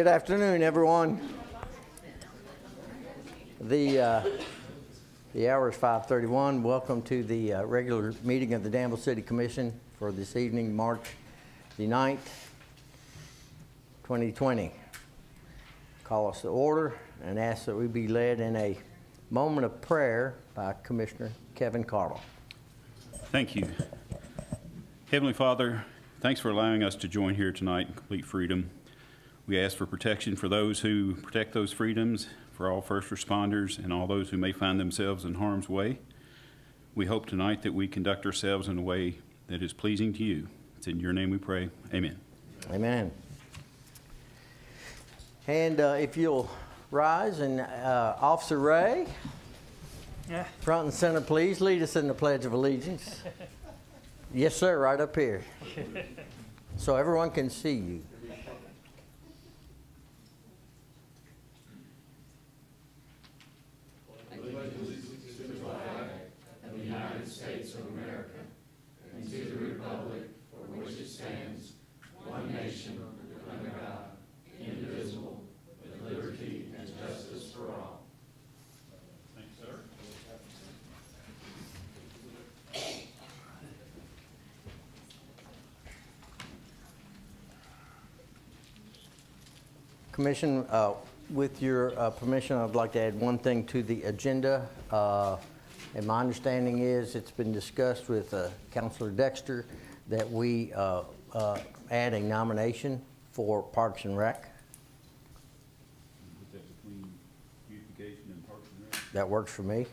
Good afternoon, everyone. The hour is 5:31. Welcome to the regular meeting of the Danville City Commission for this evening, March the 9th, 2020. Call us to order and ask that we be led in a moment of prayer by Commissioner Kevin Cardle. Thank you. Heavenly Father, thanks for allowing us to join here tonight in complete freedom. We ask for protection for those who protect those freedoms, for all first responders, and all those who may find themselves in harm's way. We hope tonight that we conduct ourselves in a way that is pleasing to you. It's in your name we pray. Amen. Amen. And if you'll rise, and Officer Ray, front and center, please lead us in the Pledge of Allegiance. Yes, sir, right up here, so everyone can see you. States of America, and to the republic for which it stands, one nation, under God, indivisible, with liberty and justice for all. Thanks, sir. Commission, with your permission, I'd like to add one thing to the agenda. And my understanding is it's been discussed with Councilor Dexter that we add a nomination for Parks and Rec. Put that between Beautification and Parks and Rec. That works for me.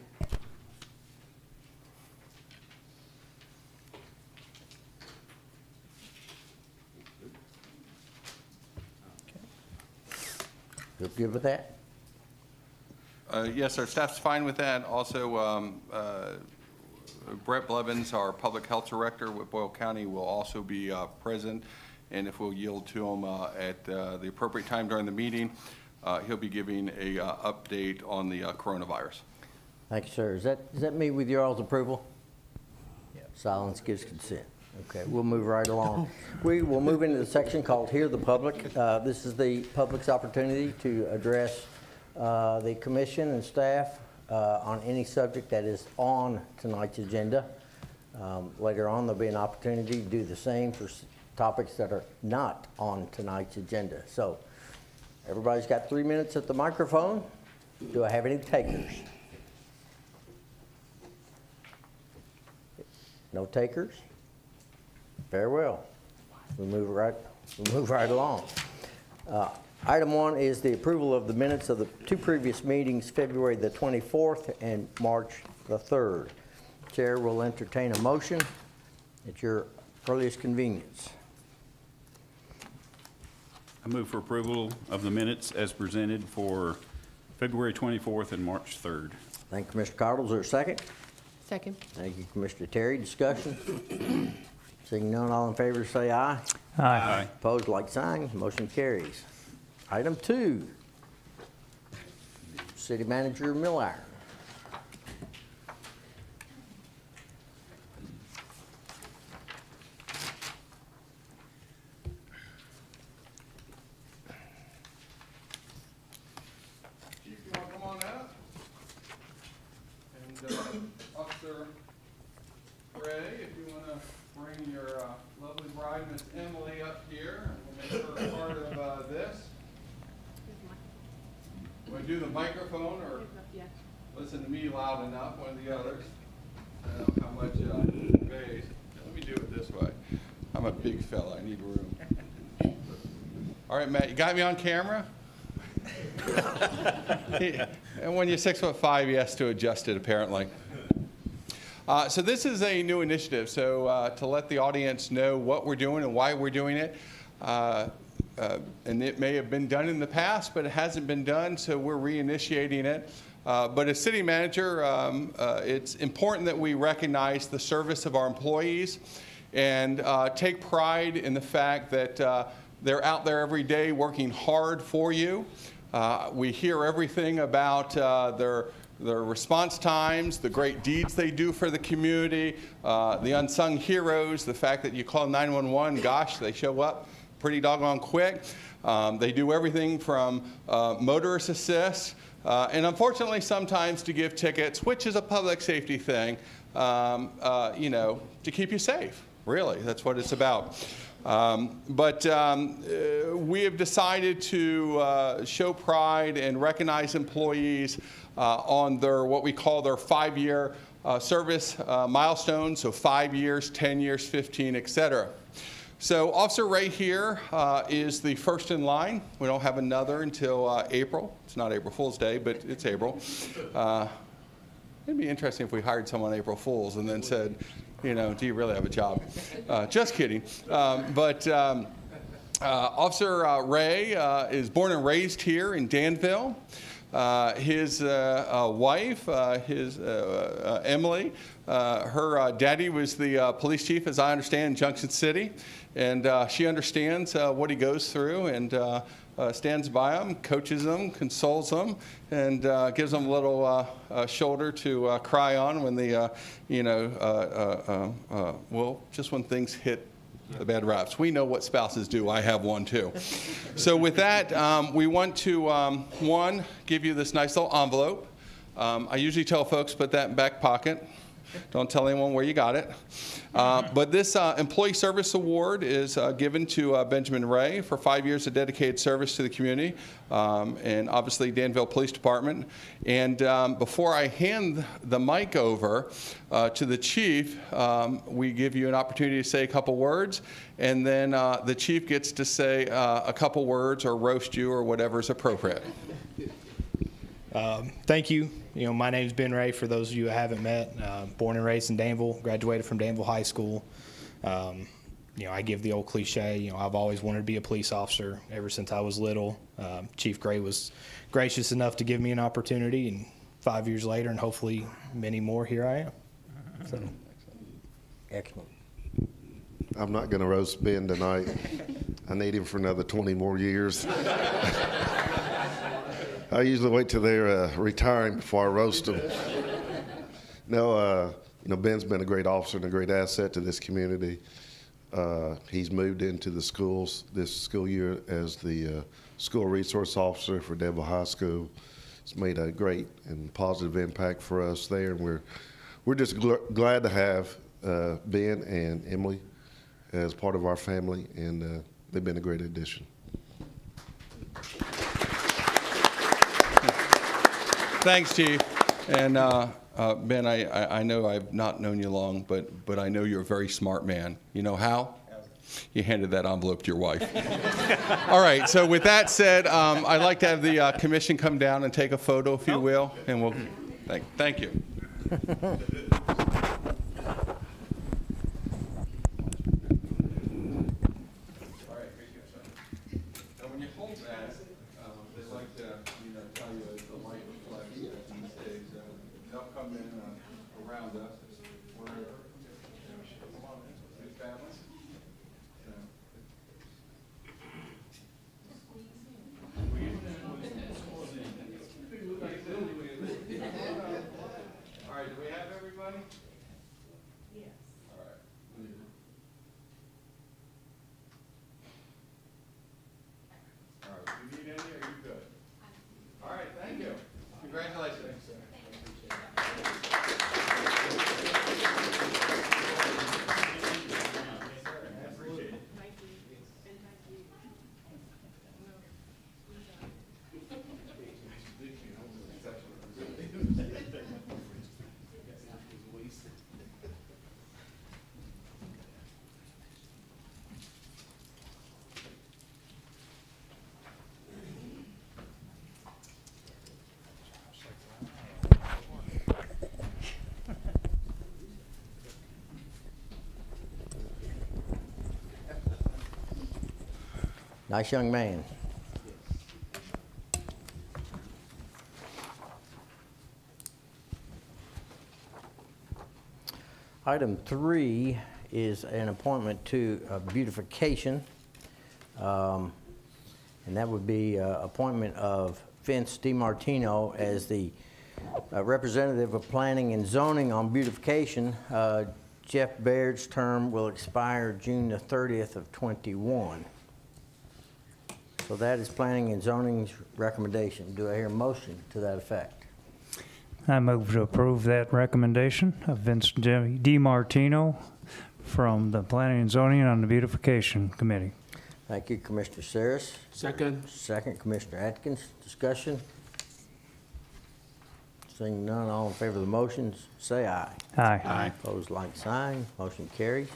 You're good with that? Yes, our staff's fine with that. Also, Brett Blevins, our public health director with Boyle County, will also be present. And if we'll yield to him at the appropriate time during the meeting, he'll be giving a update on the coronavirus. Thank you, sir. Is that me with your all's approval? Yeah. Silence gives consent. Okay, we'll move right along. We will move into the section called Hear the Public. This is the public's opportunity to address the commission and staff on any subject that is on tonight's agenda. Later on, there'll be an opportunity to do the same for topics that are not on tonight's agenda. So everybody's got 3 minutes at the microphone. Do I have any takers? No takers? Very well. We'll move right along. Item 1 is the approval of the minutes of the 2 previous meetings, February the 24th and March the 3rd. Chair will entertain a motion at your earliest convenience. I move for approval of the minutes as presented for February 24th and March 3rd. Thank you, Commissioner Cardle. Is there a second? Second. Thank you, Commissioner Terry. Discussion? Seeing none, all in favor say aye. Aye. Aye. Opposed, like sign. Motion carries. Item 2, City Manager Milliron. Chief, you want to come on out? And Officer Ray, if you want to bring your lovely bride, Miss Emily, up here, and we'll make her part of this. Want to do the microphone or listen to me loud enough, one of the others? I don't know how much conveys. Let me do it this way. I'm a big fella, I need room. All right, Matt, you got me on camera? And when you're 6'5", he has to adjust it apparently. So this is a new initiative, so to let the audience know what we're doing and why we're doing it. And it may have been done in the past, but it hasn't been done, so we're reinitiating it. But as city manager, it's important that we recognize the service of our employees and take pride in the fact that they're out there every day working hard for you. We hear everything about their response times, the great deeds they do for the community, the unsung heroes, the fact that you call 911, gosh, they show up. pretty doggone quick. They do everything from motorist assist, and unfortunately sometimes to give tickets, which is a public safety thing, you know, to keep you safe. Really, that's what it's about. We have decided to show pride and recognize employees on their, what we call their 5-year service milestones, so 5 years, 10 years, 15, et cetera. So Officer Ray here is the first in line. We don't have another until April. It's not April Fool's Day, but it's April. It'd be interesting if we hired someone on April Fool's and then said, you know, do you really have a job? Just kidding. Officer Ray is born and raised here in Danville. His wife, Emily, her daddy was the police chief, as I understand, in Junction City, and she understands what he goes through and stands by him, coaches him, consoles him, and gives him a little shoulder to cry on when the, well, just when things hit the bad raps. We know what spouses do. I have one too. So with that, we want to, one, give you this nice little envelope. I usually tell folks put that in back pocket. Don't tell anyone where you got it. But this Employee Service Award is given to Benjamin Ray for 5 years of dedicated service to the community, and obviously Danville Police Department. And before I hand the mic over to the chief, we give you an opportunity to say a couple words, and then the chief gets to say a couple words or roast you or whatever is appropriate. Thank you. You know, my name is Ben Ray, for those of you who haven't met. Born and raised in Danville, graduated from Danville High School. You know, I give the old cliche, you know, I've always wanted to be a police officer ever since I was little. Chief Gray was gracious enough to give me an opportunity, and 5 years later, and hopefully many more, here I am. So. Excellent. I'm not going to roast Ben tonight. I need him for another 20 more years. I usually wait till they're retiring before I roast them. No, you know, Ben's been a great officer and a great asset to this community. He's moved into the schools this school year as the school resource officer for Danville High School. It's made a great and positive impact for us there, and we're just glad to have Ben and Emily as part of our family, and they've been a great addition. Thanks, Chief. And Ben, I know I've not known you long, but I know you're a very smart man. You know how? You handed that envelope to your wife. All right, so with that said, I'd like to have the commission come down and take a photo, if you will, and we'll thank you. Nice young man. Item 3 is an appointment to Beautification, and that would be appointment of Vince DiMartino as the representative of Planning and Zoning on Beautification. Jeff Baird's term will expire June the 30th of 21. So that is planning and zoning's recommendation. Do I hear a motion to that effect? I move to approve that recommendation of Vince DiMartino from the Planning and Zoning on the Beautification Committee. Thank you, Commissioner Saris. Second. Second, Commissioner Atkins. Discussion? Seeing none, all in favor of the motions, say aye. Aye. Aye. Opposed, like sign. Motion carries.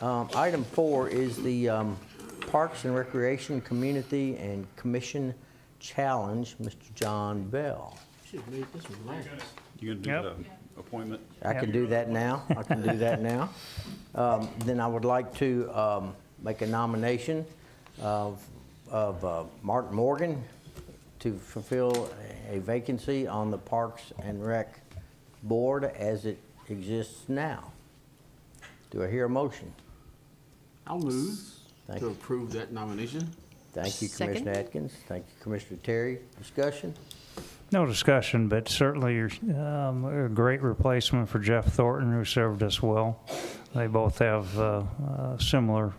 Item 4 is the Parks and Recreation Community and Commission Challenge. Mr. John Bell. Should have made this one last. You gonna do Yep. the appointment? I can do that now. I can do that now. Then I would like to make a nomination of Mark Morgan to fulfill a vacancy on the Parks and Rec Board as it exists now. Do I hear a motion? I'll move Thank to you. approve that nomination. Thank you, Second. Commissioner Atkins. Thank you, Commissioner Terry. Discussion? No discussion, but certainly a great replacement for Jeff Thornton, who served us well. They both have similar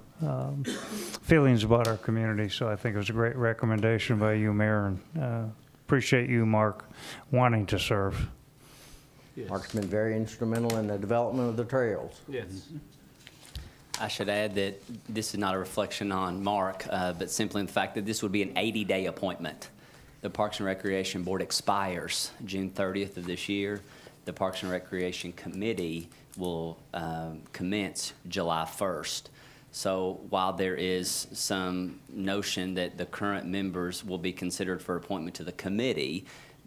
feelings about our community, so I think it was a great recommendation by you, Mayor, and appreciate you, Mark, wanting to serve. Yes. Mark's been very instrumental in the development of the trails. Yes. I should add that this is not a reflection on Mark, but simply the fact that this would be an 80-day appointment. The Parks and Recreation Board expires June 30th of this year. The Parks and Recreation Committee will commence July 1st. So while there is some notion that the current members will be considered for appointment to the committee,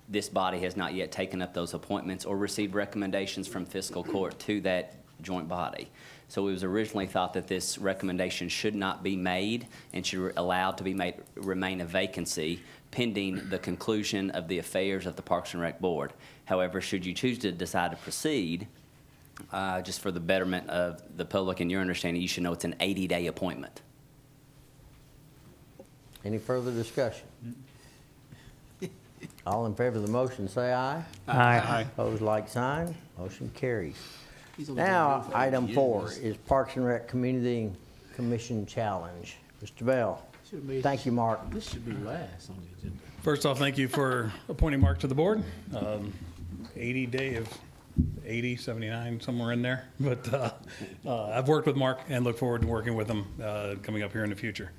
this body has not yet taken up those appointments or received recommendations from fiscal court to that joint body. So it was originally thought that this recommendation should not be made and should allowed to be made, remain a vacancy pending the conclusion of the affairs of the Parks and Rec Board. However, should you choose to decide to proceed, just for the betterment of the public and your understanding, you should know it's an 80-day appointment. Any further discussion? All in favor of the motion, say aye. Aye. Opposed, like sign. Motion carries. He's only Now, been doing it for item 4 years. is Parks and Rec Community Commission Challenge. Mr. Bell. Should've made Thank you, Mark. This should be last on the agenda. First off, thank you for appointing Mark to the board. 80 day of 80, 79, somewhere in there. But I've worked with Mark and look forward to working with him coming up here in the future.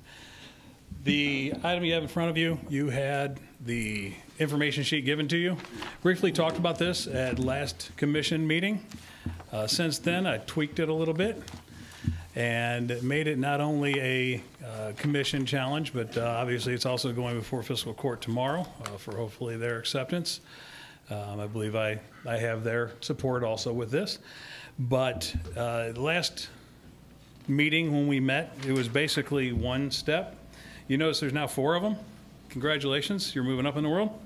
The item you have in front of you, you had the information sheet given to you. Briefly talked about this at last commission meeting. Since then, I tweaked it a little bit and made it not only a commission challenge, but obviously it's also going before fiscal court tomorrow for hopefully their acceptance. I believe I have their support also with this. But the last meeting when we met, it was basically one step. You notice there's now 4 of them. Congratulations, you're moving up in the world.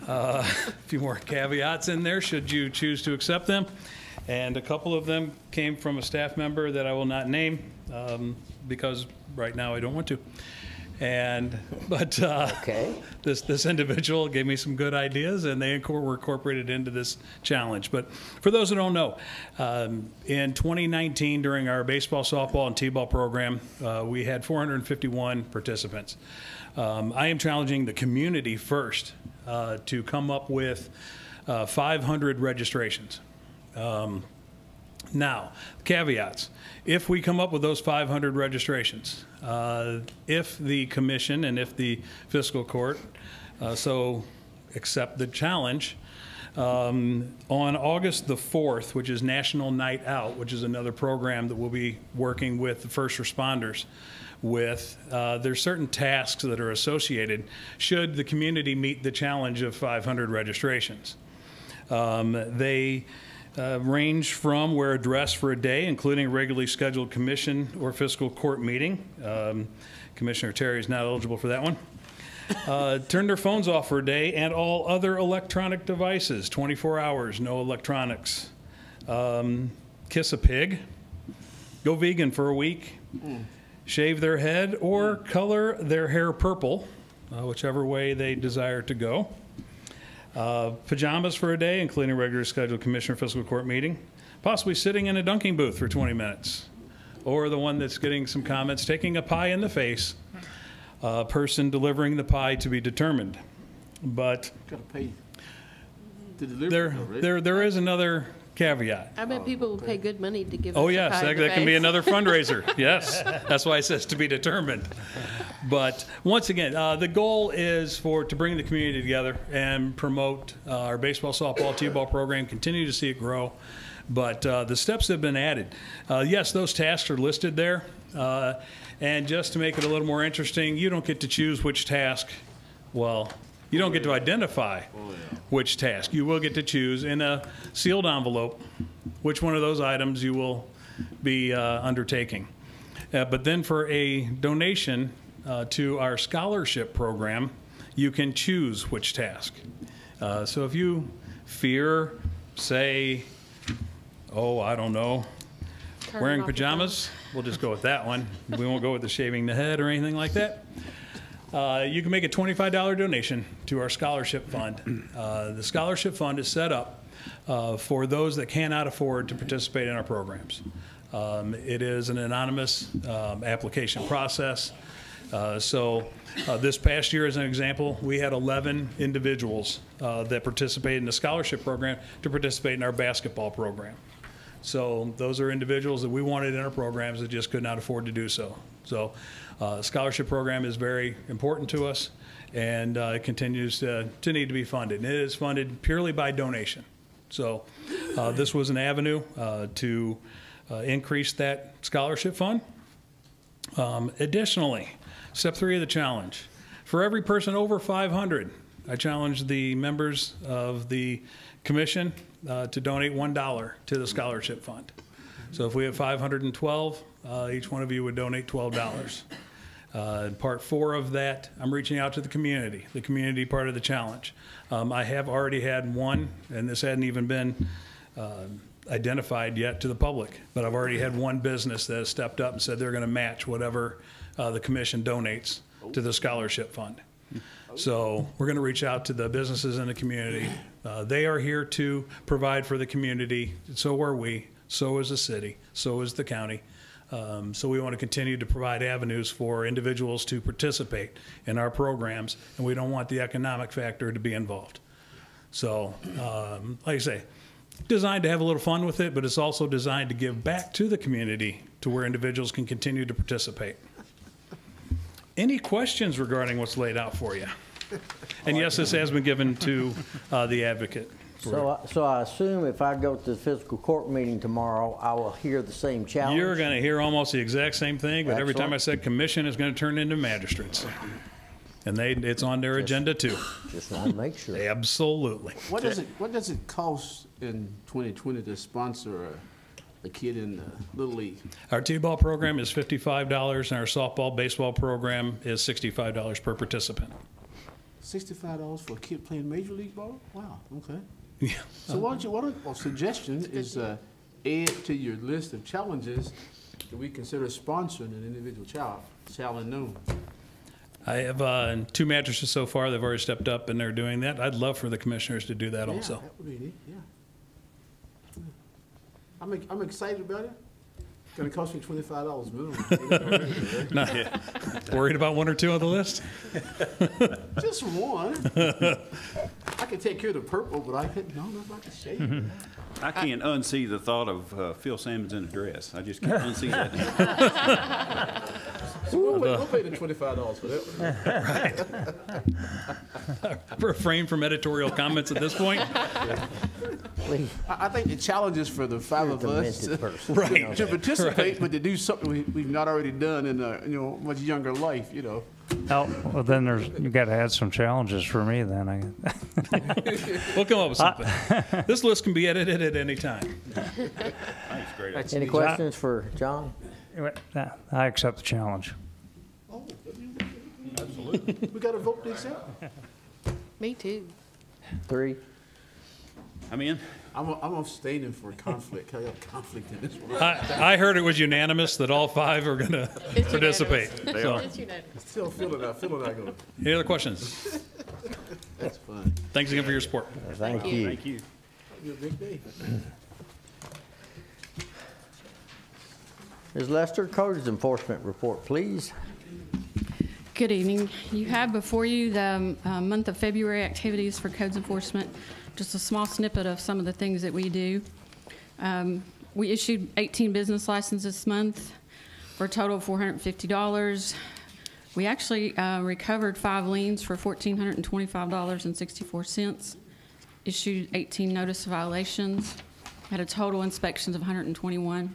A few more caveats in there should you choose to accept them. And a couple of them came from a staff member that I will not name because right now I don't want to. But Okay. this individual gave me some good ideas, and they were incorporated into this challenge. But for those who don't know, in 2019, during our baseball, softball, and t-ball program, we had 451 participants. I am challenging the community first to come up with 500 registrations. Now, caveats. If we come up with those 500 registrations, if the commission and if the fiscal court so accept the challenge, on August the 4th, which is National Night Out, which is another program that we'll be working with the first responders with, there's certain tasks that are associated should the community meet the challenge of 500 registrations. They range from wear a dress for a day, including a regularly scheduled commission or fiscal court meeting. Commissioner Terry is not eligible for that one. Turn their phones off for a day and all other electronic devices, 24 hours, no electronics. Kiss a pig. Go vegan for a week. Shave their head or color their hair purple, whichever way they desire to go. Pajamas for a day, including a regular scheduled commissioner fiscal court meeting. Possibly sitting in a dunking booth for 20 minutes. Or the one that's getting some comments, taking a pie in the face. person delivering the pie to be determined. But Gotta pay to deliver. there is another caveat. I bet people will pay good money to give us Oh, a yes, pie in the that can be face. another fundraiser. Yes, that's why it says to be determined. But once again, the goal is to bring the community together and promote our baseball, softball, t-ball program, continue to see it grow. But the steps have been added. Yes, those tasks are listed there. And just to make it a little more interesting, you don't get to choose which task. Well, you don't get to identify which task. You will get to choose in a sealed envelope which one of those items you will be undertaking. But then for a donation to our scholarship program, you can choose which task. So if you fear, say, oh, I don't know, wearing off the pajamas, we'll just go with that one. We won't go with the shaving the head or anything like that. You can make a $25 donation to our scholarship fund. The scholarship fund is set up for those that cannot afford to participate in our programs. It is an anonymous application process. So this past year, as an example, we had 11 individuals that participated in the scholarship program to participate in our basketball program. So those are individuals that we wanted in our programs that just could not afford to do so. So the scholarship program is very important to us, and it continues to need to be funded. And it is funded purely by donation. So this was an avenue to increase that scholarship fund. Additionally, step 3 of the challenge. For every person over 500, I challenge the members of the commission to donate $1 to the scholarship fund. So if we have 512, each one of you would donate $12. Part 4 of that, I'm reaching out to the community part of the challenge. I have already had one, and this hadn't even been identified yet to the public, but I've already had one business that has stepped up and said they're going to match whatever the commission donates to the scholarship fund. So we're going to reach out to the businesses in the community. They are here to provide for the community. So are we. So is the city. So is the county. So we want to continue to provide avenues for individuals to participate in our programs, and we don't want the economic factor to be involved. So, like I say, designed to have a little fun with it, but it's also designed to give back to the community to where individuals can continue to participate. Any questions regarding what's laid out for you? And yes, this has been given to the advocate. So I assume if I go to the fiscal court meeting tomorrow, I will hear the same challenge? You're going to hear almost the exact same thing, but every time I Excellent. said commission, it's going to turn into magistrates. And it's on their agenda too. Just want to make sure. Absolutely. What does it cost in 2020 to sponsor a kid in the Little League? Our T-ball program is $55, and our softball, baseball program is $65 per participant. $65 for a kid playing Major League Ball? Wow, okay. Yeah. So a suggestion is add to your list of challenges that we consider sponsoring an individual child, shall and known. I have 2 mattresses so far. They've already stepped up and they're doing that. I'd love for the commissioners to do that also. That would be neat, yeah. I'm excited about it. It's gonna cost me $25 minimum. Not yet. Worried about 1 or 2 on the list? Just one. I can take care of the purple, but I couldn't, no, not about the shade. I can't unsee the thought of Phil Sammons in a dress. I just can't unsee that. So we'll pay the $25 for that one. Refrain from editorial comments at this point. Please. I think the challenge is for the 5 of us Demented person. to participate, but to do something we've not already done in a much younger life, Oh, well, then you've got to add some challenges for me then. We'll come up with something. This list can be edited at any time. Thanks, great. Any questions for John? I accept the challenge. Oh, absolutely. We got to vote to accept. Me too. 3. I'm in. I'm abstaining for conflict. I got conflict in this one. I heard it was unanimous that all 5 are going to participate. So, It's unanimous. Still feeling I go. any other questions? That's fun. Thanks again for your support. Thank you. Thank you. You're a big day. Ms. Lester, codes enforcement report, please. Good evening. You have before you the month of February activities for codes enforcement. Just a small snippet of some of the things that we do. We issued 18 business licenses this month for a total of $450. We actually recovered 5 liens for $1,425.64. Issued 18 notice of violations. Had a total inspections of 121.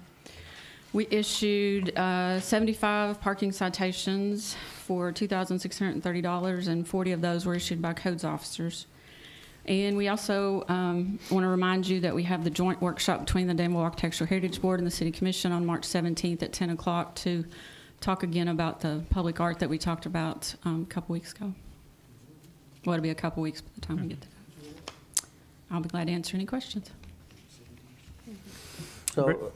We issued 75 parking citations for $2,630, and 40 of those were issued by codes officers. And we also want to remind you that we have the joint workshop between the Danville Architectural Heritage Board and the City Commission on March 17th at 10 o'clock to talk again about the public art that we talked about a couple weeks ago. Well, it'll be a couple weeks by the time we get there. I'll be glad to answer any questions. So,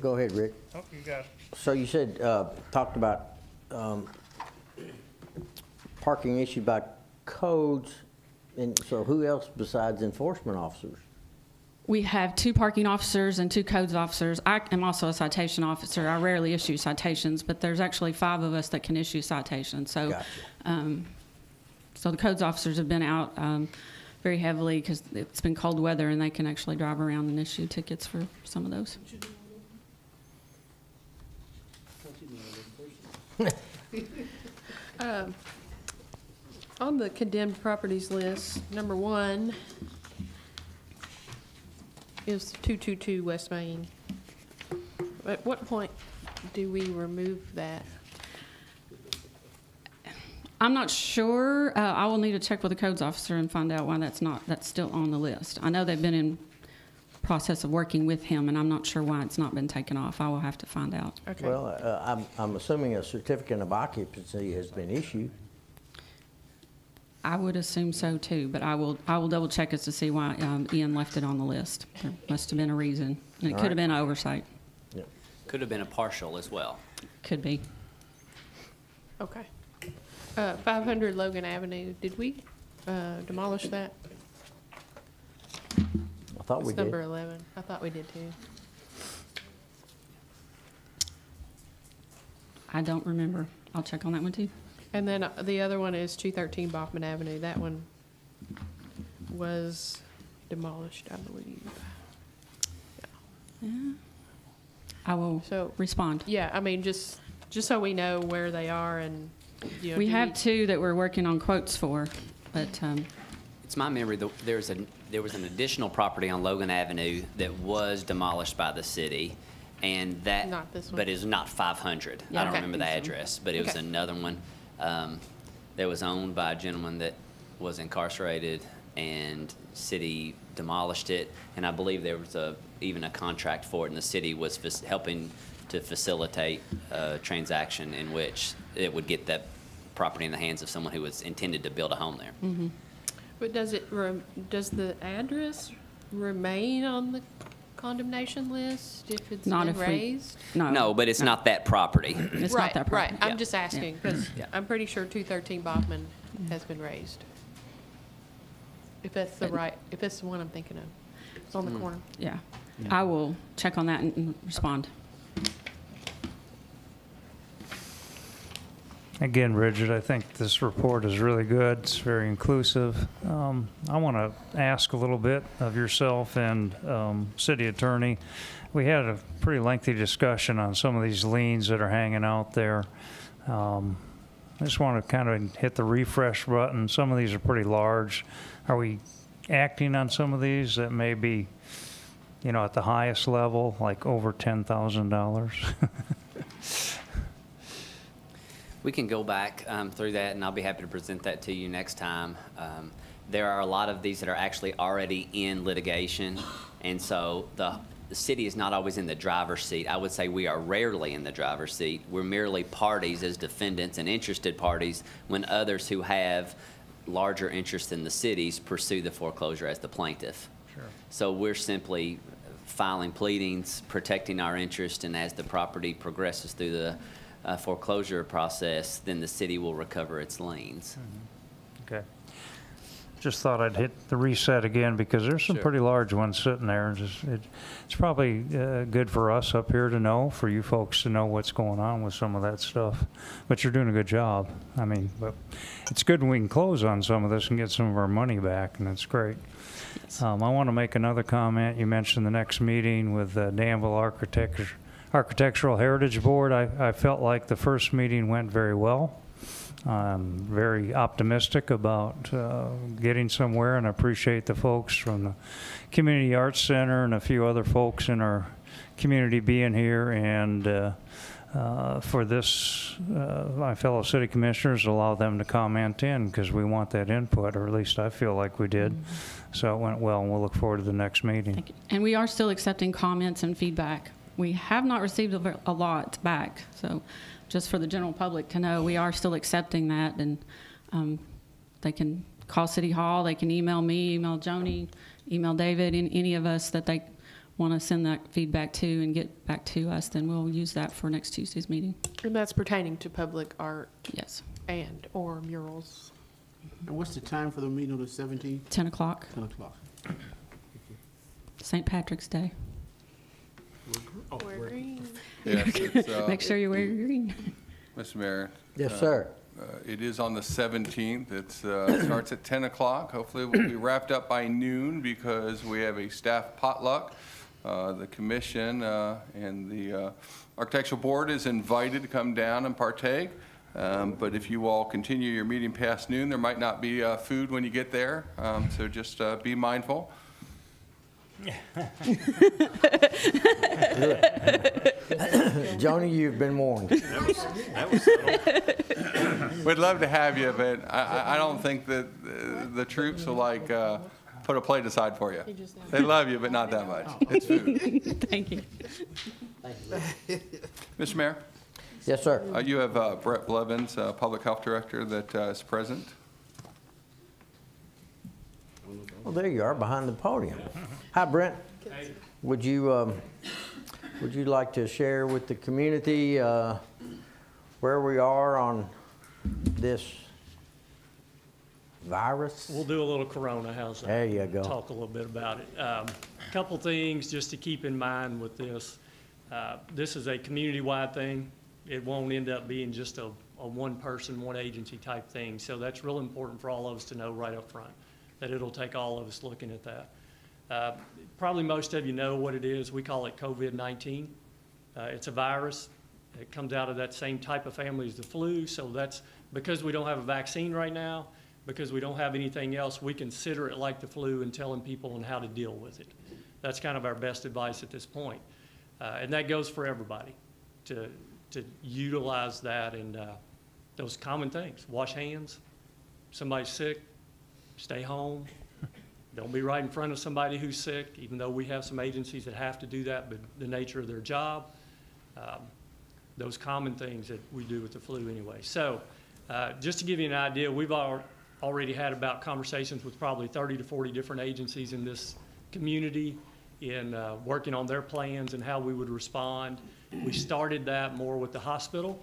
go ahead, Rick. Oh, you got it. So you said, talked about parking issued by codes, and so who else besides enforcement officers? We have 2 parking officers and 2 codes officers. I am also a citation officer. I rarely issue citations, but there's actually 5 of us that can issue citations. So, Gotcha. So the codes officers have been out very heavily because it's been cold weather, and they can actually drive around and issue tickets for some of those. On the condemned properties list, number 1 is 222 West Main. At what point do we remove that? I'm not sure. I will need to check with the codes officer and find out why that's still on the list. I know they've been in process of working with him, and I'm not sure why it's not been taken off. I will have to find out. Okay. Well, I'm assuming a certificate of occupancy has been issued. I would assume so too, but I will double check as to see why Ian left it on the list. There must have been a reason, and it All could have right. been an oversight. Yep. Could have been a partial as well. Could be. Okay. 500 Logan Avenue, did we demolish that? I thought we It's did. number 11. I thought we did too. I don't remember. I'll check on that one too. And then the other one is 213 Baughman Avenue. That one was demolished, I believe. Yeah. I will So- respond. Yeah, I mean, just so we know where they are, and you know, We do have 2 that we're working on quotes for, but It's my memory that there was an additional property on Logan Avenue that was demolished by the city, and that, Not this one. but it's not 500. Yeah, I don't okay. remember the address, but it was Okay. another one that was owned by a gentleman that was incarcerated, and city demolished it, and I believe there was even a contract for it, and the city was helping to facilitate a transaction in which it would get that property in the hands of someone who was intended to build a home there. mm-hmm. But does the address remain on the condemnation list if it's Not been if we- raised? No, but it's not that property. It's Right, not that property. right. I'm Yeah. just asking, because Yeah. I'm pretty sure 213 Baughman has been raised. If that's the one I'm thinking of. It's on the corner. Yeah. I will check on that and respond. Again, Bridget, I think this report is really good. It's very inclusive. I want to ask a little bit of yourself and City Attorney. We had a pretty lengthy discussion on some of these liens that are hanging out there. I just want to kind of hit the refresh button. Some of these are pretty large. Are we acting on some of these that may be, at the highest level, like over $10,000? We can go back through that, and I'll be happy to present that to you next time. There are a lot of these that are actually already in litigation, and so the city is not always in the driver's seat. I would say we are rarely in the driver's seat. We're merely parties as defendants and interested parties when others who have larger interest in the cities pursue the foreclosure as the plaintiff. Sure. So we're simply filing pleadings, protecting our interest, and as the property progresses through the foreclosure process, then the city will recover its liens. Okay. just thought I'd hit the reset again because there's some Sure. pretty large ones sitting there. And it's probably good for us up here to know, for you folks to know what's going on with some of that stuff. But you're doing a good job. I mean, but it's good when we can close on some of this and get some of our money back, and it's great. I want to make another comment. You mentioned the next meeting with Danville Architectural Heritage Board. I felt like the first meeting went very well. I'm very optimistic about getting somewhere, and I appreciate the folks from the Community Arts Center and a few other folks in our community being here, and for this, my fellow city commissioners, allow them to comment in because we want that input, or at least I feel like we did. So it went well, and we'll look forward to the next meeting. Thank you. And we are still accepting comments and feedback. We have not received a lot back, so just for the general public to know, we are still accepting that, and they can call City Hall, they can email me, email Joni, email David, and any of us that they want to send that feedback to and get back to us, then we'll use that for next Tuesday's meeting. And that's pertaining to public art Yes, and or murals. And what's the time for the meeting on the 17th? 10 o'clock, 10 o'clock. St. Patrick's Day. We're green. Yes, it's, Make sure you wear your green. Mr. Mayor. Yes, sir. It is on the 17th. It starts at 10 o'clock. Hopefully, we'll be wrapped up by noon because we have a staff potluck. The commission and the architectural board is invited to come down and partake. But if you all continue your meeting past noon, there might not be food when you get there. So just be mindful. Joni, you've been warned. We'd love to have you, but I don't think that the troops will like put a plate aside for you. They love you, but not that much. It's food. Thank you. Mr. Mayor, Yes, sir. you have Brett Blevins, Public Health Director, that is present. Well, there you are behind the podium. Hi, Brent. Would you like to share with the community where we are on this virus? We'll do a little corona, how's that? There you go. Talk a little bit about it. A couple things just to keep in mind with this. This is a community-wide thing. It won't end up being just a one-person, one-agency type thing. So that's real important for all of us to know right up front, that it'll take all of us looking at that. Probably most of you know what it is. We call it COVID-19. It's a virus. It comes out of that same type of family as the flu. So that's because we don't have a vaccine right now, because we don't have anything else, we consider it like the flu and telling people on how to deal with it. That's kind of our best advice at this point. And that goes for everybody, to utilize that and those common things. Wash hands. Somebody's sick, stay home. Don't be right in front of somebody who's sick, even though we have some agencies that have to do that, but the nature of their job, those common things that we do with the flu anyway. So just to give you an idea, we've already had about conversations with probably 30 to 40 different agencies in this community in working on their plans and how we would respond. We started that more with the hospital,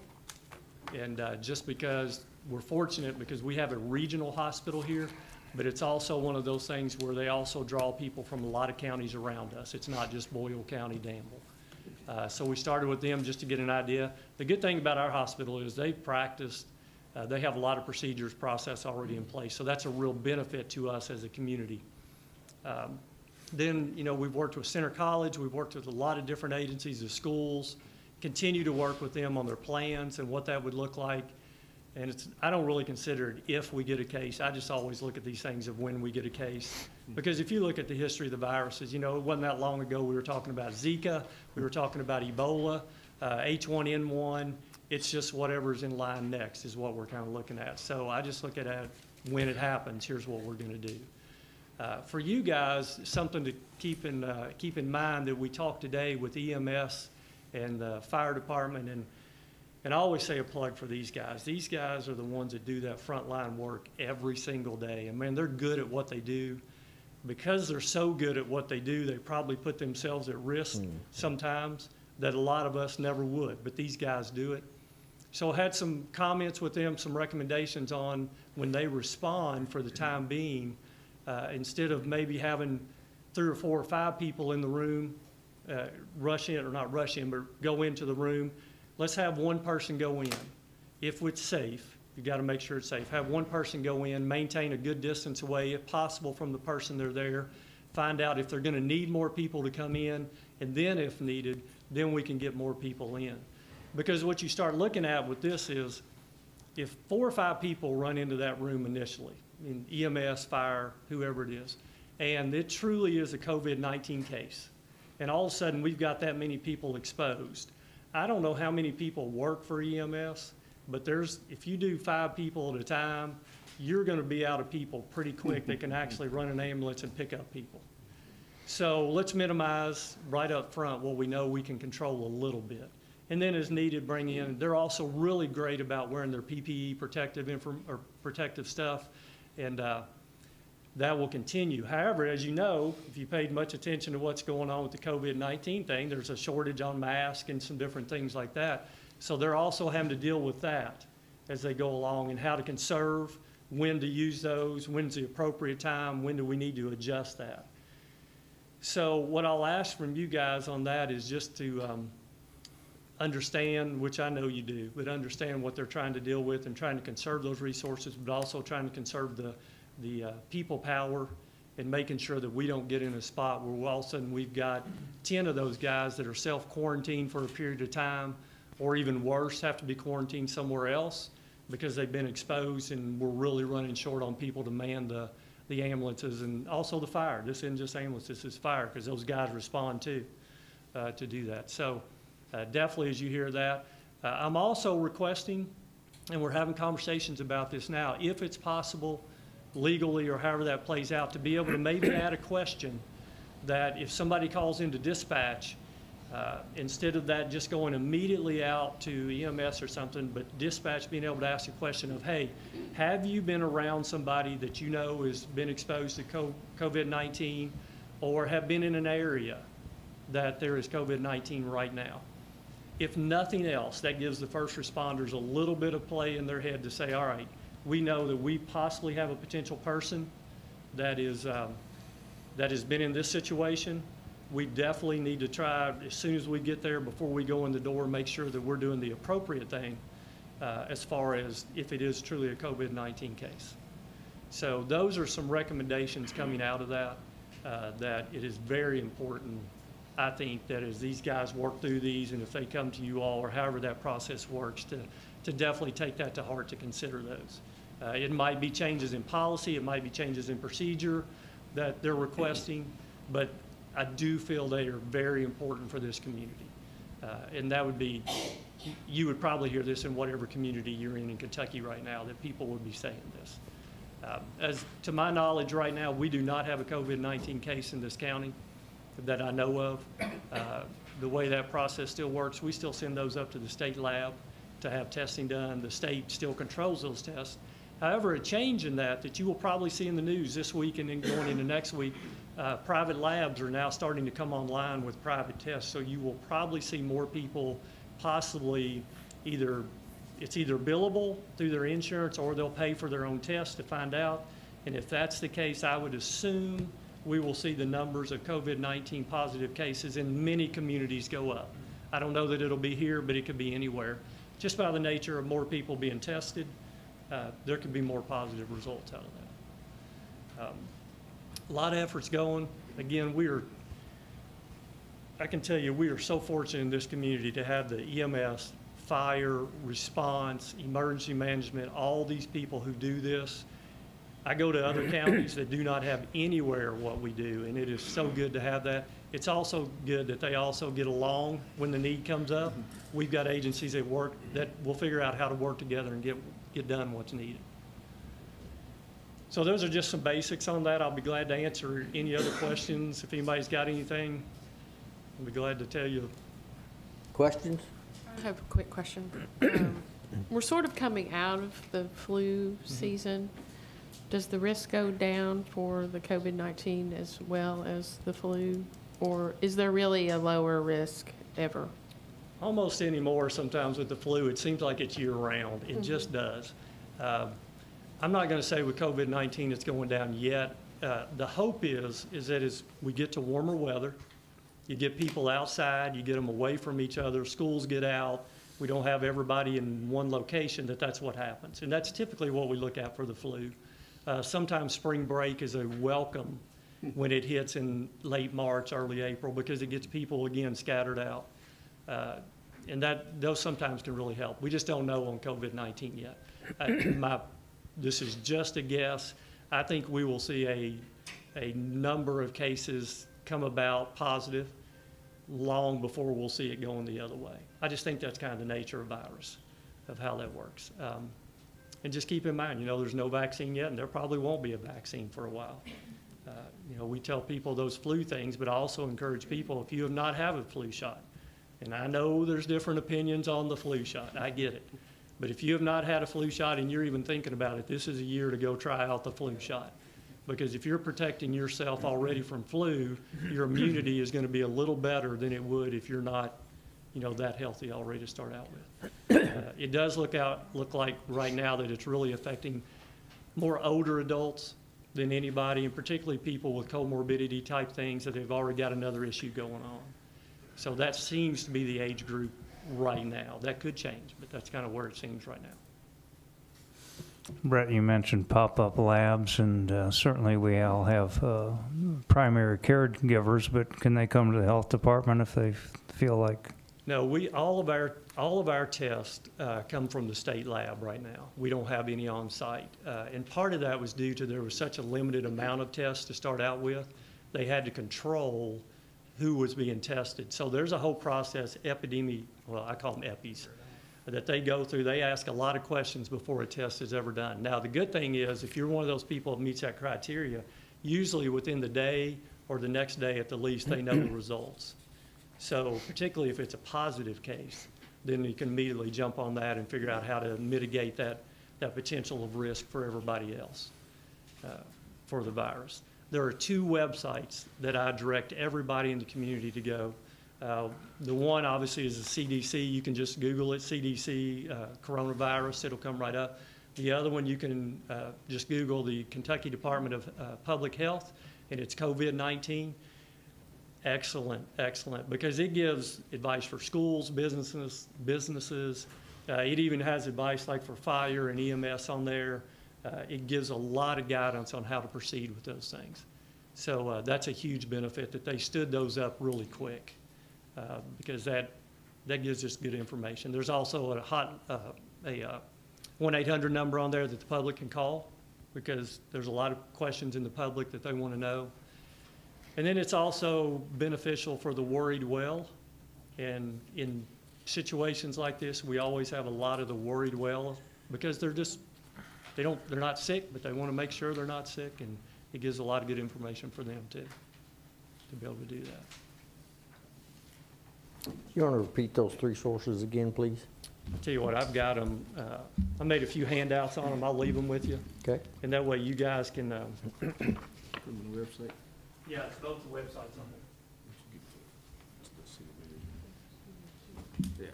and just because we're fortunate because we have a regional hospital here, but it's also one of those things where they also draw people from a lot of counties around us. It's not just Boyle County, Danville. So we started with them just to get an idea. The good thing about our hospital is they've practiced, they have a lot of procedures process already in place, so that's a real benefit to us as a community. Then, you know, we've worked with Center College, we've worked with a lot of different agencies, the schools, continue to work with them on their plans and what that would look like. And I don't really consider it if we get a case. I just always look at these things of when we get a case. Because if you look at the history of the viruses, you know, it wasn't that long ago we were talking about Zika, we were talking about Ebola, H1N1. It's just whatever's in line next is what we're kind of looking at. So I just look at it when it happens, here's what we're going to do. For you guys, something to keep in mind that we talked today with EMS and the fire department, and I always say a plug for these guys. These guys are the ones that do that frontline work every single day. And man, they're good at what they do. Because they're so good at what they do, they probably put themselves at risk sometimes that a lot of us never would, but these guys do it. So I had some comments with them, some recommendations on when they respond for the time being, Instead of maybe having 3 or 4 or 5 people in the room, rush in, or not rush in, but go into the room, let's have one person go in. If it's safe, you got to make sure it's safe. Have one person go in, maintain a good distance away, if possible, from the person they're there. Find out if they're going to need more people to come in, and then if needed, then we can get more people in. Because what you start looking at with this is, if 4 or 5 people run into that room initially, in EMS, fire, whoever it is, and it truly is a COVID-19 case, and all of a sudden we've got that many people exposed. I don't know how many people work for EMS, but if you do 5 people at a time, you're going to be out of people pretty quick that can actually run an ambulance and pick up people. So let's minimize right up front what we know we can control a little bit. And then as needed, bring in. They're also really great about wearing their PPE, protective stuff, and that will continue. However, as you know, if you paid much attention to what's going on with the COVID-19 thing, there's a shortage on masks and some different things like that. So they're also having to deal with that as they go along, and how to conserve, when to use those, when's the appropriate time, when do we need to adjust that. So what I'll ask from you guys on that is just to understand, which I know you do, but understand what they're trying to deal with and trying to conserve those resources, but also trying to conserve the people power, and making sure that we don't get in a spot where all of a sudden we've got 10 of those guys that are self-quarantined for a period of time, or even worse, have to be quarantined somewhere else because they've been exposed, and we're really running short on people to man the ambulances, and also the fire. This isn't just ambulance, this is fire, because those guys respond too to do that. So definitely, as you hear that, I'm also requesting, and we're having conversations about this now, if it's possible legally or however that plays out, to be able to maybe add a question that if somebody calls into dispatch, instead of that just going immediately out to EMS or something, but dispatch being able to ask a question of, hey, have you been around somebody that you know has been exposed to COVID-19, or have been in an area that there is COVID-19 right now? If nothing else, that gives the first responders a little bit of play in their head to say, all right, we know that we possibly have a potential person that has been in this situation. We definitely need to try, as soon as we get there, before we go in the door, make sure that we're doing the appropriate thing as far as if it is truly a COVID-19 case. So those are some recommendations coming out of that, that it is very important, I think, that as these guys work through these, and if they come to you all, or however that process works, to definitely take that to heart, to consider those. It might be changes in policy, it might be changes in procedure that they're requesting, but I do feel they are very important for this community. And that would be, you would probably hear this in whatever community you're in Kentucky right now, that people would be saying this. As to my knowledge right now, we do not have a COVID-19 case in this county that I know of. The way that process still works, we still send those up to the state lab to have testing done. The state still controls those tests. However, a change in that you will probably see in the news this week and then going into next week, private labs are now starting to come online with private tests. So you will probably see more people possibly it's either billable through their insurance, or they'll pay for their own test to find out. And if that's the case, I would assume we will see the numbers of COVID-19 positive cases in many communities go up. I don't know that it'll be here, but it could be anywhere. Just by the nature of more people being tested, there could be more positive results out of that. A lot of efforts going. Again, I can tell you, we are so fortunate in this community to have the EMS, fire, response, emergency management, all these people who do this. I go to other counties that do not have anywhere what we do, and it is so good to have that. It's also good that they also get along when the need comes up. We've got agencies that work, that will figure out how to work together and get done what's needed. So those are just some basics on that. I'll be glad to answer any other questions. If anybody's got anything, I'll be glad to tell you. Questions? I have a quick question. We're sort of coming out of the flu season. Does the risk go down for the COVID-19 as well as the flu? Or is there really a lower risk ever? Almost anymore sometimes with the flu. It seems like it's year-round. It just does. I'm not going to say with COVID-19 it's going down yet. the hope is that as we get to warmer weather, you get people outside, you get them away from each other, schools get out, we don't have everybody in one location, that's what happens. And that's typically what we look at for the flu. Sometimes spring break is a welcome when it hits in late March, early April, because it gets people, again, scattered out. And those sometimes can really help. We just don't know on COVID-19 yet. This is just a guess. I think we will see a number of cases come about positive long before we'll see it going the other way. I just think that's kind of the nature of virus, of how that works. And just keep in mind, there's no vaccine yet, and there probably won't be a vaccine for a while. We tell people those flu things, but I also encourage people, if you have not had a flu shot, and I know there's different opinions on the flu shot, I get it. But if you have not had a flu shot and you're even thinking about it, this is a year to go try out the flu shot. Because if you're protecting yourself already from flu, your immunity is going to be a little better than it would if you're not, that healthy already to start out with. It does look like right now that it's really affecting more older adults than anybody, and particularly people with comorbidity type things that have already got another issue going on. So that seems to be the age group right now. That could change, but that's kind of where it seems right now. Brett, you mentioned pop-up labs, and certainly we all have primary caregivers, but can they come to the health department if they feel like? No, all of our tests come from the state lab right now. We don't have any on site, and part of that was due to there was such a limited amount of tests to start out with. They had to control who was being tested. So there's a whole process, well, I call them EPIs, that they go through. They ask a lot of questions before a test is ever done. Now, the good thing is, if you're one of those people that meets that criteria, usually within the day or the next day at the least, they know the results. So particularly if it's a positive case, then you can immediately jump on that and figure out how to mitigate that potential of risk for everybody else for the virus. There are 2 websites that I direct everybody in the community to go. The one obviously is the CDC. You can just Google it, CDC coronavirus. It'll come right up. The other one, you can just Google the Kentucky Department of Public Health, and it's COVID-19. Excellent, excellent, because it gives advice for schools, businesses. It even has advice like for fire and EMS on there. It gives a lot of guidance on how to proceed with those things. So that's a huge benefit that they stood those up really quick. Because that gives us good information. There's also a 1-800 number on there that the public can call, because there's a lot of questions in the public that they want to know. And then it's also beneficial for the worried well. And in situations like this, we always have a lot of the worried well, because they're not sick, but they want to make sure they're not sick, and it gives a lot of good information for them too, to be able to do that. You want to repeat those 3 sources again, please? I'll tell you what, I've got them. I made a few handouts on them. I'll leave them with you. Okay. And that way you guys can. From the website? Yeah, it's both the websites on there. Yeah.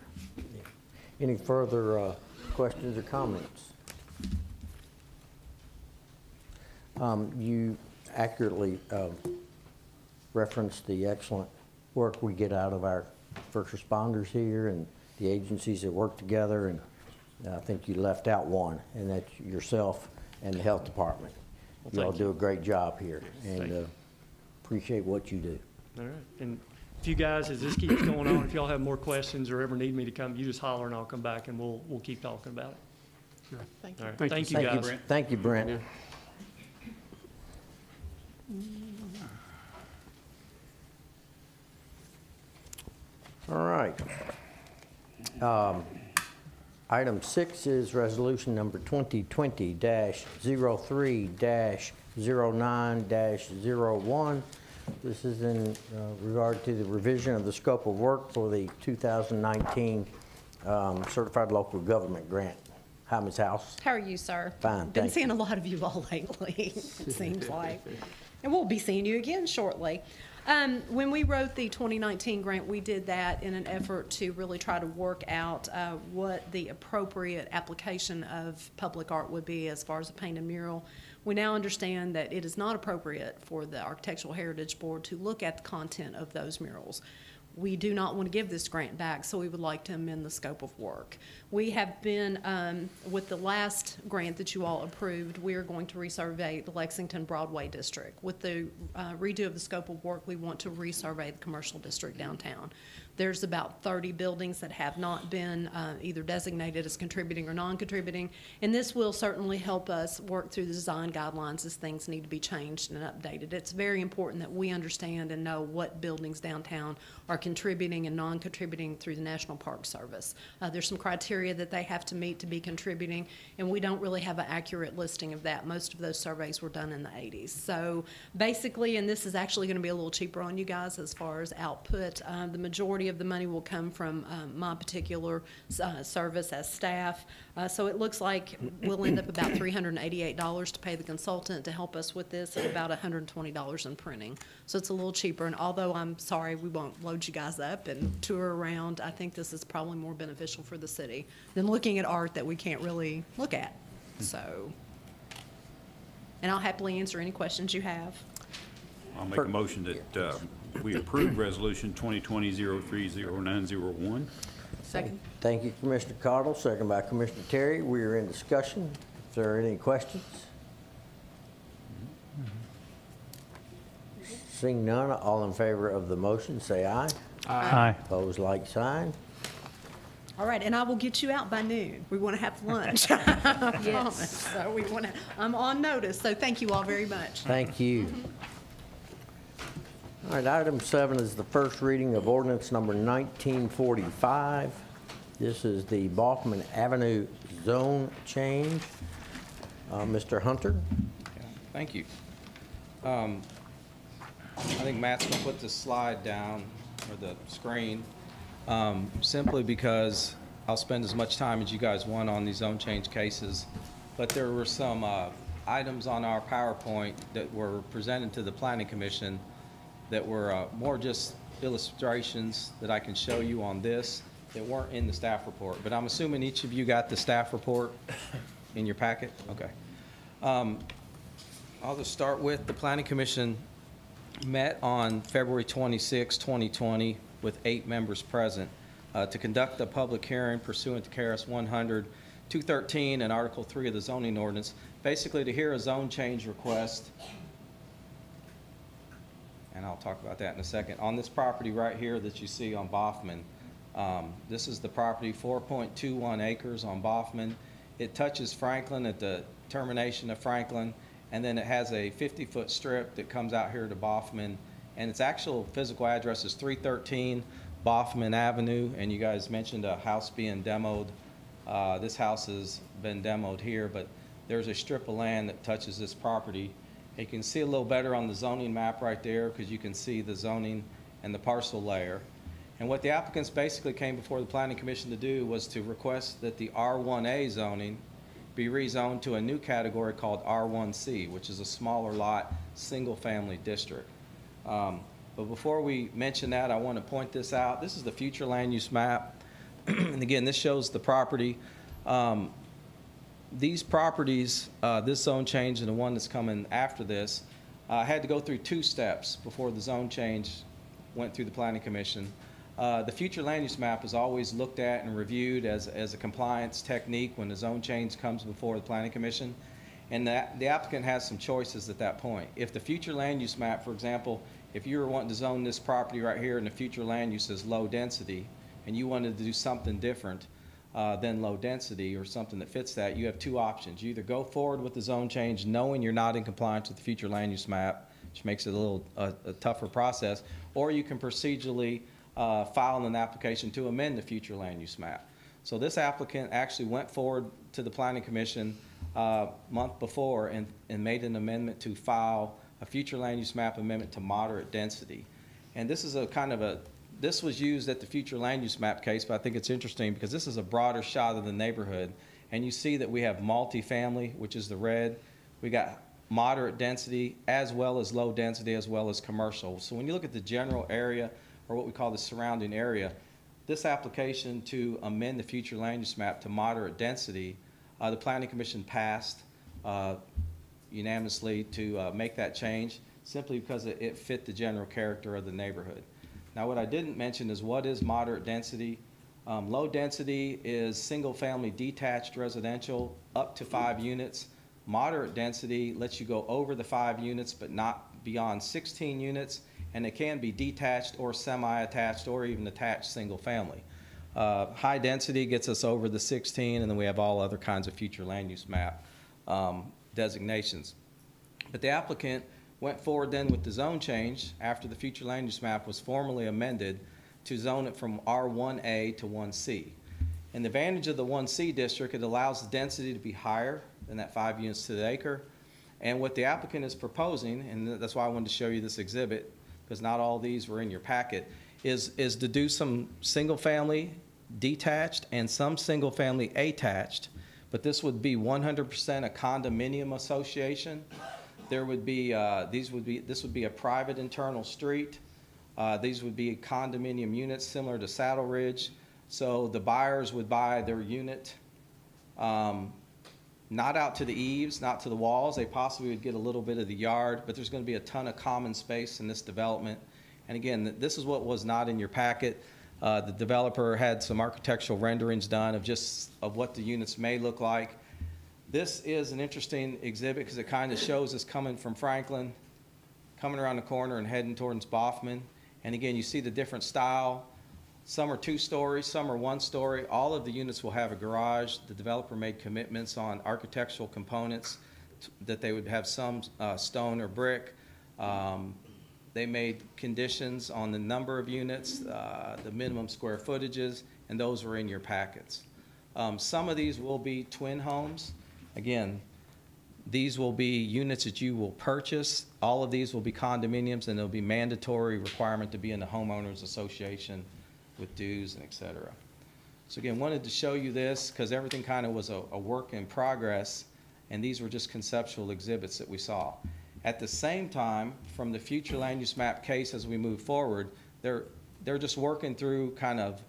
Any further questions or comments? You accurately referenced the excellent work we get out of our first responders here and the agencies that work together, and I think you left out one, and that's yourself and the health department. Well, you all thank you. do a great job here, and appreciate what you do. All right. And if you guys, as this keeps going on, if y'all have more questions or ever need me to come, you just holler and I'll come back and we'll keep talking about it. Sure. Thank you. All right. Thank you, guys. Thank you, Brent. Yeah. All right. Item 6 is resolution number 2020-03-09-01. This is in regard to the revision of the scope of work for the 2019 Certified Local Government Grant. Hi, Ms. House. How are you, sir? Fine, Been thank seeing you. a lot of you all lately, it seems like. And we'll be seeing you again shortly. When we wrote the 2019 grant, we did that in an effort to really try to work out what the appropriate application of public art would be as far as a paint and mural. We now understand that it is not appropriate for the Architectural Heritage Board to look at the content of those murals. We do not want to give this grant back, so we would like to amend the scope of work. We have been, with the last grant that you all approved, we are going to resurvey the Lexington Broadway district. With the redo of the scope of work, we want to resurvey the commercial district downtown. There's about 30 buildings that have not been either designated as contributing or non-contributing, and this will certainly help us work through the design guidelines as things need to be changed and updated. It's very important that we understand and know what buildings downtown are contributing and non-contributing through the National Park Service. There's some criteria that they have to meet to be contributing, and we don't really have an accurate listing of that. Most of those surveys were done in the 80s. So basically, and this is actually going to be a little cheaper on you guys as far as output, the majority of the money will come from my particular service as staff. So it looks like we'll end up about $388 to pay the consultant to help us with this, and about $120 in printing. So it's a little cheaper, and although I'm sorry we won't load you guys up and tour around, I think this is probably more beneficial for the city than looking at art that we can't really look at. So, and I'll happily answer any questions you have. I'll make a motion that we approve Resolution 2020-030901. Second. Thank you, Commissioner Cottle, second by Commissioner Terry. We are in discussion. If there are any questions? Seeing none, all in favor of the motion, say aye. Aye. Opposed, like sign. All right, and I will get you out by noon. We want to have lunch. I promise. So we want to, I'm on notice, so thank you all very much. Thank you. All right, item 7 is the first reading of ordinance number 1945. This is the Baughman Avenue zone change. Mr. Hunter? Thank you. I think Matt's going to put the slide down, or the screen, simply because I'll spend as much time as you guys want on these zone change cases. But there were some items on our PowerPoint that were presented to the Planning Commission that were more just illustrations that I can show you on this that weren't in the staff report. But I'm assuming each of you got the staff report in your packet? Okay. I'll just start with the Planning Commission met on February 26, 2020 with 8 members present to conduct a public hearing pursuant to KRS 100-213 and Article 3 of the zoning ordinance, basically to hear a zone change request, and I'll talk about that in a second, on this property right here that you see on Baughman. This is the property, 4.21 acres on Baughman. It touches Franklin at the termination of Franklin, and then it has a 50-foot strip that comes out here to Baughman, and its actual physical address is 313 Baughman Avenue, and you guys mentioned a house being demoed. This house has been demoed here, but there's a strip of land that touches this property. You can see a little better on the zoning map right there because you can see the zoning and the parcel layer. And what the applicants basically came before the Planning Commission to do was to request that the R1A zoning be rezoned to a new category called R1C, which is a smaller lot, single-family district. But before we mention that, I want to point this out. This is the future land use map. And again, this shows the property. These properties, this zone change and the one that's coming after this, had to go through 2 steps before the zone change went through the Planning Commission. The future land use map is always looked at and reviewed as a compliance technique when the zone change comes before the Planning Commission. And the applicant has some choices at that point. If the future land use map, for example, if you were wanting to zone this property right here and the future land use is low density, and you wanted to do something different than low density or something that fits that, you have 2 options. You either go forward with the zone change knowing you're not in compliance with the future land use map, which makes it a little a tougher process, or you can procedurally file an application to amend the future land use map. So this applicant actually went forward to the Planning Commission month before and made an amendment to file a future land use map amendment to moderate density. And this is a kind of this was used at the future land use map case, but I think it's interesting because this is a broader shot of the neighborhood. And you see that we have multifamily, which is the red. We got moderate density as well as low density as well as commercial. So when you look at the general area, or what we call the surrounding area, this application to amend the future land use map to moderate density, the Planning Commission passed. unanimously to make that change simply because it fit the general character of the neighborhood. Now, what I didn't mention is what is moderate density. Low density is single-family detached residential up to 5 units. Moderate density lets you go over the 5 units but not beyond 16 units, and it can be detached or semi-attached or even attached single-family. High density gets us over the 16, and then we have all other kinds of future land use map designations. But the applicant went forward then with the zone change after the future land use map was formally amended to zone it from R1A to 1C. And the advantage of the 1C district, it allows the density to be higher than that 5 units to the acre. And what the applicant is proposing, and that's why I wanted to show you this exhibit, because not all these were in your packet, is to do some single-family detached and some single-family attached, but this would be 100% a condominium association. There would be, this would be a private internal street. These would be condominium units similar to Saddle Ridge. So the buyers would buy their unit not out to the eaves, not to the walls. They possibly would get a little bit of the yard, but there's going to be a ton of common space in this development. And again, this is what was not in your packet. The developer had some architectural renderings done of what the units may look like. This is an interesting exhibit because it kind of shows us coming from Franklin, coming around the corner and heading towards Baughman. And again, you see the different style. Some are 2 stories, some are 1 story. All of the units will have a garage. The developer made commitments on architectural components that they would have some stone or brick. They made conditions on the number of units, the minimum square footages, and those were in your packets. Some of these will be twin homes. Again, these will be units that you will purchase. All of these will be condominiums, and there'll be mandatory requirement to be in the homeowners association with dues and et cetera. So again, wanted to show you this because everything kind of was a work in progress, and these were just conceptual exhibits that we saw. At the same time, from the future land use map case as we move forward, they're just working through kind of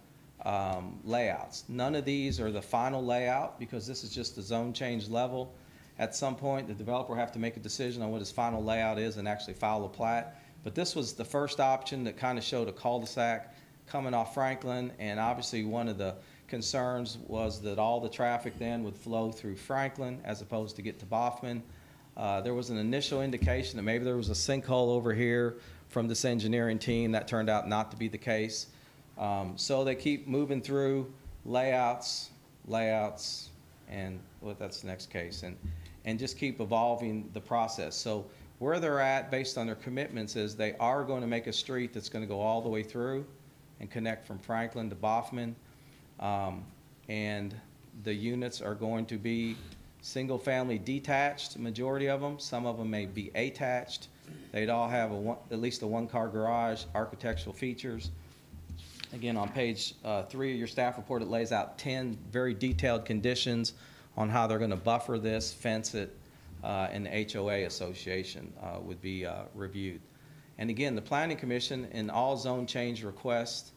layouts. None of these are the final layout because this is just the zone change level. At some point, the developer will have to make a decision on what his final layout is and actually file a plat. But this was the first option that kind of showed a cul-de-sac coming off Franklin, and obviously one of the concerns was that all the traffic then would flow through Franklin as opposed to get to Baughman. There was an initial indication that maybe there was a sinkhole over here from this engineering team. That turned out not to be the case. So they keep moving through layouts, and well, that's the next case, and just keep evolving the process. So where they're at based on their commitments is they are going to make a street that's going to go all the way through and connect from Franklin to Baughman. And the units are going to be single-family detached, majority of them. Some of them may be attached. They'd all have at least a 1-car garage, architectural features. Again, on page 3 of your staff report, it lays out 10 very detailed conditions on how they're going to buffer this, fence it, and the HOA association would be reviewed. And again, the Planning Commission in all zone change requests,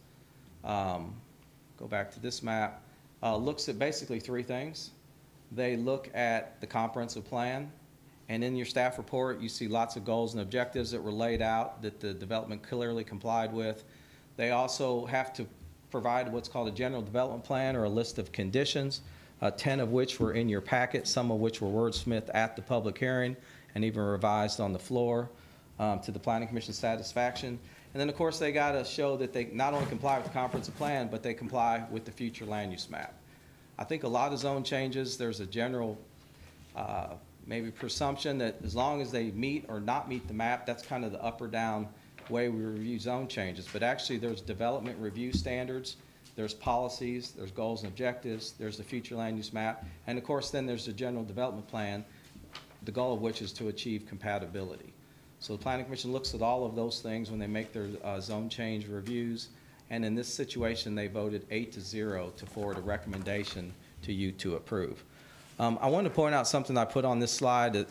go back to this map, looks at basically 3 things. They look at the comprehensive plan, and in your staff report, you see lots of goals and objectives that were laid out that the development clearly complied with. They also have to provide what's called a general development plan or a list of conditions, 10 of which were in your packet, some of which were wordsmithed at the public hearing and even revised on the floor to the Planning Commission's satisfaction. And then, of course, they got to show that they not only comply with the comprehensive plan, but they comply with the future land use map. I think a lot of zone changes, there's a general maybe presumption that as long as they meet or not meet the map, that's kind of the up or down way we review zone changes. But actually, there's development review standards, there's policies, there's goals and objectives, there's the future land use map, and of course, then there's the general development plan, the goal of which is to achieve compatibility. So the Planning Commission looks at all of those things when they make their zone change reviews. And in this situation, they voted 8-0 to forward a recommendation to you to approve. I want to point out something I put on this slide that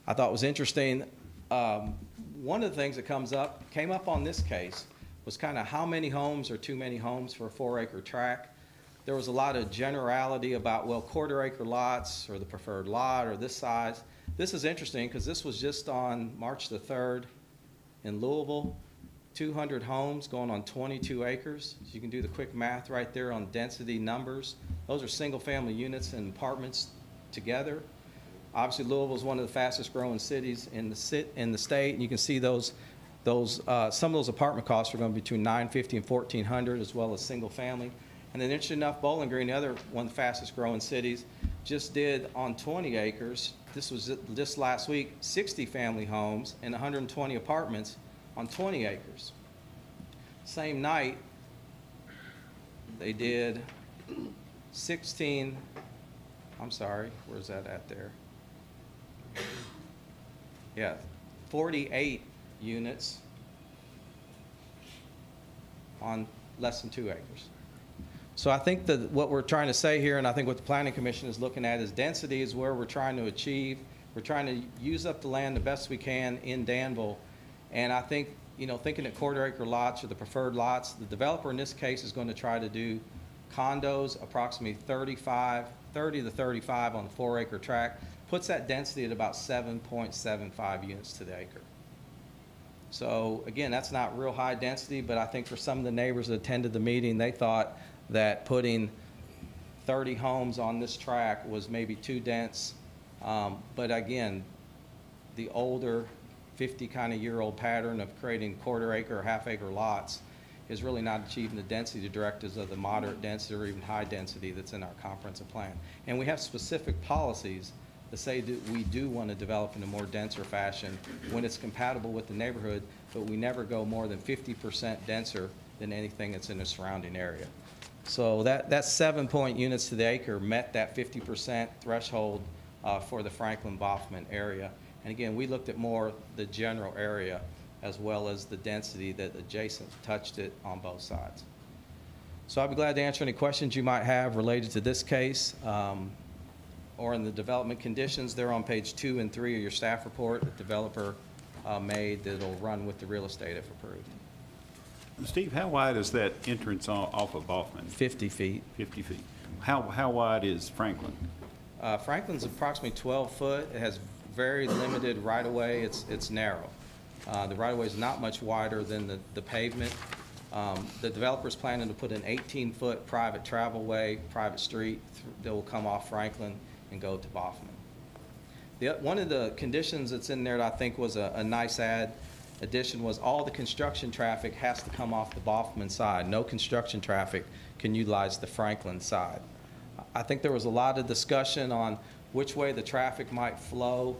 I thought was interesting. One of the things that came up on this case was kind of how many homes are too many homes for a 4-acre tract. There was a lot of generality about, well, 1/4-acre lots or the preferred lot or this size. This is interesting because this was just on March the 3rd in Louisville. 200 homes going on 22 acres. So you can do the quick math right there on density numbers. Those are single-family units and apartments together. Obviously, Louisville is one of the fastest-growing cities in the state, and you can see some of those apartment costs are going to be between $950 and $1,400, as well as single-family. And then, interesting enough, Bowling Green, the other one of the fastest-growing cities, just did on 20 acres. This was just last week, 60 family homes and 120 apartments on 20 acres. Same night, they did 16, I'm sorry, where's that at there? Yeah, 48 units on less than 2 acres. So I think that what we're trying to say here, and I think what the Planning Commission is looking at, is density is where we're trying to achieve. We're trying to use up the land the best we can in Danville. And I think, you know, thinking at quarter-acre lots or the preferred lots, the developer in this case is going to try to do condos, approximately 30 to 35 on the 4-acre tract, puts that density at about 7.75 units to the acre. So again, that's not real high density, but I think for some of the neighbors that attended the meeting, they thought that putting 30 homes on this tract was maybe too dense. But again, the older 50 kind of year old pattern of creating quarter-acre or half-acre lots is really not achieving the density directives of the moderate density or even high density that's in our comprehensive plan. And we have specific policies that say that we do want to develop in a more denser fashion when it's compatible with the neighborhood, but we never go more than 50% denser than anything that's in the surrounding area. So that 7 units to the acre met that 50% threshold for the Franklin Baughman area. And again, we looked at more the general area as well as the density that adjacent touched it on both sides. So I'll be glad to answer any questions you might have related to this case or in the development conditions. They're on page 2 and 3 of your staff report that the developer made that'll run with the real estate if approved. Steve, how wide is that entrance off of Baughman? 50 feet. 50 feet. How wide is Franklin? Franklin's approximately 12 foot. It has very limited right-of-way. It's narrow. The right-of-way is not much wider than the pavement. The developer's planning to put an 18-foot private travelway, private street that will come off Franklin and go to Baughman. One of the conditions that's in there that I think was a nice addition was all the construction traffic has to come off the Baughman side. No construction traffic can utilize the Franklin side. I think there was a lot of discussion on which way the traffic might flow.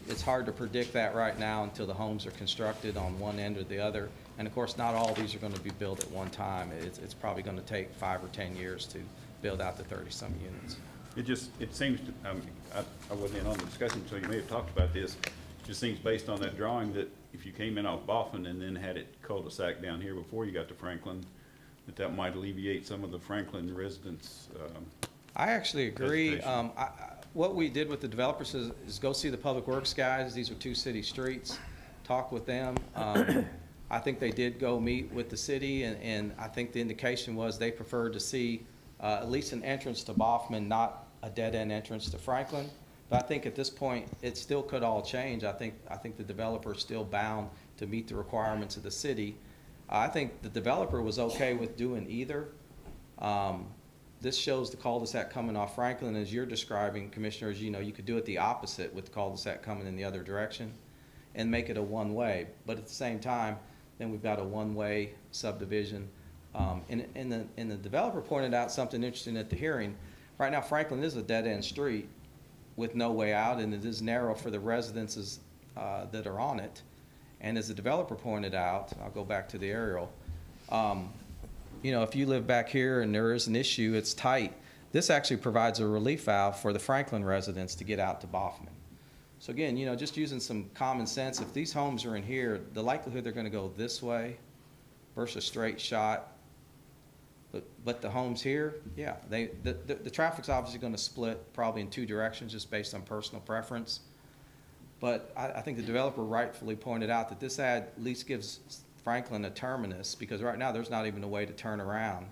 It's hard to predict that right now until the homes are constructed on one end or the other. And of course, not all these are going to be built at one time. It's probably going to take 5 or 10 years to build out the 30-some units. It seems to, I wasn't in on the discussion, so you may have talked about this. It just seems based on that drawing that if you came in off Baughman and then had it cul-de-sac down here before you got to Franklin, that might alleviate some of the Franklin residents' I actually agree. What we did with the developers is go see the public works guys. These are 2 city streets. Talk with them. I think they did go meet with the city, and I think the indication was they preferred to see at least an entrance to Baughman, not a dead-end entrance to Franklin. But I think at this point, it still could all change. I think the developer is still bound to meet the requirements of the city. I think the developer was okay with doing either. This shows the cul-de-sac coming off Franklin. As you're describing, Commissioners, you know, you could do it the opposite with the cul-de-sac coming in the other direction and make it a one-way. But at the same time, then we've got a one-way subdivision. And the developer pointed out something interesting at the hearing. Right now, Franklin is a dead-end street with no way out, and it is narrow for the residences that are on it. And as the developer pointed out, I'll go back to the aerial, you know, if you live back here and there is an issue, it's tight. This actually provides a relief valve for the Franklin residents to get out to Baughman. So again, you know, just using some common sense, if these homes are in here, the likelihood they're going to go this way versus straight shot. But the homes here, yeah, the traffic's obviously going to split probably in 2 directions just based on personal preference. But I think the developer rightfully pointed out that this at least gives Franklin a terminus, because right now there's not even a way to turn around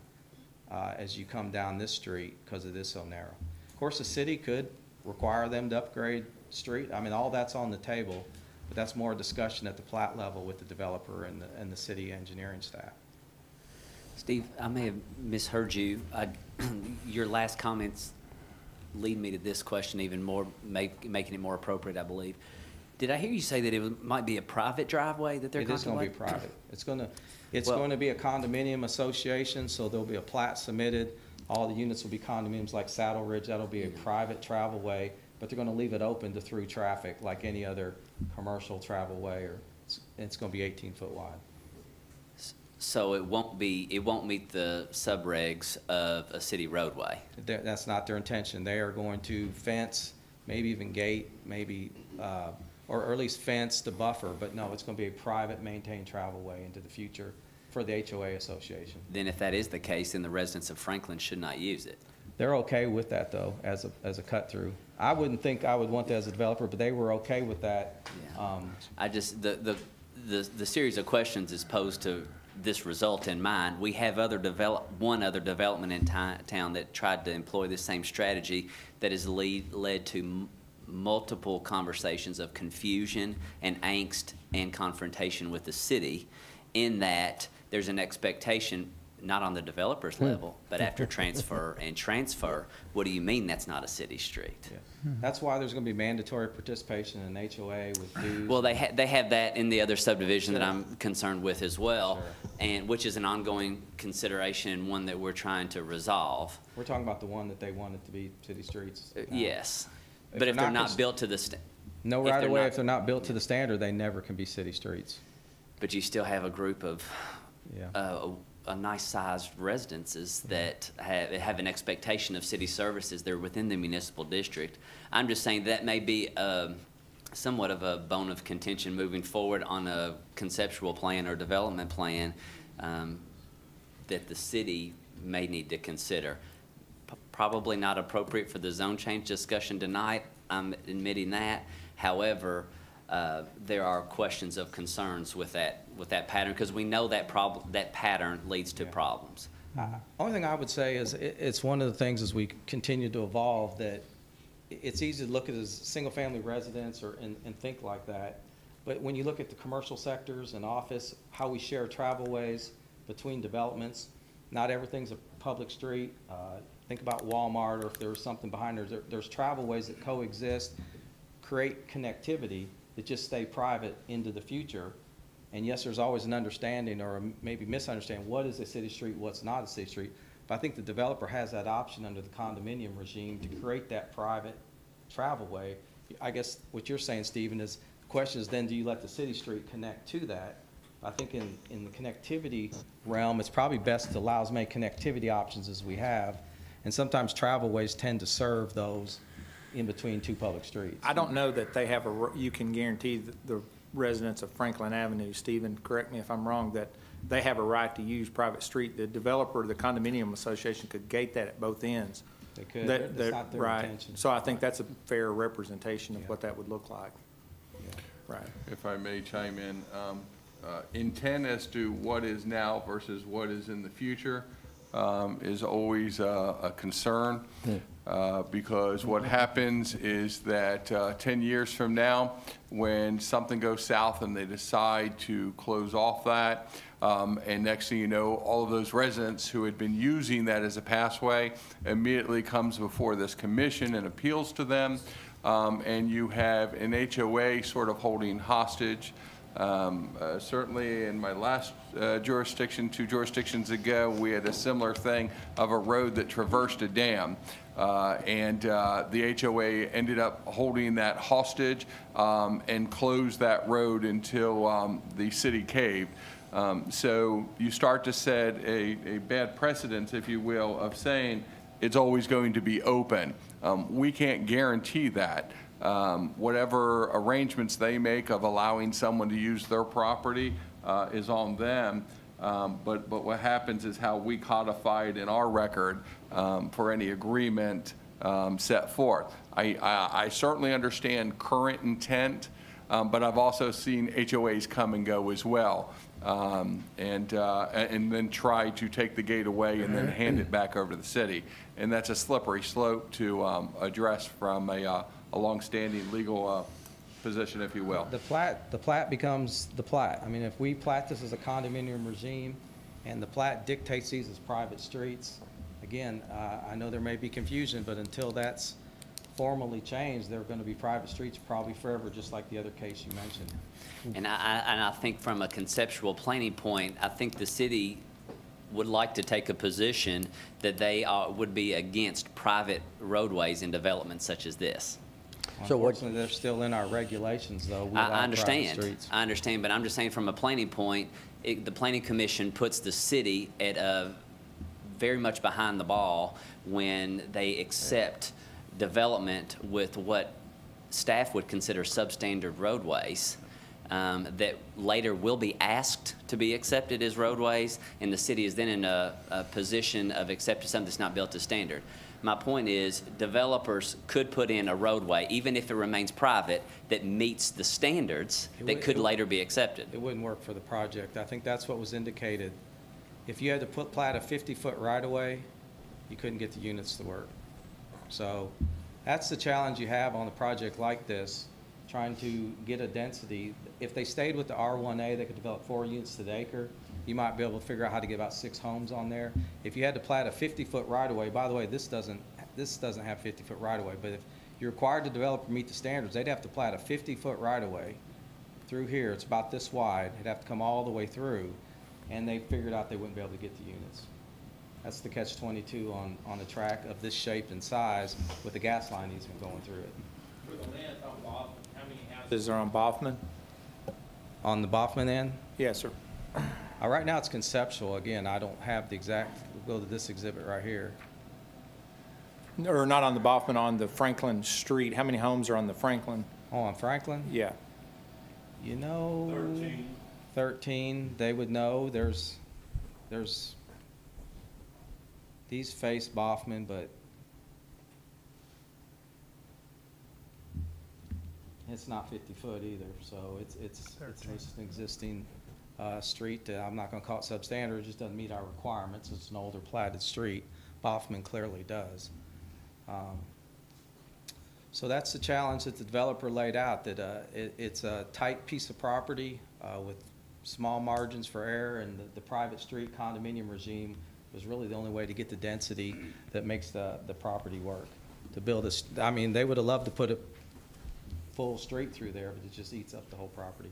as you come down this street because it is so narrow. Of course, the city could require them to upgrade street. I mean, all that's on the table, but that's more a discussion at the plat level with the developer and the city engineering staff. Steve, I may have misheard you. Your last comments lead me to this question even more, making it more appropriate, I believe. Did I hear you say that it might be a private driveway that they're contemplating? It is going to be private. It's going to be a condominium association, so there'll be a plat submitted. All the units will be condominiums like Saddle Ridge. That'll be a private travel way, but they're going to leave it open to through traffic like any other commercial travel way, or it's going to be 18-foot wide. So it won't meet the subregs of a city roadway. That's not their intention. They are going to fence, maybe even gate, maybe, or at least fence to buffer, but no, it's going to be a private maintained travel way into the future for the HOA association. Then if that is the case, then the residents of Franklin should not use it. They're okay with that though, as a cut through. I wouldn't think I would want that as a developer, but they were okay with that. Yeah. I just, the series of questions is posed to this result in mind. We have one other development in town that tried to employ this same strategy that has led to multiple conversations of confusion and angst and confrontation with the city, in that there's an expectation, not on the developer's level, but after transfer, what do you mean that's not a city street? Yeah. That's why there's going to be mandatory participation in HOA with dues. Well, they have that in the other subdivision that I'm concerned with as well, and which is an ongoing consideration and one that we're trying to resolve. We're talking about the one that they wanted to be city streets. Yes, but if they're not built to the standard. No right of way, if they're not built to the standard, they never can be city streets. But you still have a group of a nice-sized residences that have an expectation of city services. They're within the municipal district. I'm just saying that may be somewhat of a bone of contention moving forward on a conceptual plan or development plan that the city may need to consider. Probably not appropriate for the zone change discussion tonight. I'm admitting that. However, there are questions of concerns with that pattern, because we know that pattern leads to problems. Only thing I would say is it's one of the things as we continue to evolve that it's easy to look at as single-family residence and think like that. But when you look at the commercial sectors and office, how we share travelways between developments, not everything's a public street. Think about Walmart, or if there's something behind there's travelways that coexist, create connectivity that just stay private into the future. And yes, there's always an understanding or maybe misunderstanding what is a city street, what's not a city street. But I think the developer has that option under the condominium regime to create that private travelway. I guess what you're saying, Stephen, is the question is then do you let the city street connect to that? I think in the connectivity realm, it's probably best to allow as many connectivity options as we have. And sometimes travelways tend to serve those in between two public streets. I don't know that they have you can guarantee the residents of Franklin Avenue, Stephen, correct me if I'm wrong, that they have a right to use private street. The developer, the condominium association could gate that at both ends. They could. That's not their right. intention. So I think that's a fair representation of what that would look like. Yeah. Right. If I may chime in, intent as to what is now versus what is in the future is always a concern. Because what happens is that 10 years from now, when something goes south and they decide to close off that, and next thing you know, all of those residents who had been using that as a passway immediately comes before this commission and appeals to them, and you have an HOA sort of holding hostage. Certainly in my last jurisdiction, 2 jurisdictions ago, we had a similar thing of a road that traversed a dam. And the HOA ended up holding that hostage and closed that road until the city caved. So you start to set a bad precedent, if you will, of saying it's always going to be open. We can't guarantee that. Whatever arrangements they make of allowing someone to use their property is on them. But what happens is how we codify it in our record for any agreement set forth. I certainly understand current intent but I've also seen HOAs come and go as well, and then try to take the gate away and then hand it back over to the city. And that's a slippery slope to address from a longstanding legal position, if you will. The plat becomes the plat. I mean, if we plat this as a condominium regime and the plat dictates these as private streets, again, I know there may be confusion, but until that's formally changed, they're going to be private streets probably forever, just like the other case you mentioned. And I think from a conceptual planning point, I think the city would like to take a position that they would be against private roadways in developments such as this. So unfortunately, they're still in our regulations, though. We allow I understand. private streets. I understand, but I'm just saying from a planning point, the Planning Commission puts the city at very much behind the ball when they accept development with what staff would consider substandard roadways that later will be asked to be accepted as roadways, and the city is then in a position of accepting something that's not built to standard. My point is, developers could put in a roadway, even if it remains private, that meets the standards that could later be accepted. It wouldn't work for the project. I think that's what was indicated. If you had to plat a 50-foot right-of-way, you couldn't get the units to work. So that's the challenge you have on a project like this, trying to get a density. If they stayed with the R1A, they could develop 4 units to the acre. You might be able to figure out how to get about 6 homes on there. If you had to plat a 50-foot right-of-way, by the way, this doesn't have 50-foot right-of-way, but if you're required to develop or meet the standards, they'd have to plat a 50-foot right-of-way through here. It's about this wide. It'd have to come all the way through, and they figured out they wouldn't be able to get the units. That's the catch-22 on a track of this shape and size with the gas line easement going through it. For the land on Baughman, how many houses are on Baughman? On the Baughman end? Yes, sir. Right now it's conceptual. Again, I don't have the exact, we'll go to this exhibit right here. Or not on the Baughman, on the Franklin Street. How many homes are on the Franklin? Oh, on Franklin? Yeah. You know, 13. They would know. There's these face Baughman, but it's not 50 foot either. So it's just an existing street. I'm not going to call it substandard. It just doesn't meet our requirements. It's an older platted street. Baughman clearly does. So that's the challenge that the developer laid out, that it's a tight piece of property with small margins for error, and the private street condominium regime was really the only way to get the density that makes the property work. To build this, I mean, they would have loved to put a full street through there, but it just eats up the whole property.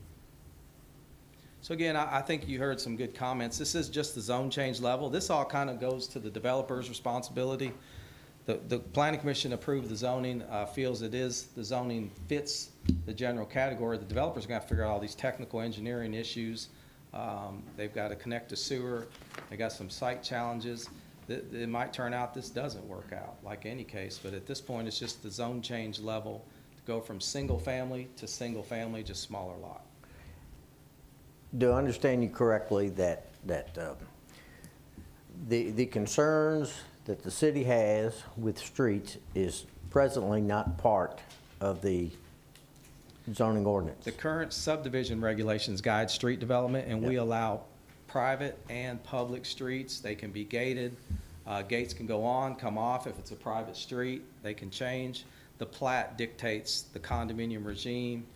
So again, I think you heard some good comments. This is just the zone change level. This all kind of goes to the developer's responsibility. The Planning Commission approved the zoning, feels the zoning fits the general category. The developer's going to figure out all these technical engineering issues. They've got to connect to sewer. They got some site challenges. It might turn out this doesn't work out, like any case, but at this point, it's just the zone change level to go from single family to single family, just smaller lot. Do I understand you correctly that the concerns that the city has with streets is presently not part of the zoning ordinance? The current subdivision regulations guide street development, and we allow private and public streets. They can be gated. Gates can go on, come off. If it's a private street, they can change. The plat dictates the condominium regime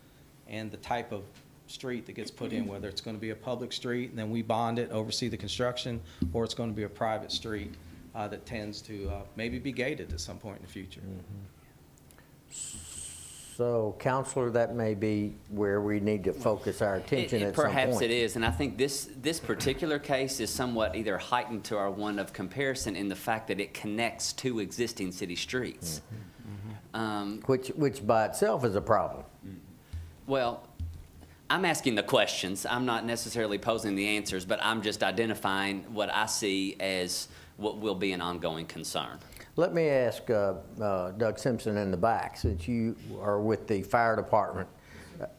and the type of street that gets put in, whether it's going to be a public street and then we bond it, oversee the construction, or it's going to be a private street that tends to maybe be gated at some point in the future. So, Counselor, that may be where we need to focus our attention at some point. Perhaps it is, and I think this particular case is somewhat either heightened to our one of comparison in the fact that it connects two existing city streets. Which by itself is a problem. Well, I'm asking the questions. I'm not necessarily posing the answers, but I'm just identifying what I see as what will be an ongoing concern. Let me ask Doug Simpson in the back, since you are with the fire department.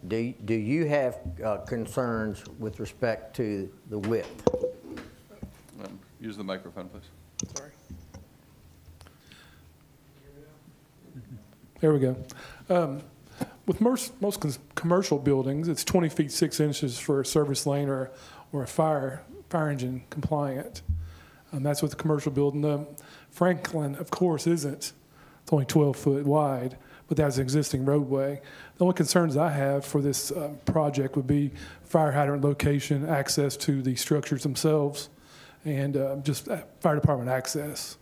Do you have concerns with respect to the width? Use the microphone, please. Sorry. There we go. with most commercial buildings, it's 20 feet 6 inches for a service lane or a fire engine compliant. That's with the commercial building. The Franklin, of course, isn't. It's only 12 foot wide, but that's an existing roadway. The only concerns I have for this project would be fire hydrant location, access to the structures themselves, and just fire department access.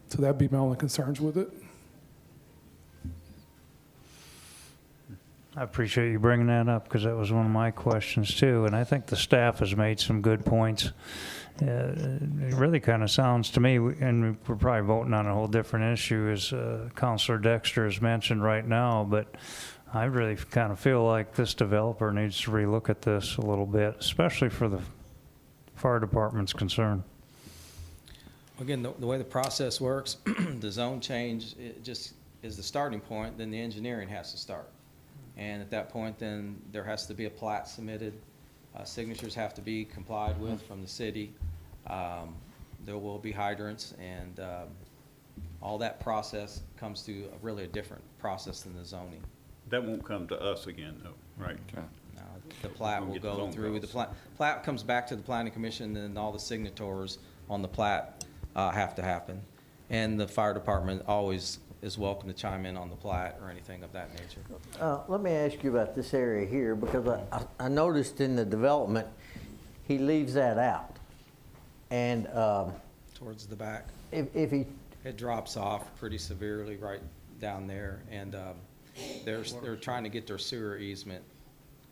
So that'd be my only concerns with it. I appreciate you bringing that up because that was one of my questions too. And I think the staff has made some good points. It really kind of sounds to me, and we're probably voting on a whole different issue as Councilor Dexter has mentioned right now, but I really kind of feel like this developer needs to relook at this a little bit, especially for the fire department's concern. Again, the way the process works, the zone change, it just is the starting point, then the engineering has to start. And at that point, then there has to be a plat submitted. Signatures have to be complied with from the city. There will be hydrants, and all that process comes through really a different process than the zoning. That won't come to us again, though, right? No, the plat will go through. The plat comes back to the planning commission, and all the signatories on the plat have to happen. And the fire department always is welcome to chime in on the plat or anything of that nature. Let me ask you about this area here, because I noticed in the development, he leaves that out. And towards the back, if it drops off pretty severely right down there, and they're trying to get their sewer easement,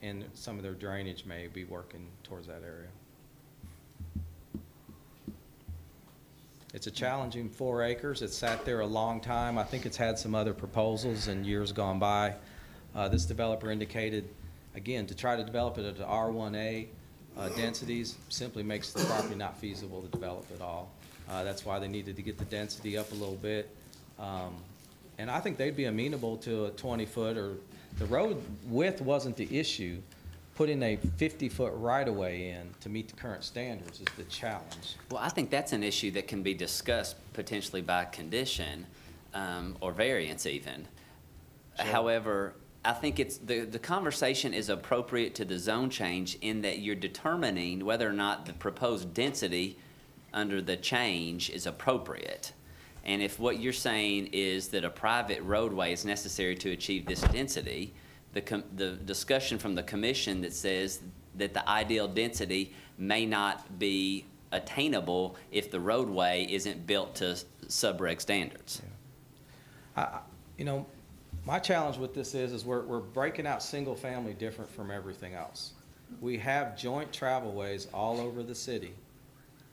and some of their drainage may be working towards that area. It's a challenging 4 acres. It's sat there a long time. I think it's had some other proposals in years gone by. This developer indicated, again, to try to develop it at the R1A densities simply makes the property not feasible to develop at all. That's why they needed to get the density up a little bit. And I think they'd be amenable to a 20-foot, or the road width wasn't the issue. Putting a 50-foot right-of-way in to meet the current standards is the challenge. Well, I think that's an issue that can be discussed potentially by condition or variance even. Sure. However, I think it's the conversation is appropriate to the zone change in that you're determining whether or not the proposed density under the change is appropriate. And if what you're saying is that a private roadway is necessary to achieve this density, the discussion from the commission that says that the ideal density may not be attainable if the roadway isn't built to sub-reg standards. Yeah. You know, my challenge with this is we're breaking out single family different from everything else. We have joint travelways all over the city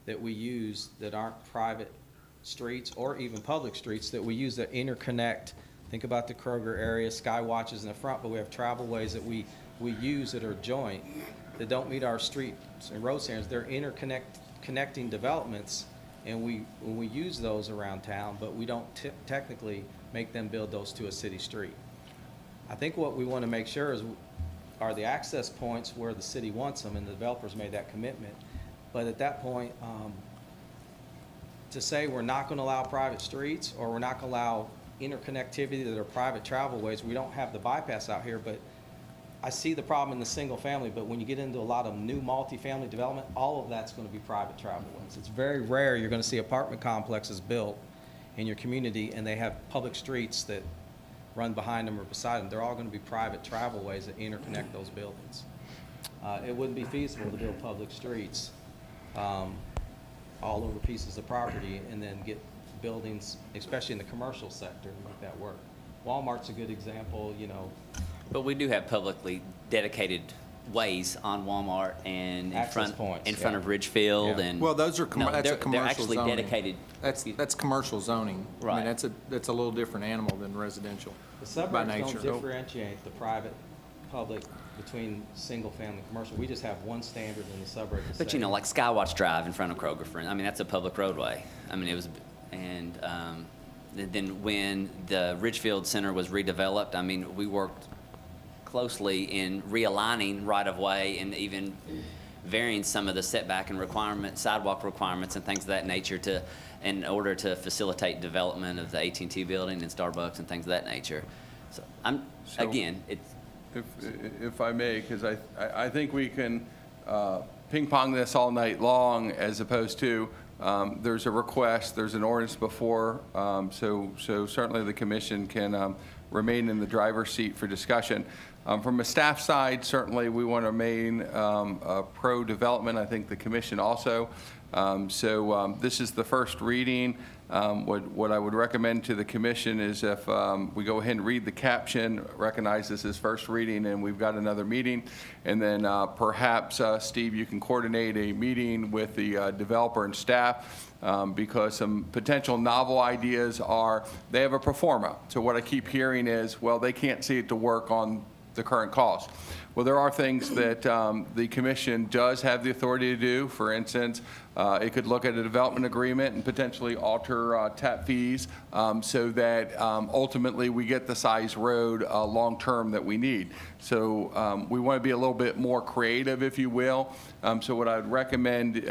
that we use that aren't private streets or even public streets that we use that interconnect. Think about the Kroger area, Skywatches in the front, but we have travelways that we use that are joint that don't meet our streets and road standards. They're connecting developments, and we use those around town, but we don't technically make them build those to a city street. I think what we want to make sure is are the access points where the city wants them, and the developers made that commitment. But at that point, to say we're not going to allow private streets or we're not going to allow interconnectivity that are private travelways, we don't have the bypass out here, but I see the problem in the single family, but when you get into a lot of new multifamily development, all of that's going to be private travelways. It's very rare you're going to see apartment complexes built in your community and they have public streets that run behind them or beside them. They're all going to be private travelways that interconnect those buildings. It wouldn't be feasible to build public streets all over pieces of property and then get buildings, especially in the commercial sector, to make that work. Walmart's a good example, you know. But we do have publicly dedicated ways on Walmart and in front of Ridgefield, and well, those are that's a commercial they're actually zoning. dedicated. That's commercial zoning. Right. I mean, that's a little different animal than residential. The suburbs don't differentiate the private, public between single family and commercial. We just have one standard in the suburb. But you know, like Skywatch Drive in front of Kroger, I mean, that's a public roadway. I mean, it was, and then when the Ridgefield Center was redeveloped, I mean, we worked closely in realigning right-of-way and even varying some of the setback and sidewalk requirements and things of that nature in order to facilitate development of the AT&T building and Starbucks and things of that nature. So again, it's. If I may, because I think we can ping pong this all night long, as opposed to there's a request, there's an ordinance before, so certainly the commission can remain in the driver's seat for discussion. From a staff side, certainly we want to remain pro-development. I think the commission also. This is the first reading. What I would recommend to the commission is if we go ahead and read the caption, recognize this as first reading, and we've got another meeting, and then perhaps, Steve, you can coordinate a meeting with the developer and staff, because some potential novel ideas are, they have a pro forma. So what I keep hearing is, well, they can't see it to work on the current cost. Well, there are things that the commission does have the authority to do. For instance, it could look at a development agreement and potentially alter tap fees so that ultimately we get the size road long-term that we need. So we want to be a little bit more creative, if you will. So what I would recommend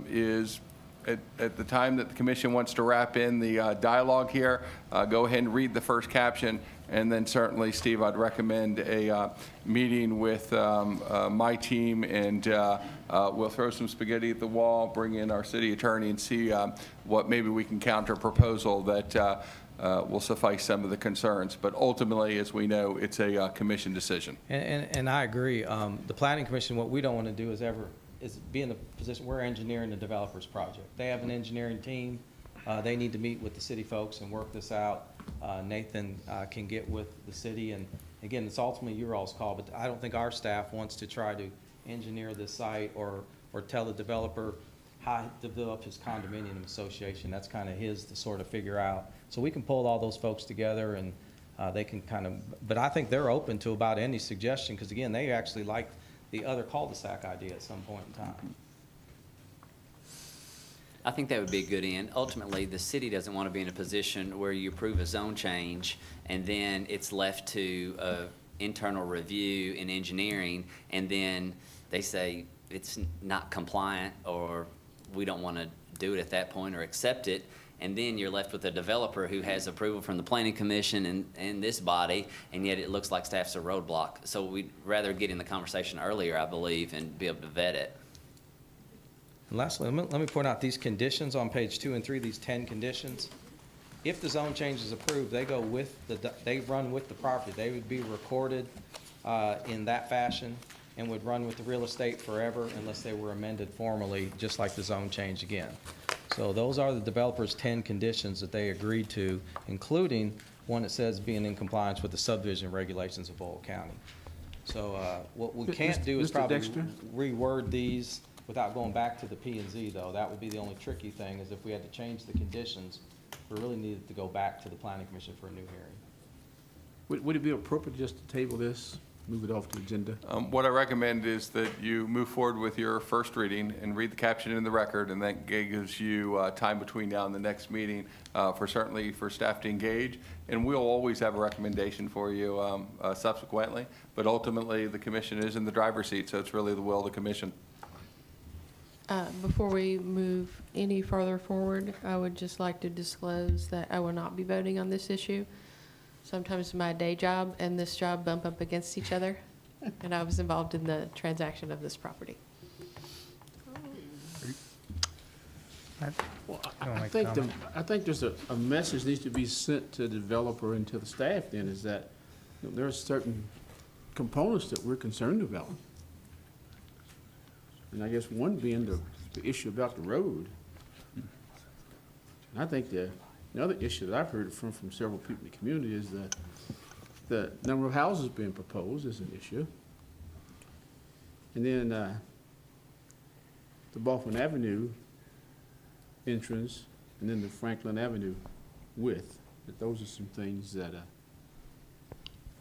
is at the time that the commission wants to wrap in the dialogue here, go ahead and read the first caption. And then certainly, Steve, I'd recommend a meeting with my team, and we'll throw some spaghetti at the wall, bring in our city attorney, and see what maybe we can counter proposal that will suffice some of the concerns. But ultimately, as we know, it's a commission decision. And I agree. The Planning Commission, what we don't want to do is be in the position we're engineering the developer's project. They have an engineering team. They need to meet with the city folks and work this out. Nathan can get with the city, and again, it's ultimately your all's call, but I don't think our staff wants to try to engineer this site or tell the developer how to develop his condominium association. That's kind of his to sort of figure out. So we can pull all those folks together, and they can kind of, but I think they're open to about any suggestion, because again, they actually like the other cul-de-sac idea at some point in time. I think that would be a good end. Ultimately, the city doesn't want to be in a position where you approve a zone change and then it's left to internal review and engineering, and then they say it's not compliant, or we don't want to do it at that point or accept it, and then you're left with a developer who has approval from the Planning Commission and this body, and yet it looks like staff's a roadblock. So we'd rather get in the conversation earlier, I believe, and be able to vet it. And lastly, let me point out these conditions on page 2 and 3, these 10 conditions. If the zone change is approved, they go with they run with the property. They would be recorded in that fashion and would run with the real estate forever unless they were amended formally, just like the zone change again. So those are the developer's 10 conditions that they agreed to, including one that says being in compliance with the subdivision regulations of Boyle County. So what we can't do is probably reword these without going back to the P&Z, though. That would be the only tricky thing, is if we had to change the conditions, we really needed to go back to the Planning Commission for a new hearing. Would it be appropriate just to table this, move it off the agenda? What I recommend is that you move forward with your first reading and read the caption in the record, and that gives you time between now and the next meeting certainly for staff to engage. And we'll always have a recommendation for you subsequently, but ultimately the commission is in the driver's seat, so it's really the will of the commission. Before we move any further forward, I would just like to disclose that I will not be voting on this issue. Sometimes my day job and this job bump up against each other, and I was involved in the transaction of this property. Well, I think there's a message needs to be sent to the developer and to the staff then, is that there are certain components that we're concerned about. And I guess one being the issue about the road. And I think the other issue that I've heard from several people in the community is the number of houses being proposed is an issue. And then the Baughman Avenue entrance, and then the Franklin Avenue width. That those are some things that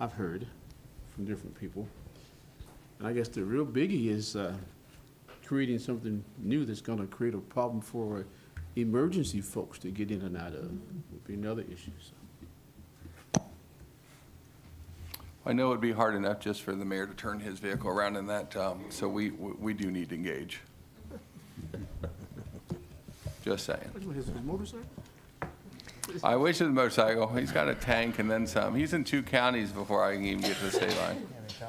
I've heard from different people. And I guess the real biggie is creating something new that's going to create a problem for emergency folks to get in and out of would be another issue. So. I know it'd be hard enough just for the mayor to turn his vehicle around in that, so we do need to engage. Just saying. His motorcycle? I wish it was a motorcycle. He's got a tank and then some. He's in 2 counties before I can even get to the state line. So.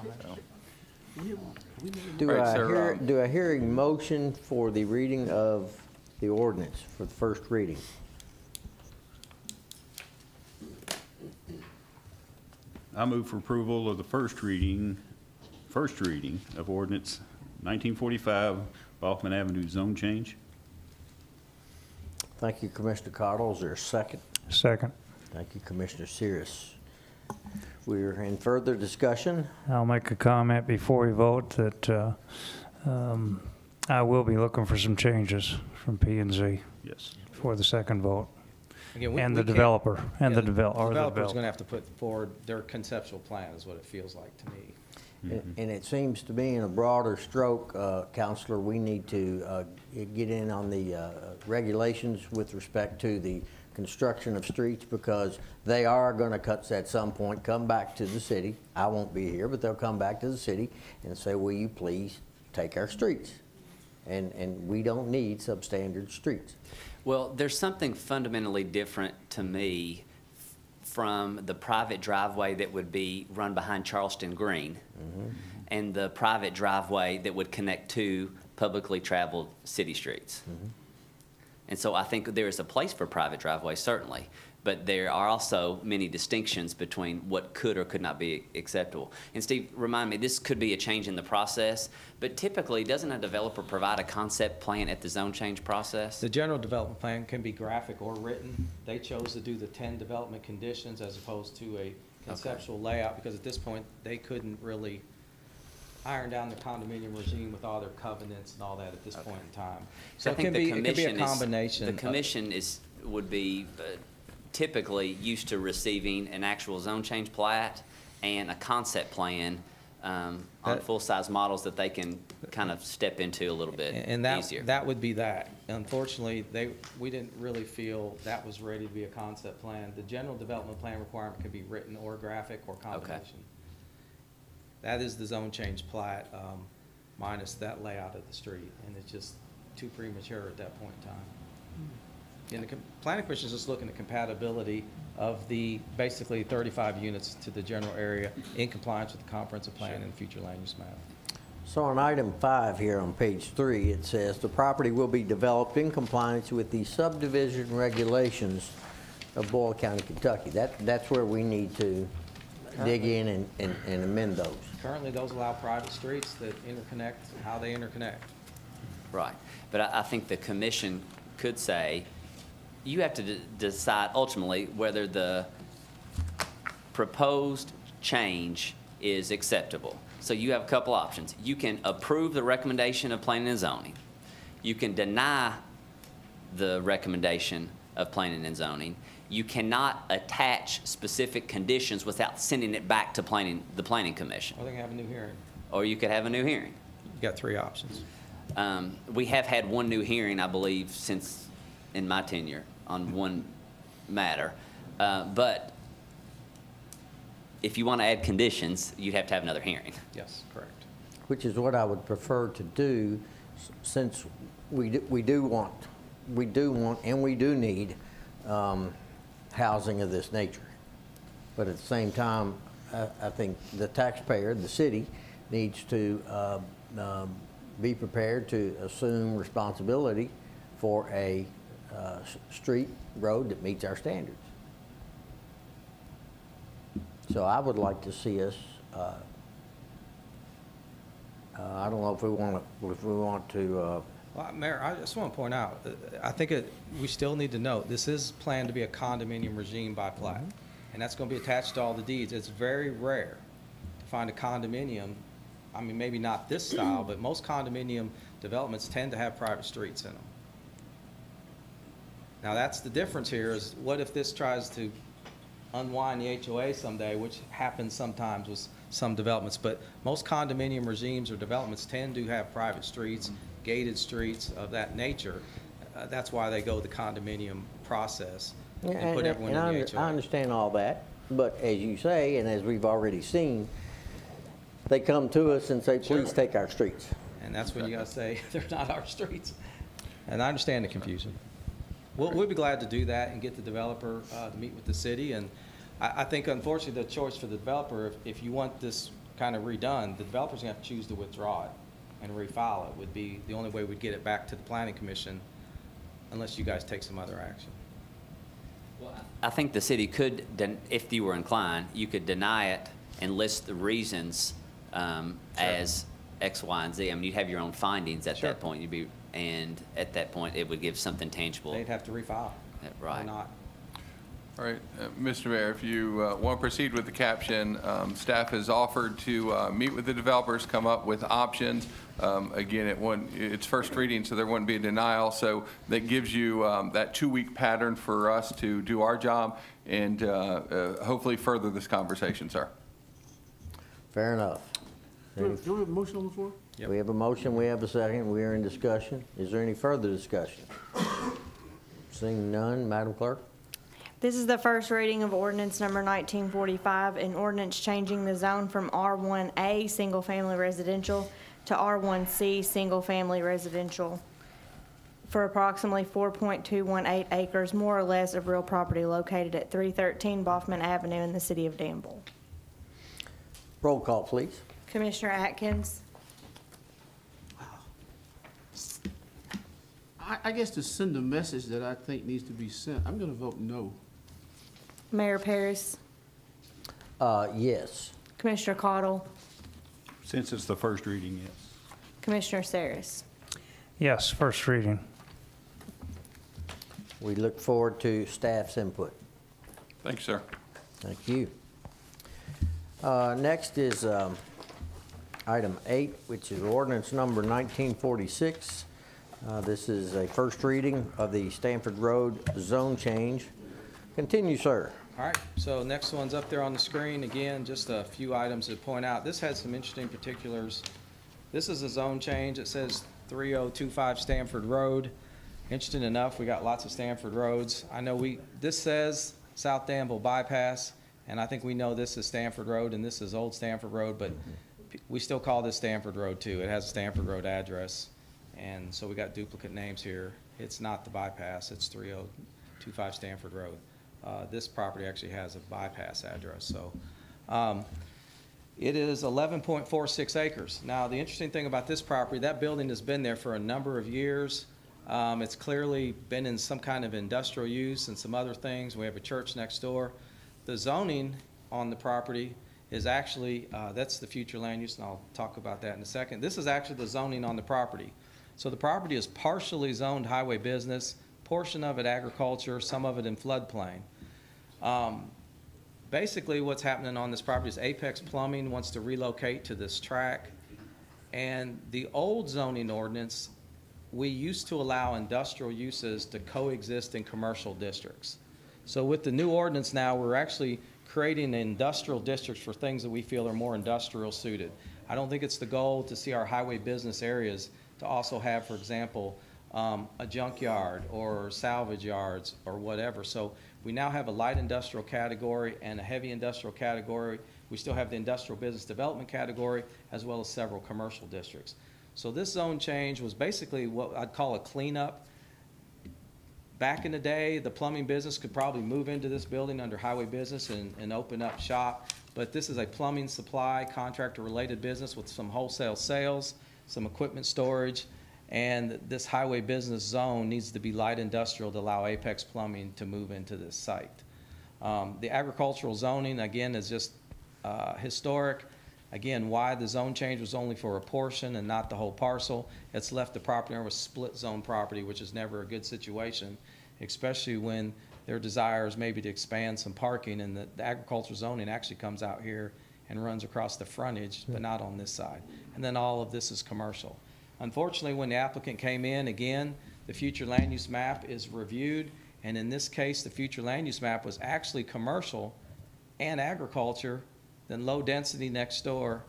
Do I hear a motion for the reading of the ordinance for the first reading? I move for approval of the first reading of ordinance 1945, Baughman Avenue zone change. Thank you, Commissioner Cottle. Is there a second? Second. Thank you, Commissioner Sears. We're in further discussion. I'll make a comment before we vote that I will be looking for some changes from P&Z. Yes. For the second vote. Again, The developer. The developer's going to have to put forward their conceptual plan is what it feels like to me. And it seems to me in a broader stroke, Counselor, we need to get in on the regulations with respect to the construction of streets, because they are going to at some point come back to the city. I won't be here, but they'll come back to the city and say, will you please take our streets? And we don't need substandard streets. Well, there's something fundamentally different to me from the private driveway that would be run behind Charleston Green and the private driveway that would connect to publicly traveled city streets. And so I think there is a place for private driveways, certainly, but there are also many distinctions between what could or could not be acceptable. And Steve, remind me, this could be a change in the process, but typically doesn't a developer provide a concept plan at the zone change process? The general development plan can be graphic or written. They chose to do the 10 development conditions as opposed to a conceptual layout, because at this point they couldn't really iron down the condominium regime with all their covenants and all that at this point in time. So I it think can be a combination. The commission would be typically used to receiving an actual zone change plat and a concept plan on full-size models that they can kind of step into a little bit easier. That would be that. Unfortunately, we didn't really feel that was ready to be a concept plan. The general development plan requirement could be written or graphic or combination. Okay. That is the zone change plat minus that layout of the street, and it's just too premature at that point in time. And the planning commission is just looking at compatibility of the basically 35 units to the general area in compliance with the comprehensive plan and future land use map. So on item 5 here on page 3, it says the property will be developed in compliance with the subdivision regulations of Boyle County, Kentucky. That's where we need to dig in and amend those. Currently, those allow private streets that interconnect how they interconnect. Right. But I think the commission could say, you have to decide ultimately whether the proposed change is acceptable. So you have a couple options. You can approve the recommendation of planning and zoning. You can deny the recommendation of planning and zoning. You cannot attach specific conditions without sending it back to the planning commission. Or they can have a new hearing. Or you could have a new hearing. You got 3 options. We have had one new hearing, I believe, since in my tenure on one matter. But if you want to add conditions, you'd have to have another hearing. Yes, correct. Which is what I would prefer to do, since we do want and we do need housing of this nature. But at the same time, I think the taxpayer, the city, needs to be prepared to assume responsibility for a street, road that meets our standards. So I would like to see us, I don't know if we want to, Well, Mayor, I just want to point out, I think we still need to note, this is planned to be a condominium regime by plat, and that's going to be attached to all the deeds. It's very rare to find a condominium, I mean, maybe not this style, but most condominium developments tend to have private streets in them. Now, that's the difference here, is what if this tries to unwind the HOA someday, which happens sometimes with some developments, but most condominium regimes or developments tend to have private streets, gated streets of that nature. That's why they go the condominium process and put everyone in the HOA. I understand all that, but as you say, and as we've already seen, they come to us and say, please take our streets. And that's when you got to say, they're not our streets. And I understand the confusion. We'll be glad to do that and get the developer to meet with the city. And I think, unfortunately, the choice for the developer, if you want this kind of redone, the developer's going to have to choose to withdraw it and refile it. Would be the only way we'd get it back to the Planning Commission, unless you guys take some other action. Well, I think the city could, if you were inclined, you could deny it and list the reasons as X, Y, and Z. I mean, you'd have your own findings at that point. And at that point, it would give something tangible. They'd have to refile. Right. Or not. All right, Mr. Mayor, if you want to proceed with the caption, staff has offered to meet with the developers, come up with options. Again, it's first reading, so there wouldn't be a denial. So that gives you that 2-week pattern for us to do our job and hopefully further this conversation, sir. Fair enough. Do we have a motion on the floor? We have a motion, we have a second, we are in discussion. Is there any further discussion? Seeing none, Madam Clerk? This is the first reading of ordinance number 1945, an ordinance changing the zone from R1A, single-family residential, to R1C, single-family residential, for approximately 4.218 acres, more or less, of real property located at 313 Baughman Avenue in the city of Danville. Roll call, please. Commissioner Atkins. I guess to send a message that I think needs to be sent, I'm going to vote no. Mayor Paris. Yes. Commissioner Cottle. Since it's the first reading, yes. Commissioner Saris. Yes, first reading. We look forward to staff's input. Thank you, sir. Thank you. Next is item 8, which is ordinance number 1946. This is a first reading of the Stanford Road zone change. Continue, sir. All right, so next one's up there on the screen. Again, just a few items to point out. This had some interesting particulars. This is a zone change. It says 3025 Stanford Road. Interesting enough, we got lots of Stanford roads. I know this says South Danville Bypass, and I think we know this is Stanford Road and this is Old Stanford Road, but we still call this Stanford Road too. It has a Stanford Road address, and so we got duplicate names here. It's not the bypass, it's 3025 Stanford Road. This property actually has a bypass address. So it is 11.46 acres. Now, the interesting thing about this property, that building has been there for a number of years. It's clearly been in some kind of industrial use and some other things. We have a church next door. The zoning on the property is actually, that's the future land use, and I'll talk about that in a second. This is actually the zoning on the property. So the property is partially zoned highway business, portion of it agriculture, some of it in floodplain. Basically what's happening on this property is Apex Plumbing wants to relocate to this track, and the old zoning ordinance, we used to allow industrial uses to coexist in commercial districts. So with the new ordinance now, we're actually creating industrial districts for things that we feel are more industrial suited. I don't think it's the goal to see our highway business areas to also have, for example, a junkyard or salvage yards or whatever. So we now have a light industrial category and a heavy industrial category. We still have the industrial business development category as well as several commercial districts. So this zone change was basically what I'd call a cleanup. Back in the day, the plumbing business could probably move into this building under highway business and open up shop, but this is a plumbing supply contractor related business with some wholesale sales, some equipment storage, and this highway business zone needs to be light industrial to allow Apex Plumbing to move into this site. The agricultural zoning, again, is just historic. Again, why the zone change was only for a portion and not the whole parcel. It's left the property owner with split zone property, which is never a good situation, especially when their desire is maybe to expand some parking, and the agricultural zoning actually comes out here and runs across the frontage, but not on this side. And then all of this is commercial. Unfortunately, when the applicant came in, again, the future land use map is reviewed, and in this case, the future land use map was actually commercial and agriculture, then low density next door,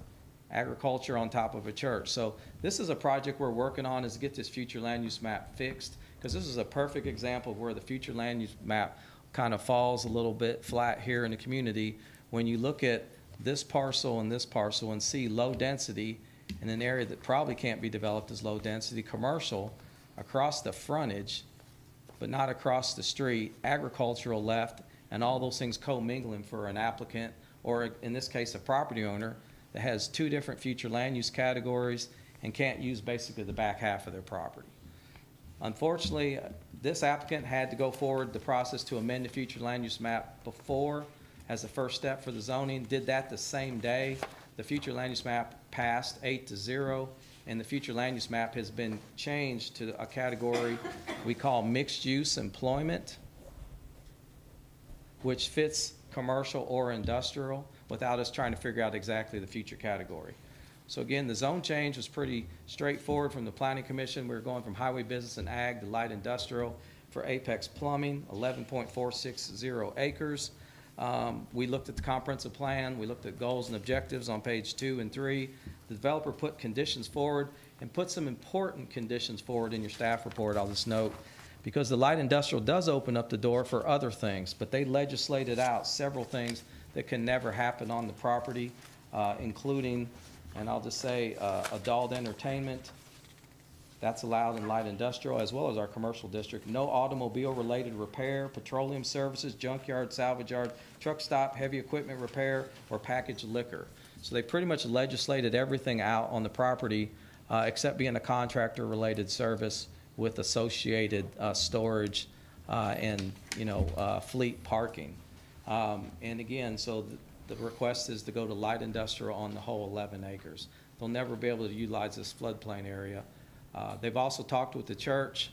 agriculture on top of a church. So this is a project we're working on, is to get this future land use map fixed, because this is a perfect example of where the future land use map kind of falls a little bit flat here in the community. When you look at this parcel and see low density in an area that probably can't be developed as low density commercial across the frontage, but not across the street, agricultural left, and all those things commingling for an applicant, or in this case, a property owner that has two different future land use categories and can't use basically the back half of their property. Unfortunately, this applicant had to go forward the process to amend the future land use map before as the first step for the zoning, did that the same day. The future land use map passed 8-0, and the future land use map has been changed to a category we call mixed use employment, which fits commercial or industrial without us trying to figure out exactly the future category. So again, the zone change was pretty straightforward from the Planning Commission. We were going from highway business and ag to light industrial for Apex Plumbing, 11.460 acres. We looked at the comprehensive plan. We looked at goals and objectives on page 2 and 3. The developer put conditions forward and put some important conditions forward in your staff report, I'll just note, because the light industrial does open up the door for other things, but they legislated out several things that can never happen on the property, including, and I'll just say, adult entertainment. That's allowed in light industrial as well as our commercial district. No automobile-related repair, petroleum services, junkyard, salvage yard, truck stop, heavy equipment repair, or packaged liquor. So they pretty much legislated everything out on the property except being a contractor-related service with associated storage and fleet parking. And again, so the request is to go to light industrial on the whole 11 acres. They'll never be able to utilize this floodplain area. They've also talked with the church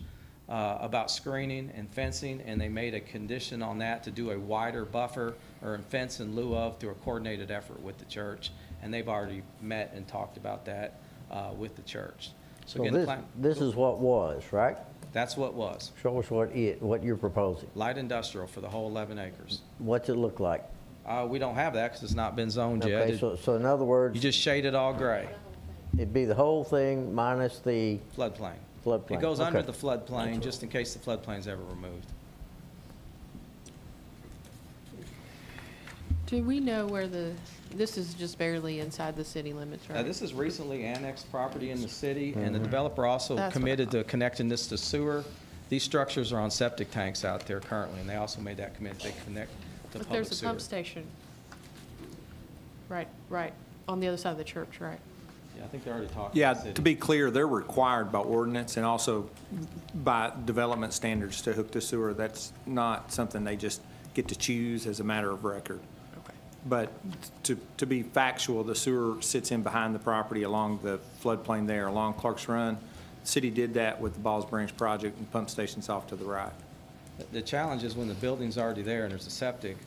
about screening and fencing, and they made a condition on that to do a wider buffer or a fence in lieu of through a coordinated effort with the church. And they've already met and talked about that with the church. So again, this is what was, right? That's what was. Show us what you're proposing. Light industrial for the whole 11 acres. What's it look like? We don't have that because it's not been zoned yet. Okay, so in other words, you just shade it all gray. It'd be the whole thing minus the floodplain. Floodplain. It goes under the floodplain just in case the floodplain's ever removed. Do we know where this is just barely inside the city limits, right? This is recently annexed property in the city, and the developer also committed to connecting this to sewer. These structures are on septic tanks out there currently, and they also made that commitment. They connect to public sewer. But there's a pump station. Right, on the other side of the church, right? Yeah, I think they're already talking. Yeah, to be clear, they're required by ordinance and also by development standards to hook to sewer. That's not something they just get to choose as a matter of record. But to be factual, the sewer sits in behind the property along the floodplain there, along Clark's Run. The city did that with the Balls Branch project, and pump station's off to the right. The challenge is when the building's already there and there's a septic,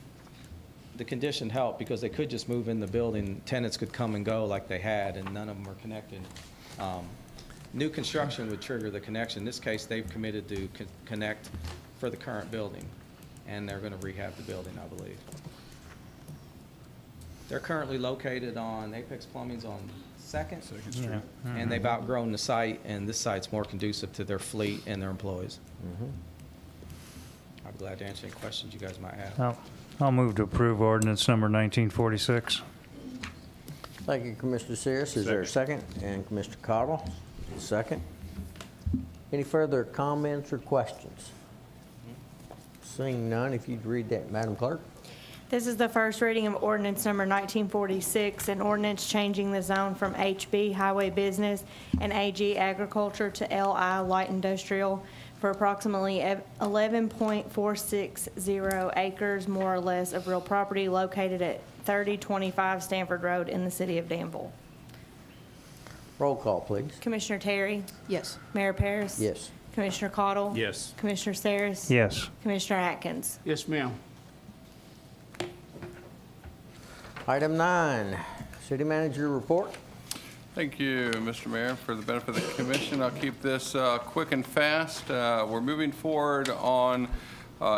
the condition helped because they could just move in the building. Tenants could come and go like they had, and none of them were connected. New construction would trigger the connection. In this case, they've committed to connect for the current building, and they're going to rehab the building, I believe. They're currently located on Apex Plumbing's on 2nd Street, and they've outgrown the site, and this site's more conducive to their fleet and their employees. I'm glad to answer any questions you guys might have. I'll move to approve ordinance number 1946. Thank you, Commissioner Sears. Is there a second? And Commissioner Cottle, second. Any further comments or questions? Seeing none, if you'd read that, Madam Clerk. This is the first reading of ordinance number 1946, an ordinance changing the zone from HB Highway Business and AG Agriculture to LI Light Industrial for approximately 11.460 acres, more or less, of real property located at 3025 Stanford Road in the city of Danville. Roll call, please. Commissioner Terry? Yes. Mayor Paris? Yes. Commissioner Cottle? Yes. Commissioner Saris? Yes. Commissioner Atkins? Yes, ma'am. Item 9, City Manager report. Thank you, Mr. Mayor. For the benefit of the commission, I'll keep this quick and fast. We're moving forward on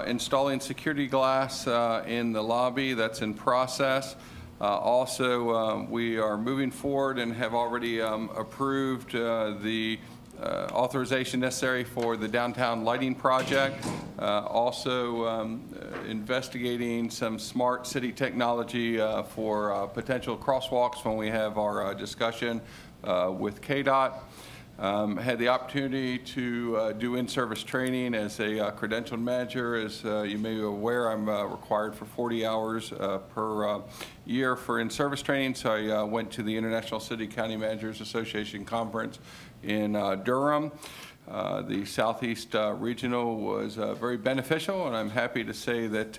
installing security glass in the lobby. That's in process. Also, we are moving forward and have already approved the authorization necessary for the downtown lighting project. Also investigating some smart city technology for potential crosswalks when we have our discussion with KDOT. Had the opportunity to do in-service training as a credentialed manager. As you may be aware, I'm required for 40 hours per year for in-service training, so I went to the International City County Managers Association Conference in Durham. The Southeast Regional was very beneficial, and I'm happy to say that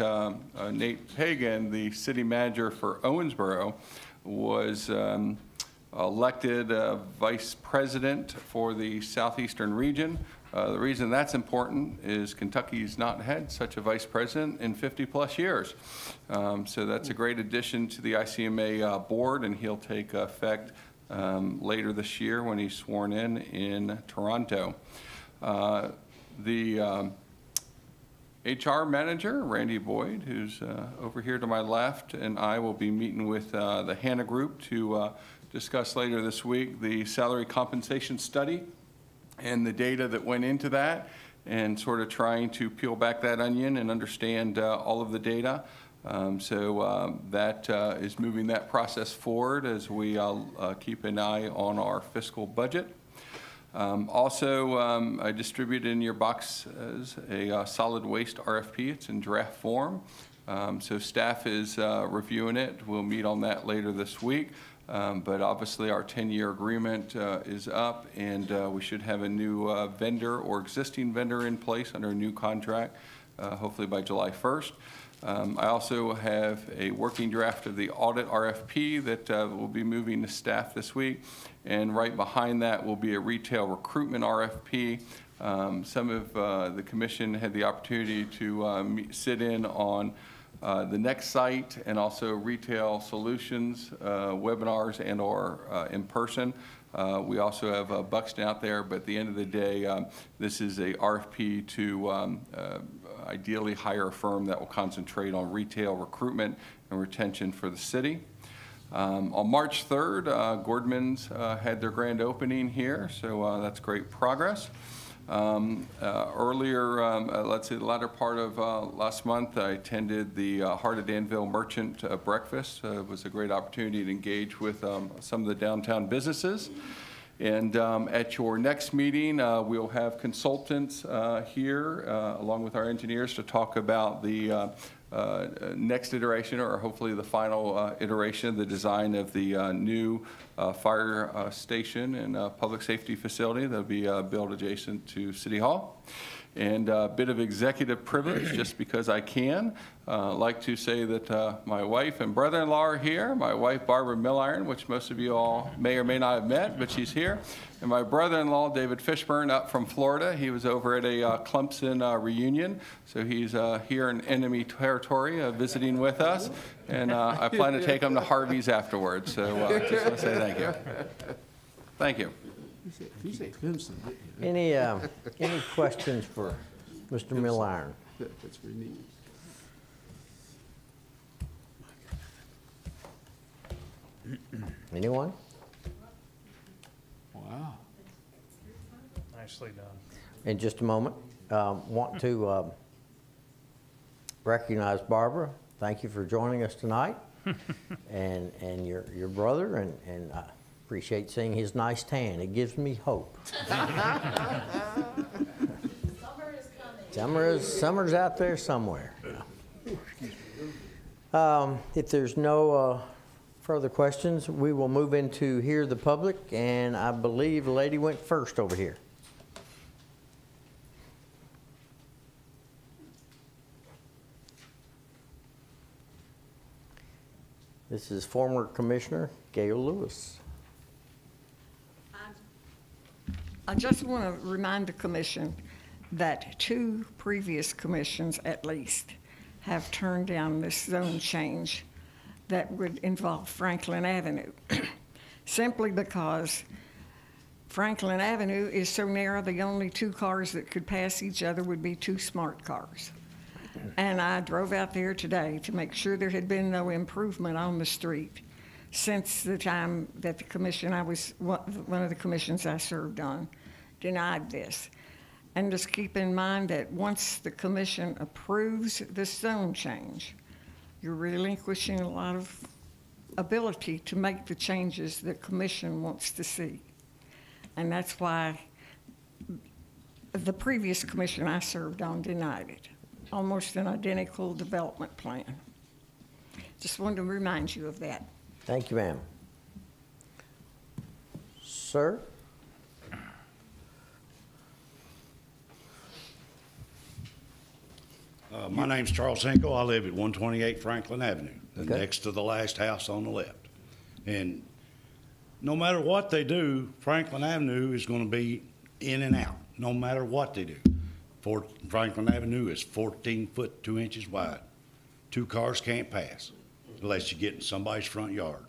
Nate Pagan, the city manager for Owensboro, was elected vice president for the Southeastern region. The reason that's important is Kentucky's not had such a vice president in 50-plus years. So that's a great addition to the ICMA board, and he'll take effect later this year when he's sworn in Toronto. The HR manager, Randy Boyd, who's over here to my left, and I will be meeting with the Hannah Group to discuss later this week the salary compensation study and the data that went into that, and sort of trying to peel back that onion and understand all of the data. That is moving that process forward as we keep an eye on our fiscal budget. I distributed in your boxes a solid waste RFP. It's in draft form. So staff is reviewing it. We'll meet on that later this week. But obviously our 10-year agreement is up, and we should have a new vendor or existing vendor in place under a new contract, hopefully by July 1st. I also have a working draft of the audit RFP that will be moving to staff this week. And right behind that will be a retail recruitment RFP. Some of the commission had the opportunity to sit in on the next site and also retail solutions webinars and or in person. We also have Buxton out there, but at the end of the day, this is a RFP to ideally hire a firm that will concentrate on retail recruitment and retention for the city. On March 3rd, Gordman's had their grand opening here, so that's great progress. Earlier, let's say the latter part of last month, I attended the Heart of Danville Merchant Breakfast. It was a great opportunity to engage with some of the downtown businesses. And at your next meeting, we'll have consultants here, along with our engineers, to talk about the next iteration, or hopefully the final iteration, the design of the new fire station and public safety facility that'll be built adjacent to City Hall. And a bit of executive privilege, just because I can. Like to say that my wife and brother-in-law are here. My wife, Barbara Milliron, which most of you all may or may not have met, but she's here. And my brother-in-law, David Fishburne, up from Florida. He was over at a Clemson reunion, so he's here in enemy territory visiting with us. And I plan to take him to Harvey's afterwards, so just want to say thank you. Thank you. You said Clemson. Any questions for Mr. Milliron? That's pretty neat. Anyone? Wow. Nicely done. In just a moment, want to recognize Barbara. Thank you for joining us tonight, and your brother, and I appreciate seeing his nice tan. It gives me hope. Summer is coming. Summer's out there somewhere. If there's no further questions, we will move into Hear the Public, and I believe the lady went first over here. This is former Commissioner Gail Lewis. I just want to remind the commission that 2 previous commissions at least have turned down this zone change that would involve Franklin Avenue, simply because Franklin Avenue is so narrow, the only 2 cars that could pass each other would be 2 smart cars. And I drove out there today to make sure there had been no improvement on the street since the time that the commission one of the commissions I served on denied this. And just keep in mind that once the commission approves the zone change, you're relinquishing a lot of ability to make the changes the commission wants to see. And that's why the previous commission I served on denied it. Almost an identical development plan. Just wanted to remind you of that. Thank you, ma'am. Sir? My name's Charles Hinkle. I live at 128 Franklin Avenue, Okay. next to the last house on the left. And no matter what they do, Franklin Avenue is going to be in and out, no matter what they do. Franklin Avenue is 14 foot 2 inches wide. 2 cars can't pass unless you get in somebody's front yard.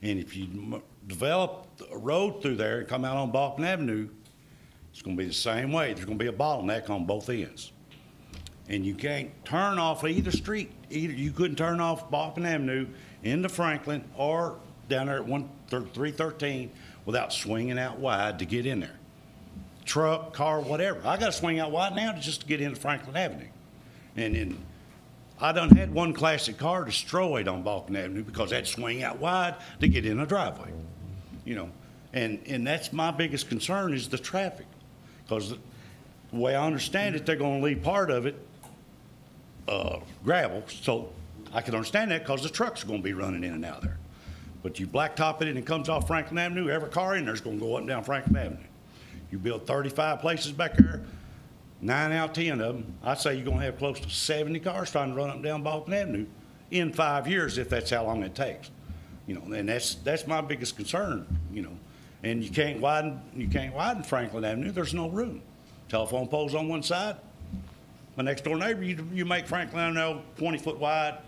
And if you develop a road through there and come out on Baughman Avenue, it's going to be the same way. There's going to be a bottleneck on both ends. And you can't turn off either street. You couldn't turn off Baughman Avenue into Franklin or down there at 313 without swinging out wide to get in there. Truck, car, whatever. I got to swing out wide now just to get into Franklin Avenue. And then I done had one classic car destroyed on Baughman Avenue because I had to swing out wide to get in a driveway. You know, and that's my biggest concern is the traffic. Because the way I understand it, they're going to leave part of it gravel, so I can understand that because the trucks are going to be running in and out there. But you blacktop it and it comes off Franklin Avenue, every car in there is going to go up and down Franklin Avenue. You build 35 places back there, 9 out of 10 of them, I'd say you're going to have close to 70 cars trying to run up and down Baughman Avenue in 5 years if that's how long it takes. You know, and that's my biggest concern, you know. And you can't widen Franklin Avenue, there's no room. Telephone poles on one side. My next door neighbor, you make Franklin Avenue 20 foot wide,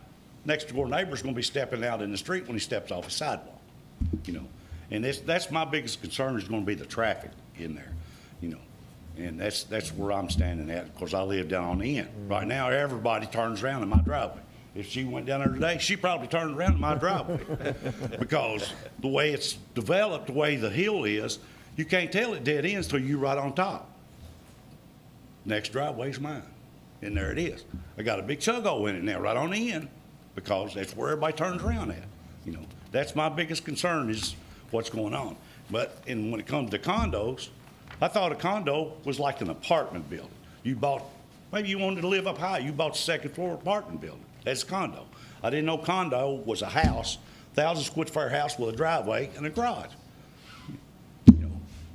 next door neighbor's going to be stepping out in the street when he steps off a sidewalk, you know. And that's my biggest concern is going to be the traffic in there, you know. And that's where I'm standing at because I live down on the end. Right now, everybody turns around in my driveway. If she went down there today, she probably turned around in my driveway because the way it's developed, the way the hill is, you can't tell it dead ends till you're right on top. Next driveway's mine. And there it is. I got a big chug-o in it now, right on the end, because that's where everybody turns around at. You know, that's my biggest concern is what's going on. But when it comes to condos, I thought a condo was like an apartment building. You bought, maybe you wanted to live up high, you bought a second floor apartment building. That's a condo. I didn't know condo was a house, 1,000 square foot house with a driveway and a garage. You know,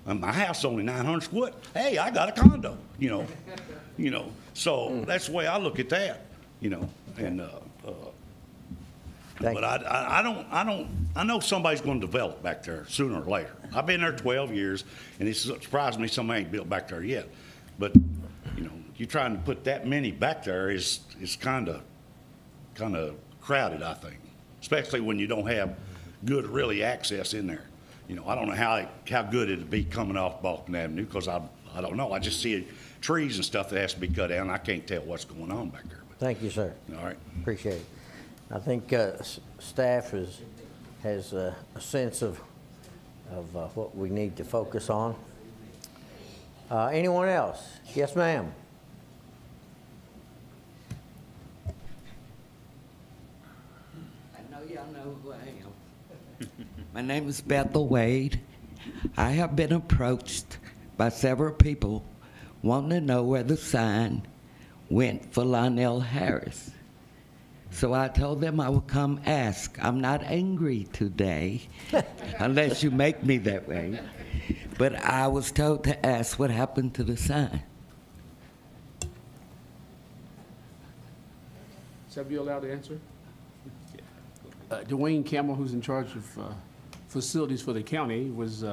and my house is only 900 square. Hey, I got a condo. You know. So that's the way I look at that, you know, and but I know somebody's going to develop back there sooner or later. I've been there 12 years, and it surprised me somebody ain't built back there yet. But you know, you trying to put that many back there is kind of crowded, I think, especially when you don't have good really access in there. You know, I don't know how good it'd be coming off Baughman Avenue because I don't know. I just see trees and stuff that has to be cut down. I can't tell what's going on back there. Thank you, sir. All right. Appreciate it. I think staff has a sense of what we need to focus on. Anyone else? Yes, ma'am. I know y'all know who I am. My name is Bethel Wade. I have been approached by several people wanting to know where the sign went for Lionel Harris. So I told them I would come ask. I'm not angry today, unless you make me that way. But I was told to ask what happened to the sign. Shall I be allowed to answer? Dwayne Campbell, who's in charge of facilities for the county, was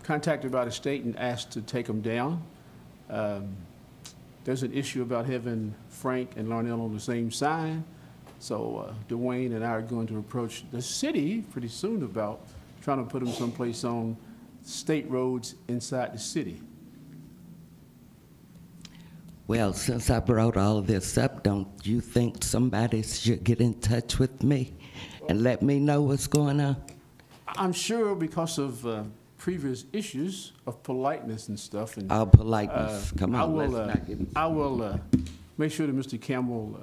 contacted by the state and asked to take them down. There's an issue about having Frank and Larnell on the same sign. So Dwayne and I are going to approach the city pretty soon about trying to put them someplace on state roads inside the city. Well, since I brought all of this up, don't you think somebody should get in touch with me and let me know what's going on? I'm sure because of previous issues of politeness and stuff. And, politeness. Come on, let's not get into I will make sure that Mr. Campbell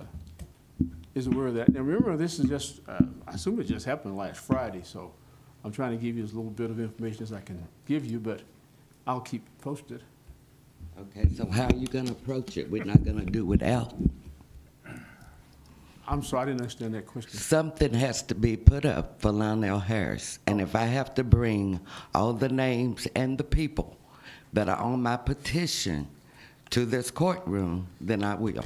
is aware of that. Now remember, this is just, I assume it just happened last Friday, so I'm trying to give you as little bit of information as I can give you, but I'll keep posted. Okay, so how are you gonna approach it? We're not gonna do without. I'm sorry, I didn't understand that question. Something has to be put up for Lionel Harris. And if I have to bring all the names and the people that are on my petition to this courtroom, then I will.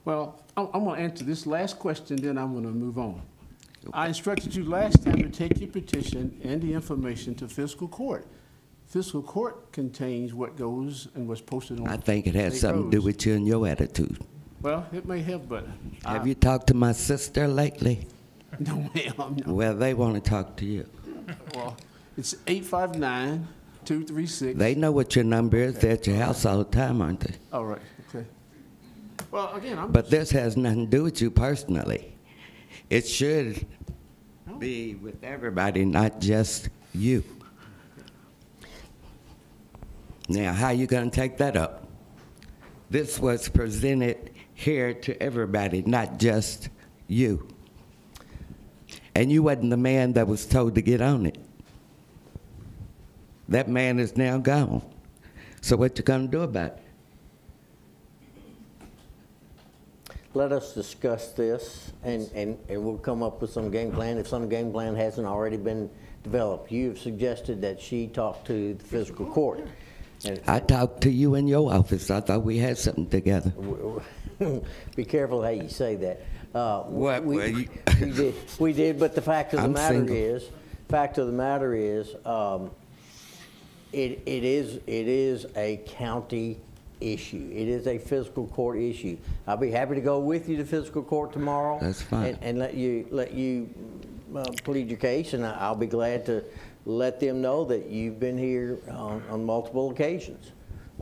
Well, I'm going to answer this last question, then I'm going to move on. I instructed you last time to take your petition and the information to fiscal court. Fiscal court contains what goes and what's posted on. I think it has state something to do roads. with you and your attitude. Well, it may have, but Have you talked to my sister lately? No, ma'am. No. Well, they want to talk to you. Well, it's 859-236. They know what your number is. They're at your house all the time, aren't they? All right. Okay. Well, again, I'm. But this has nothing to do with you personally. It should be with everybody, not just you. Now, how you going to take that up? This was presented here to everybody, not just you. And you wasn't the man that was told to get on it. That man is now gone. So what you going to do about it? Let us discuss this, and we'll come up with some game plan if some game plan hasn't already been developed. You have suggested that she talk to the fiscal court. And I talked to you in your office. I thought we had something together. be careful how you say that. What? We did, but the fact of the matter is, it is a county issue. It is a fiscal court issue. I'll be happy to go with you to fiscal court tomorrow. That's fine. And let you plead your case, and I'll be glad to let them know that you've been here on multiple occasions.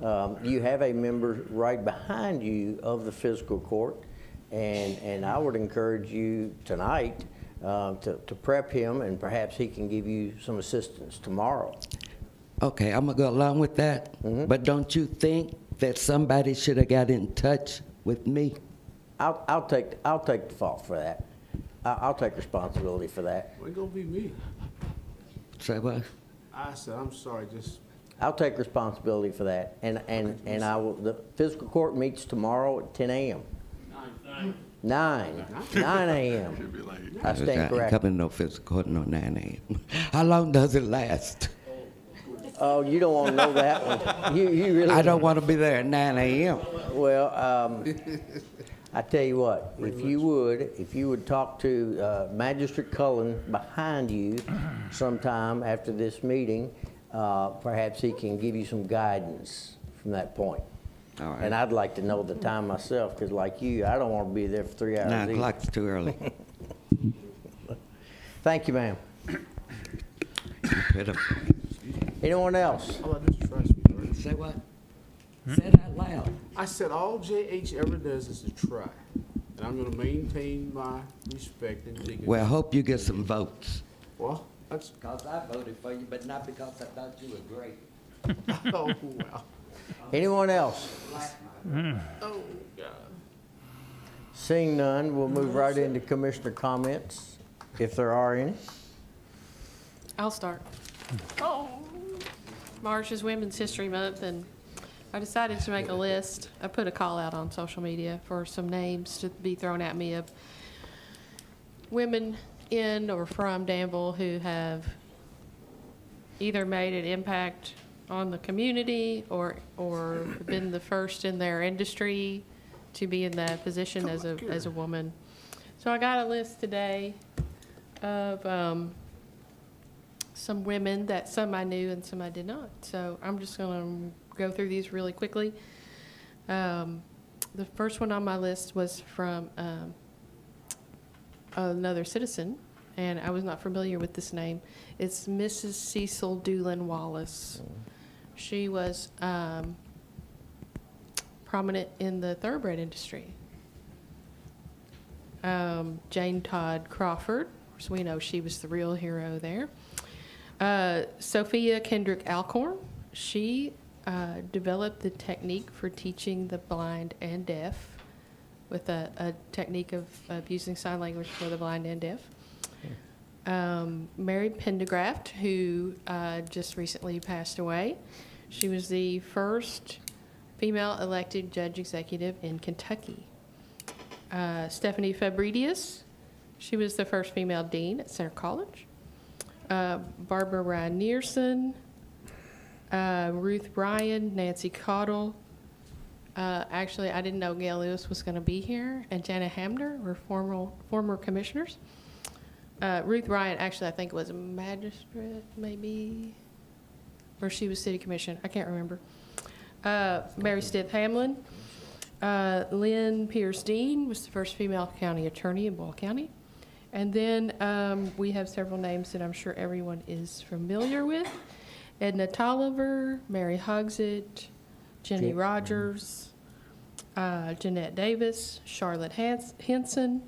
You have a member right behind you of the fiscal court, and I would encourage you tonight to prep him, and perhaps he can give you some assistance tomorrow. Okay, I'm gonna go along with that. But don't you think that somebody should have got in touch with me? I'll take the fault for that. I'll take responsibility for that. It ain't gonna be me. Say what? I said, I'm sorry, just. I'll take responsibility for that, and I will. The fiscal court meets tomorrow at 10 a.m. 9 a.m. Should be late. I stand ain't corrected. coming no physical court no 9 a.m. How long does it last? Oh, you don't want to know that one. You really. I don't want to be there at 9 a.m. Well, I tell you what. If you would talk to Magistrate Cullen behind you sometime after this meeting, perhaps he can give you some guidance from that point. All right. And I'd like to know the time myself, because like you, I don't want to be there for 3 hours. 9 o'clock's too early. Thank you, ma'am. Pitiful. Anyone else? How about this trust me? Say what? Say it out loud. I said all JH ever does is to try. And I'm gonna maintain my respect and dignity. Well, I hope you get some votes. Well, that's. Because I voted for you, but not because I thought you were great. Oh, wow. Anyone else? Oh, God. Seeing none, we'll move right into commissioner comments, if there are any. I'll start. Oh. March is Women's History Month, and I decided to make a list. I put a call out on social media for some names to be thrown at me of women in or from Danville who have either made an impact on the community or been the first in their industry to be in that position as a woman. So I got a list today of some women that some I knew and some I did not. So I'm just going to go through these really quickly. The first one on my list was from another citizen, and I was not familiar with this name. It's Mrs. Cecil Doolin Wallace. She was prominent in the thoroughbred industry. Jane Todd Crawford, so we know she was the real hero there. Sophia Kendrick Alcorn, she developed the technique for teaching the blind and deaf with a technique of using sign language for the blind and deaf. Mary Pendergraft, who just recently passed away. She was the first female elected judge executive in Kentucky. Stephanie Fabridius, she was the first female dean at Center College. Barbara Ryan Nearson, Ruth Bryan, Nancy Cottle. Actually, I didn't know Gail Lewis was going to be here, and Jana Hamner were former commissioners. Ruth Bryan, actually, I think was a magistrate, maybe, or she was city commission. I can't remember. Mary Stith Hamlin. Lynn Pierce Dean was the first female county attorney in Boyle County. And then we have several names that I'm sure everyone is familiar with. Edna Tolliver, Mary Hogsett, Jenny Rogers, Jeanette Davis, Charlotte Henson,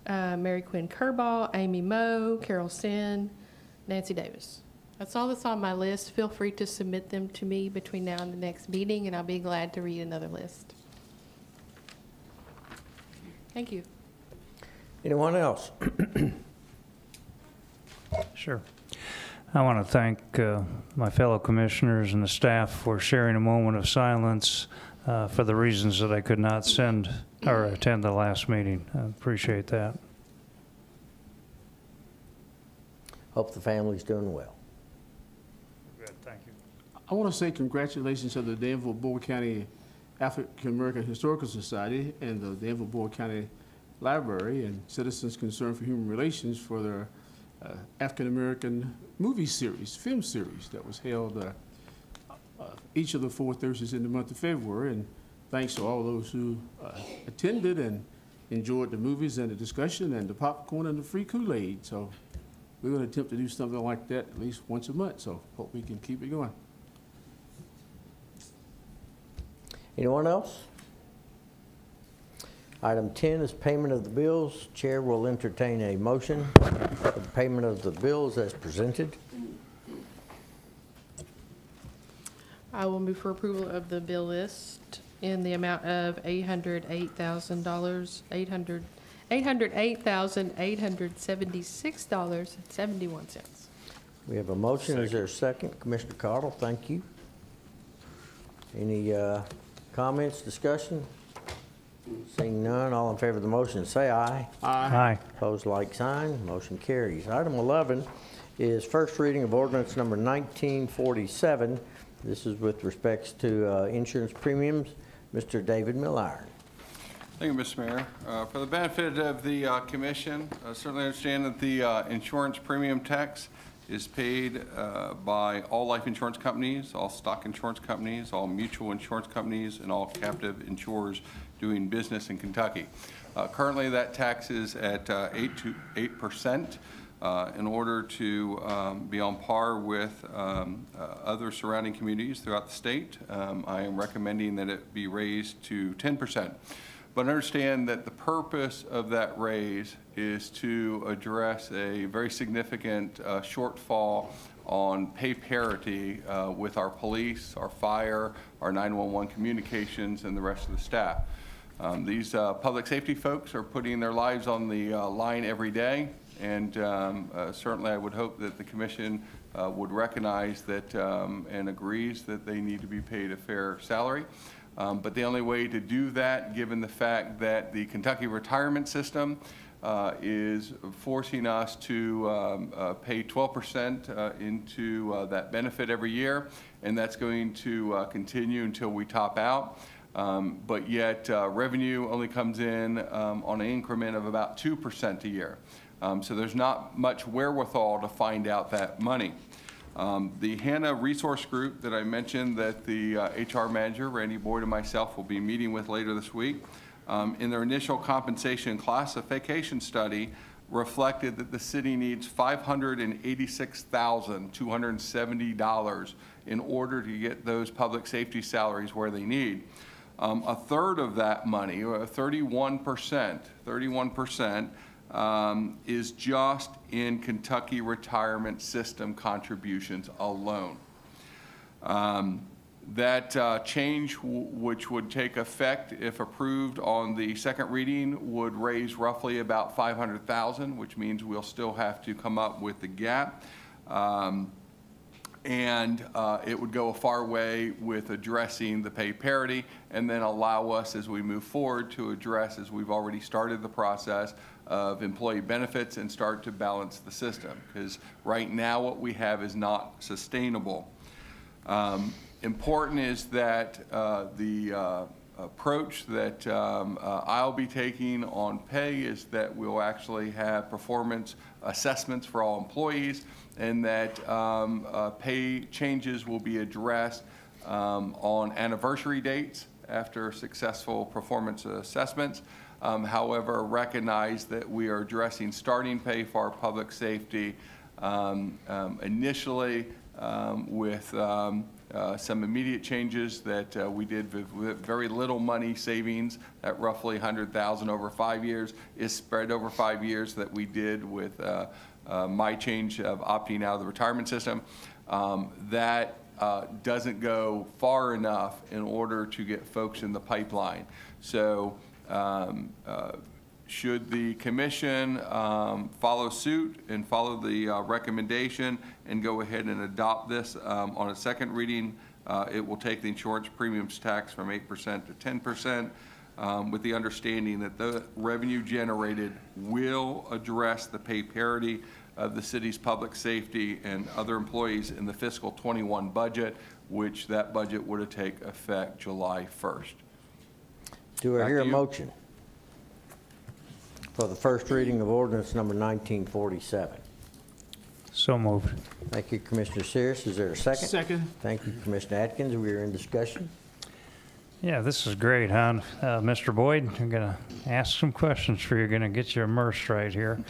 Mary Quinn Kerball, Amy Moe, Carol Sin, Nancy Davis. That's all that's on my list. Feel free to submit them to me between now and the next meeting, and I'll be glad to read another list. Thank you. Anyone else? Sure. I want to thank my fellow commissioners and the staff for sharing a moment of silence for the reasons that I could not send or attend the last meeting. I appreciate that. Hope the family's doing well. Good, thank you. I want to say congratulations to the Danville Boyd County African American Historical Society and the Danville Boyd County Library and Citizens Concerned for Human Relations for their African American movie series, film series that was held each of the 4 Thursdays in the month of February. And thanks to all those who attended and enjoyed the movies and the discussion and the popcorn and the free Kool-Aid. So we're going to attempt to do something like that at least once a month. So hope we can keep it going. Anyone else? Item 10 is payment of the bills. Chair will entertain a motion for the payment of the bills as presented. I will move for approval of the bill list in the amount of $808,876.71. We have a motion. Is there a second? Commissioner Cottle, thank you. Any comments, discussion? Seeing none, all in favor of the motion say aye. Aye. Opposed, like sign. Motion carries. Item 11 is first reading of ordinance number 1947. This is with respects to insurance premiums. Mr. David Milliron. Thank you, Mr. Mayor. For the benefit of the commission, I certainly understand that the insurance premium tax is paid by all life insurance companies, all stock insurance companies, all mutual insurance companies, and all captive insurers doing business in Kentucky. Currently, that tax is at 8%. In order to be on par with other surrounding communities throughout the state, I am recommending that it be raised to 10%. But understand that the purpose of that raise is to address a very significant shortfall on pay parity with our police, our fire, our 911 communications, and the rest of the staff. These public safety folks are putting their lives on the line every day, and certainly I would hope that the commission would recognize that and agrees that they need to be paid a fair salary. But the only way to do that, given the fact that the Kentucky retirement system is forcing us to pay 12% into that benefit every year, and that's going to continue until we top out. But yet revenue only comes in on an increment of about 2% a year. So there's not much wherewithal to find out that money. The HANA resource group that I mentioned that the HR manager, Randy Boyd, and myself will be meeting with later this week, in their initial compensation classification study reflected that the city needs $586,270 in order to get those public safety salaries where they need. A third of that money, 31%, is just in Kentucky retirement system contributions alone. That change, which would take effect if approved on the second reading, would raise roughly about $500,000, which means we'll still have to come up with the gap. and it would go a far way with addressing the pay parity, and then allow us, as we move forward, to address, as we've already started the process, of employee benefits and start to balance the system, because right now what we have is not sustainable. Important is that the approach that I'll be taking on pay is that we'll actually have performance assessments for all employees, and that pay changes will be addressed on anniversary dates after successful performance assessments. However, recognize that we are addressing starting pay for our public safety initially with some immediate changes that we did with very little money savings at roughly $100,000 over 5 years is spread over 5 years that we did with my change of opting out of the retirement system. That doesn't go far enough in order to get folks in the pipeline. So should the commission follow suit and follow the recommendation and go ahead and adopt this on a second reading, it will take the insurance premiums tax from 8% to 10%, with the understanding that the revenue generated will address the pay parity of the city's public safety and other employees in the fiscal 21 budget, which that budget would take effect July 1st. Do I hear a motion for the first reading of ordinance number 1947? So moved. Thank you, Commissioner Sears. Is there a second? Second. Thank you, Commissioner Atkins. We are in discussion. Yeah, this is great, huh? Mr. Boyd, I'm going to ask some questions for you. Going to get you immersed right here.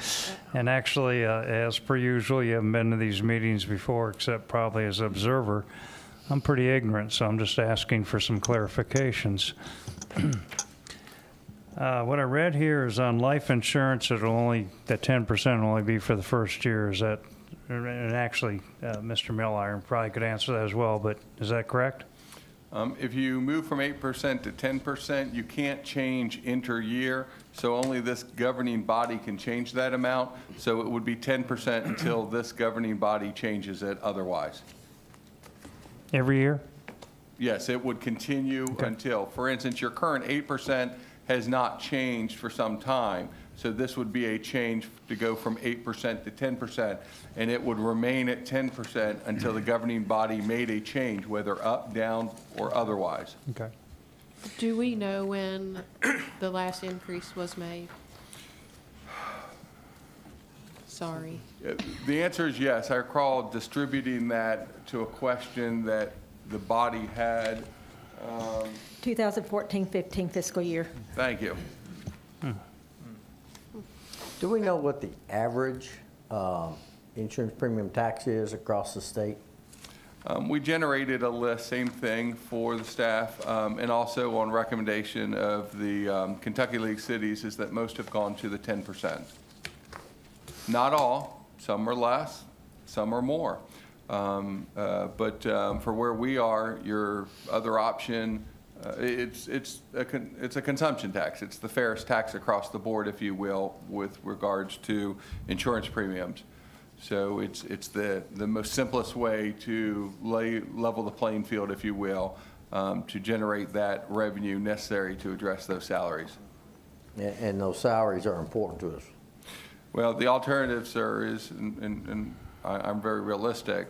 And actually, as per usual, you haven't been to these meetings before, except probably as an observer. I'm pretty ignorant, so I'm just asking for some clarifications. What I read here is on life insurance, the 10% will only be for the first year. Is that, and actually, Mr. Milliron probably could answer that as well, but is that correct? If you move from 8% to 10%, you can't change inter-year, so only this governing body can change that amount. So it would be 10% until this governing body changes it otherwise. Every year? Yes, it would continue until, for instance, your current 8% has not changed for some time. So this would be a change to go from 8% to 10%, and it would remain at 10% until the governing body made a change, whether up, down, or otherwise. Okay. Do we know when the last increase was made? Sorry. The answer is yes. I recall distributing that to a question that the body had. 2014-15 fiscal year. Thank you. Do we know what the average insurance premium tax is across the state? We generated a list, same thing for the staff, and also on recommendation of the Kentucky League cities, is that most have gone to the 10%. Not all, some are less, some are more. But for where we are, your other option, it's a consumption tax. It's the fairest tax across the board, if you will, with regards to insurance premiums. So it's the most simplest way to level the playing field, if you will, to generate that revenue necessary to address those salaries. And those salaries are important to us. Well, the alternative, sir, is, and I'm very realistic,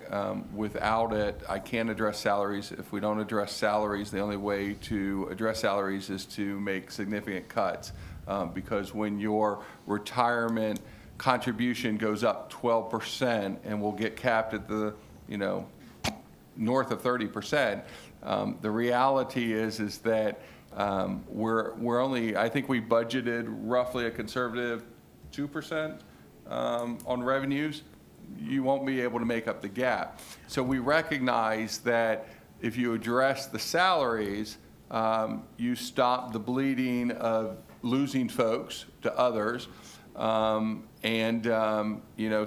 without it, I can't address salaries. If we don't address salaries, the only way to address salaries is to make significant cuts, because when your retirement contribution goes up 12% and will get capped at the, north of 30%, the reality is that we're only, I think we budgeted roughly a conservative 2% on revenues. You won't be able to make up the gap. So we recognize that if you address the salaries, you stop the bleeding of losing folks to others.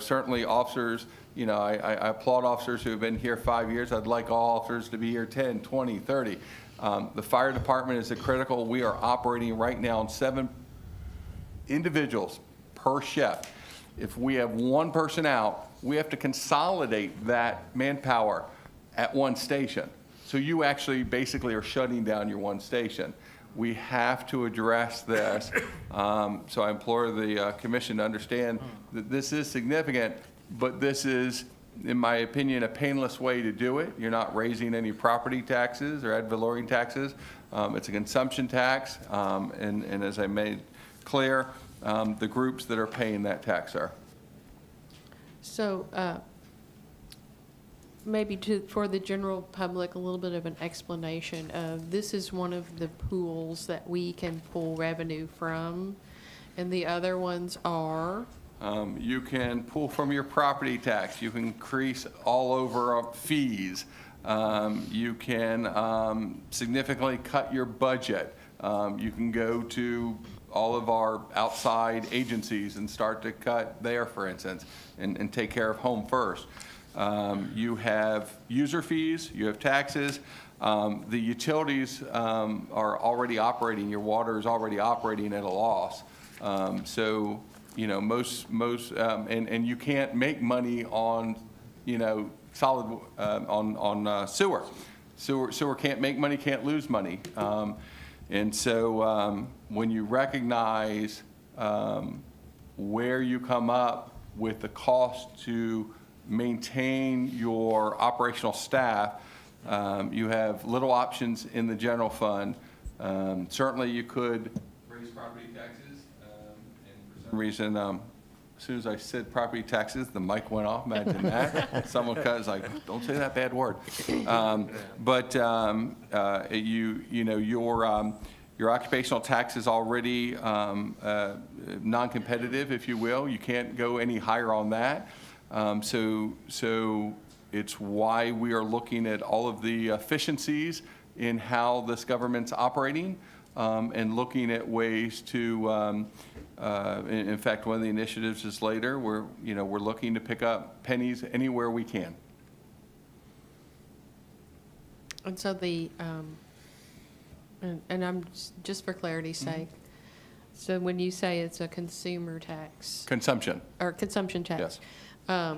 Certainly officers, I applaud officers who have been here 5 years. I'd like all officers to be here 10, 20, 30. The fire department is critical. We are operating right now on 7 individuals per shift. If we have one person out, we have to consolidate that manpower at one station. So you actually basically are shutting down your one station. We have to address this. So I implore the commission to understand that this is significant, but this is, in my opinion, a painless way to do it. You're not raising any property taxes or ad valorem taxes. It's a consumption tax, and as I made clear, the groups that are paying that tax are. So maybe for the general public, a little bit of an explanation of this is one of the pools that we can pull revenue from, and the other ones are? You can pull from your property tax. You can increase all over fees. You can significantly cut your budget. You can go to all of our outside agencies and start to cut there, for instance, and take care of home first. You have user fees, you have taxes. The utilities are already operating. Your water is already operating at a loss. So, you know, and you can't make money on, you know, solid, on sewer. Sewer can't make money, can't lose money. And so when you recognize where you come up with the cost to maintain your operational staff, you have little options in the general fund. Certainly you could raise property taxes, and for some reason, as soon as I said property taxes, the mic went off. Imagine that. Someone was like, don't say that bad word. You know, your occupational tax is already non-competitive, if you will. You can't go any higher on that. So it's why we are looking at all of the efficiencies in how this government's operating, and looking at ways to, in fact, one of the initiatives is later, we're looking to pick up pennies anywhere we can. And so and I'm just for clarity's sake, so when you say it's a consumer tax. Consumption. Or consumption tax. Yes.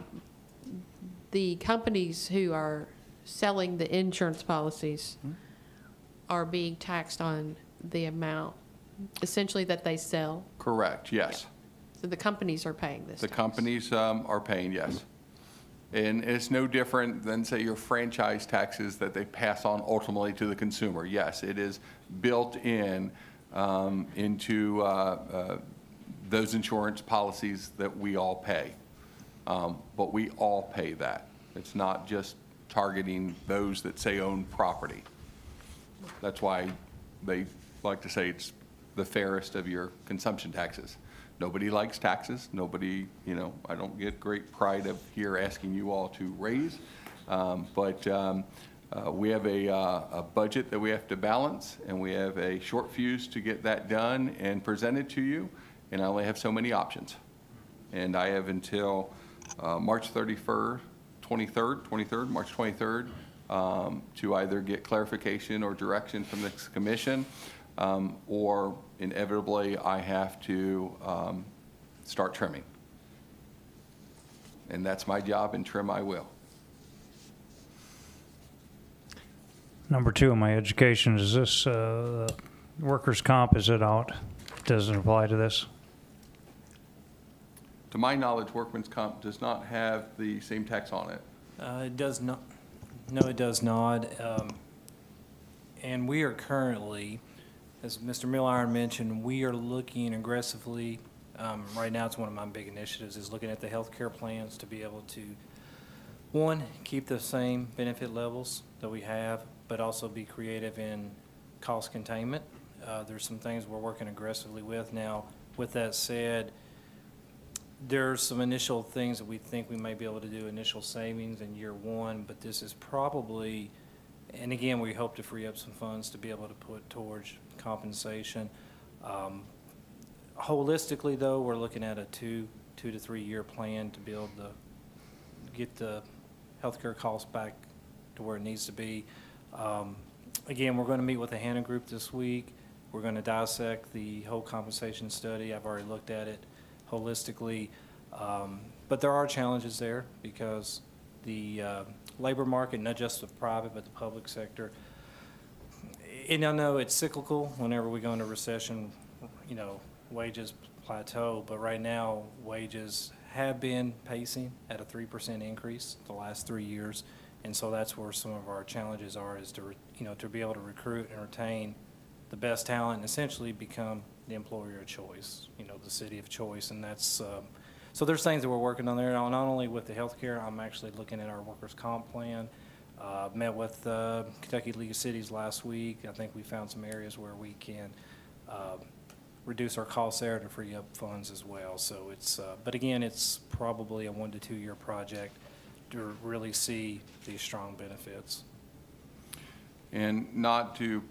The companies who are selling the insurance policies are being taxed on the amount, essentially, that they sell? Correct, yes. Yeah. So the companies are paying this The tax. companies are paying, yes. And it's no different than, say, your franchise taxes that they pass on ultimately to the consumer. Yes, it is built in into those insurance policies that we all pay. But we all pay that. It's not just targeting those that, say, own property. That's why they like to say it's the fairest of your consumption taxes. Nobody likes taxes. Nobody, you know, I don't get great pride of here asking you all to raise. We have a budget that we have to balance, and we have a short fuse to get that done and presented to you, and I only have so many options. And I have until March 23rd, March 23rd, to either get clarification or direction from this commission, or inevitably I have to start trimming. And that's my job, and trim I will. Number two in my education, is this workers' comp, is it out? Doesn't apply to this? To my knowledge, workman's comp does not have the same tax on it. It does not. No, it does not. And we are currently, as Mr. Milliron mentioned, we are looking aggressively. Right now, it's one of my big initiatives is looking at the healthcare plans to be able to, one, keep the same benefit levels that we have, but also be creative in cost containment. There's some things we're working aggressively with. Now, with that said, there's some initial things that we think we may be able to do, initial savings in year one, but this is probably, and again, we hope to free up some funds to be able to put towards compensation. Holistically, though, we're looking at a two to 3 year plan to be able to get the healthcare costs back to where it needs to be. Again, we're going to meet with the Hannah Group this week. We're going to dissect the whole compensation study. I've already looked at it holistically. But there are challenges there because the labor market, not just the private but the public sector, and I know it's cyclical. Whenever we go into recession, you know, wages plateau, but right now wages have been pacing at a 3% increase the last 3 years, and so that's where some of our challenges are, is to to be able to recruit and retain the best talent and essentially become the employer of choice, the city of choice. And that's so there's things that we're working on there, not only with the healthcare. I'm actually looking at our workers' comp plan. Met with Kentucky League of Cities last week. I think we found some areas where we can reduce our costs there to free up funds as well. So it's, but again, it's probably a 1 to 2 year project to really see these strong benefits. And not to,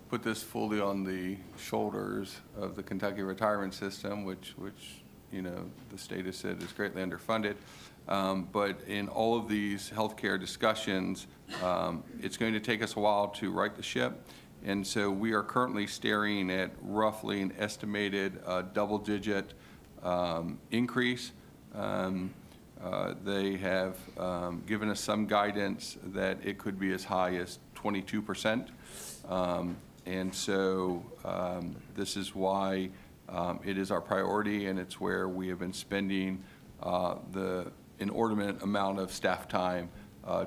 put this fully on the shoulders of the Kentucky retirement system, which the state has said is greatly underfunded. But in all of these healthcare discussions, it's going to take us a while to right the ship. And so we are currently staring at roughly an estimated double-digit increase. They have given us some guidance that it could be as high as 22%. And so this is why it is our priority, and it's where we have been spending the inordinate amount of staff time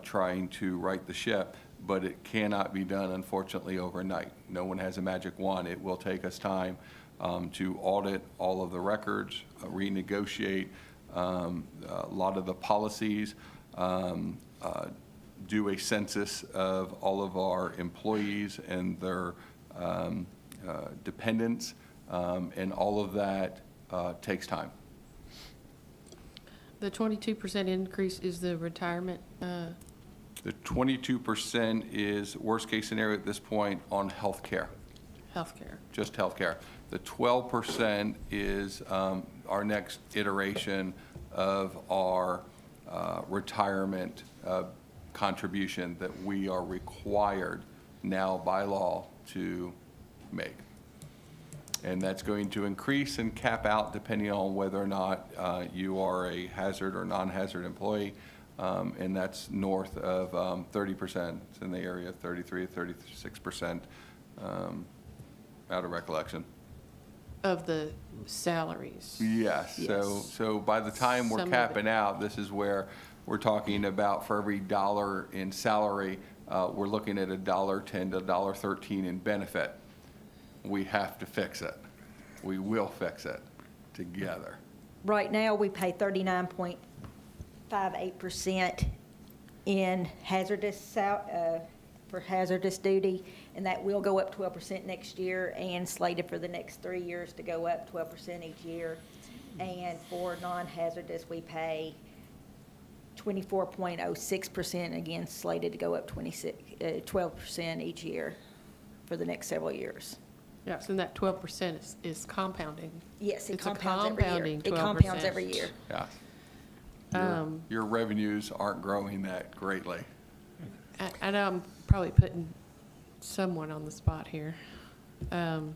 trying to right the ship. But it cannot be done, unfortunately, overnight. No one has a magic wand. It will take us time to audit all of the records, renegotiate a lot of the policies, do a census of all of our employees and their dependents, and all of that takes time. The 22% increase is the retirement? The 22% is worst-case scenario at this point on health care. Health care. Just health care. The 12% is our next iteration of our retirement contribution that we are required now by law to make. And that's going to increase and cap out depending on whether or not you are a hazard or non-hazard employee. And that's north of 30%. It's in the area of 33 to 36% out of recollection. Of the salaries? Yes. Yes. So by the time we're Some capping out, this is where we're talking about for every dollar in salary, we're looking at $1.10 to $1.13 in benefit. We have to fix it. We will fix it together. Right now, we pay 39.58% in hazardous for hazardous duty, and that will go up 12% next year, and slated for the next 3 years to go up 12% each year. And for non-hazardous, we pay 24.06%, again slated to go up 12% each year for the next several years. Yes, and that 12% is compounding. Yes, it it's compounds a compounding every year. 12%. It compounds every year. Yeah. Your revenues aren't growing that greatly. I know I'm probably putting someone on the spot here. Can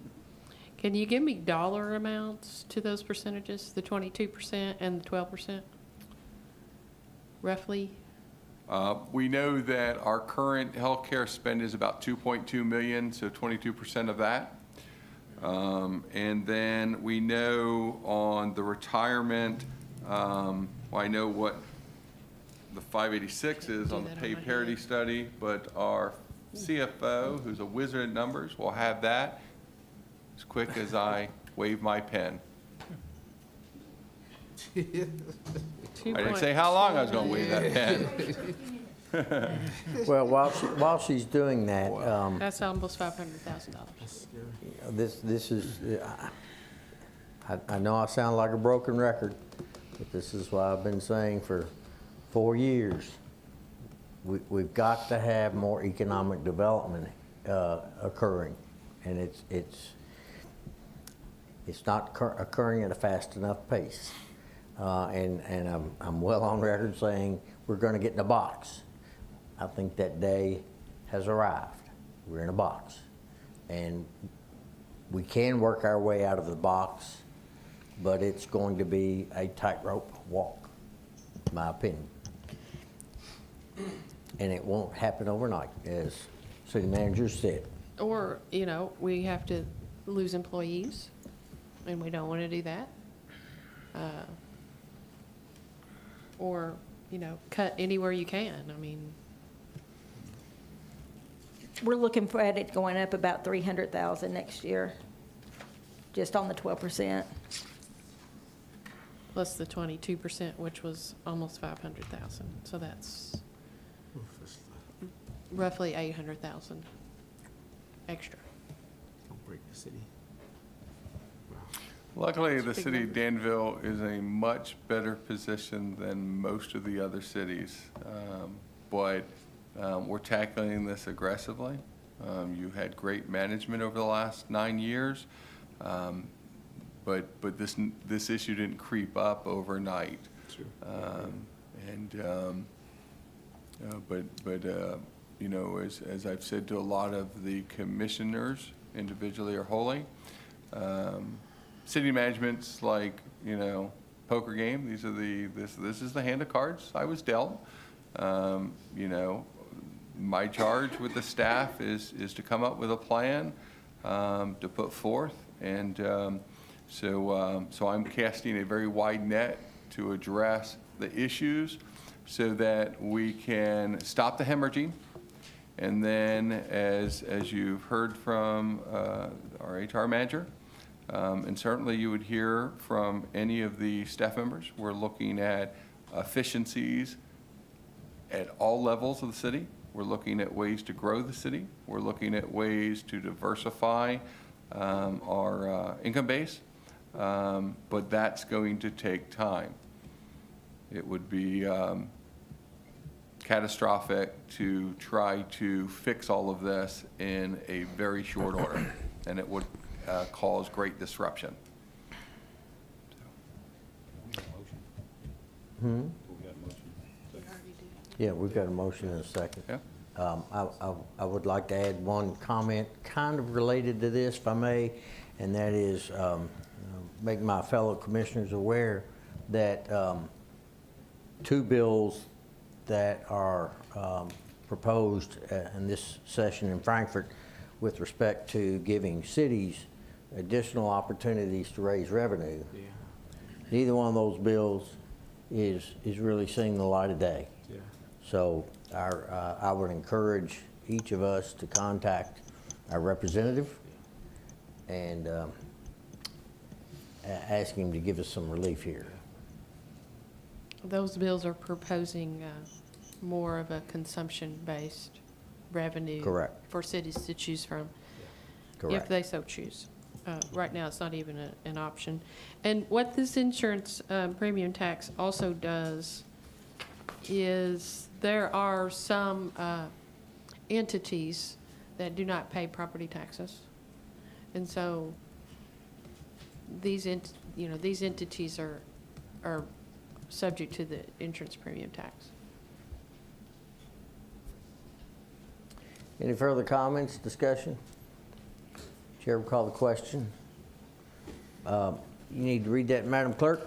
you give me dollar amounts to those percentages, the 22% and the 12%, roughly? We know that our current healthcare spend is about $2.2 million, so 22% of that. And then we know on the retirement, well, I know what the 586 is on the pay parity study, but our CFO, who's a wizard at numbers, will have that as quick as I wave my pen. I didn't say how long I was going to wave that pen. Well, while she's doing that, that's almost $500,000. This is, I know I sound like a broken record, but this is what I've been saying for 4 years. We've got to have more economic development occurring, and it's not occurring at a fast enough pace. And I'm well on record saying we're going to get in a box. I think that day has arrived. We're in a box, and we can work our way out of the box, but it's going to be a tightrope walk. my opinion. And it won't happen overnight, as city manager said. Or, you know, we have to lose employees, and we don't want to do that. Or, you know, cut anywhere you can. I mean, We're looking at it going up about 300,000 next year, just on the 12%. plus the 22%, which was almost 500,000. So that's roughly 800,000 extra. Don't break the city. Luckily, the city of Danville is a much better position than most of the other cities. But we're tackling this aggressively. You had great management over the last 9 years. But this issue didn't creep up overnight. Sure. You know, as I've said to a lot of the commissioners, individually or wholly, city management's like, you know, poker game. This is the hand of cards I was dealt. You know, my charge with the staff is to come up with a plan to put forth, and so I'm casting a very wide net to address the issues so that we can stop the hemorrhaging. And then, as you've heard from our HR manager, and certainly you would hear from any of the staff members, we're looking at efficiencies at all levels of the city. We're looking at ways to grow the city. We're looking at ways to diversify our income base, but that's going to take time. It would be catastrophic to try to fix all of this in a very short order, and it would cause great disruption. Yeah, we've got a motion and a second. Yeah. I would like to add one comment kind of related to this, if I may, and that is make my fellow commissioners aware that 2 bills that are proposed in this session in Frankfurt with respect to giving cities additional opportunities to raise revenue. Yeah. Neither one of those bills is really seeing the light of day. Yeah. So I would encourage each of us to contact our representative and ask him to give us some relief here. Those bills are proposing more of a consumption-based revenue. Correct. For cities to choose from. Correct. If they so choose. Right now, it's not even an option. And what this insurance premium tax also does is there are some entities that do not pay property taxes. And so these entities are subject to the insurance premium tax. Any further comments, discussion? Chair will call the question. You need to read that, Madam Clerk.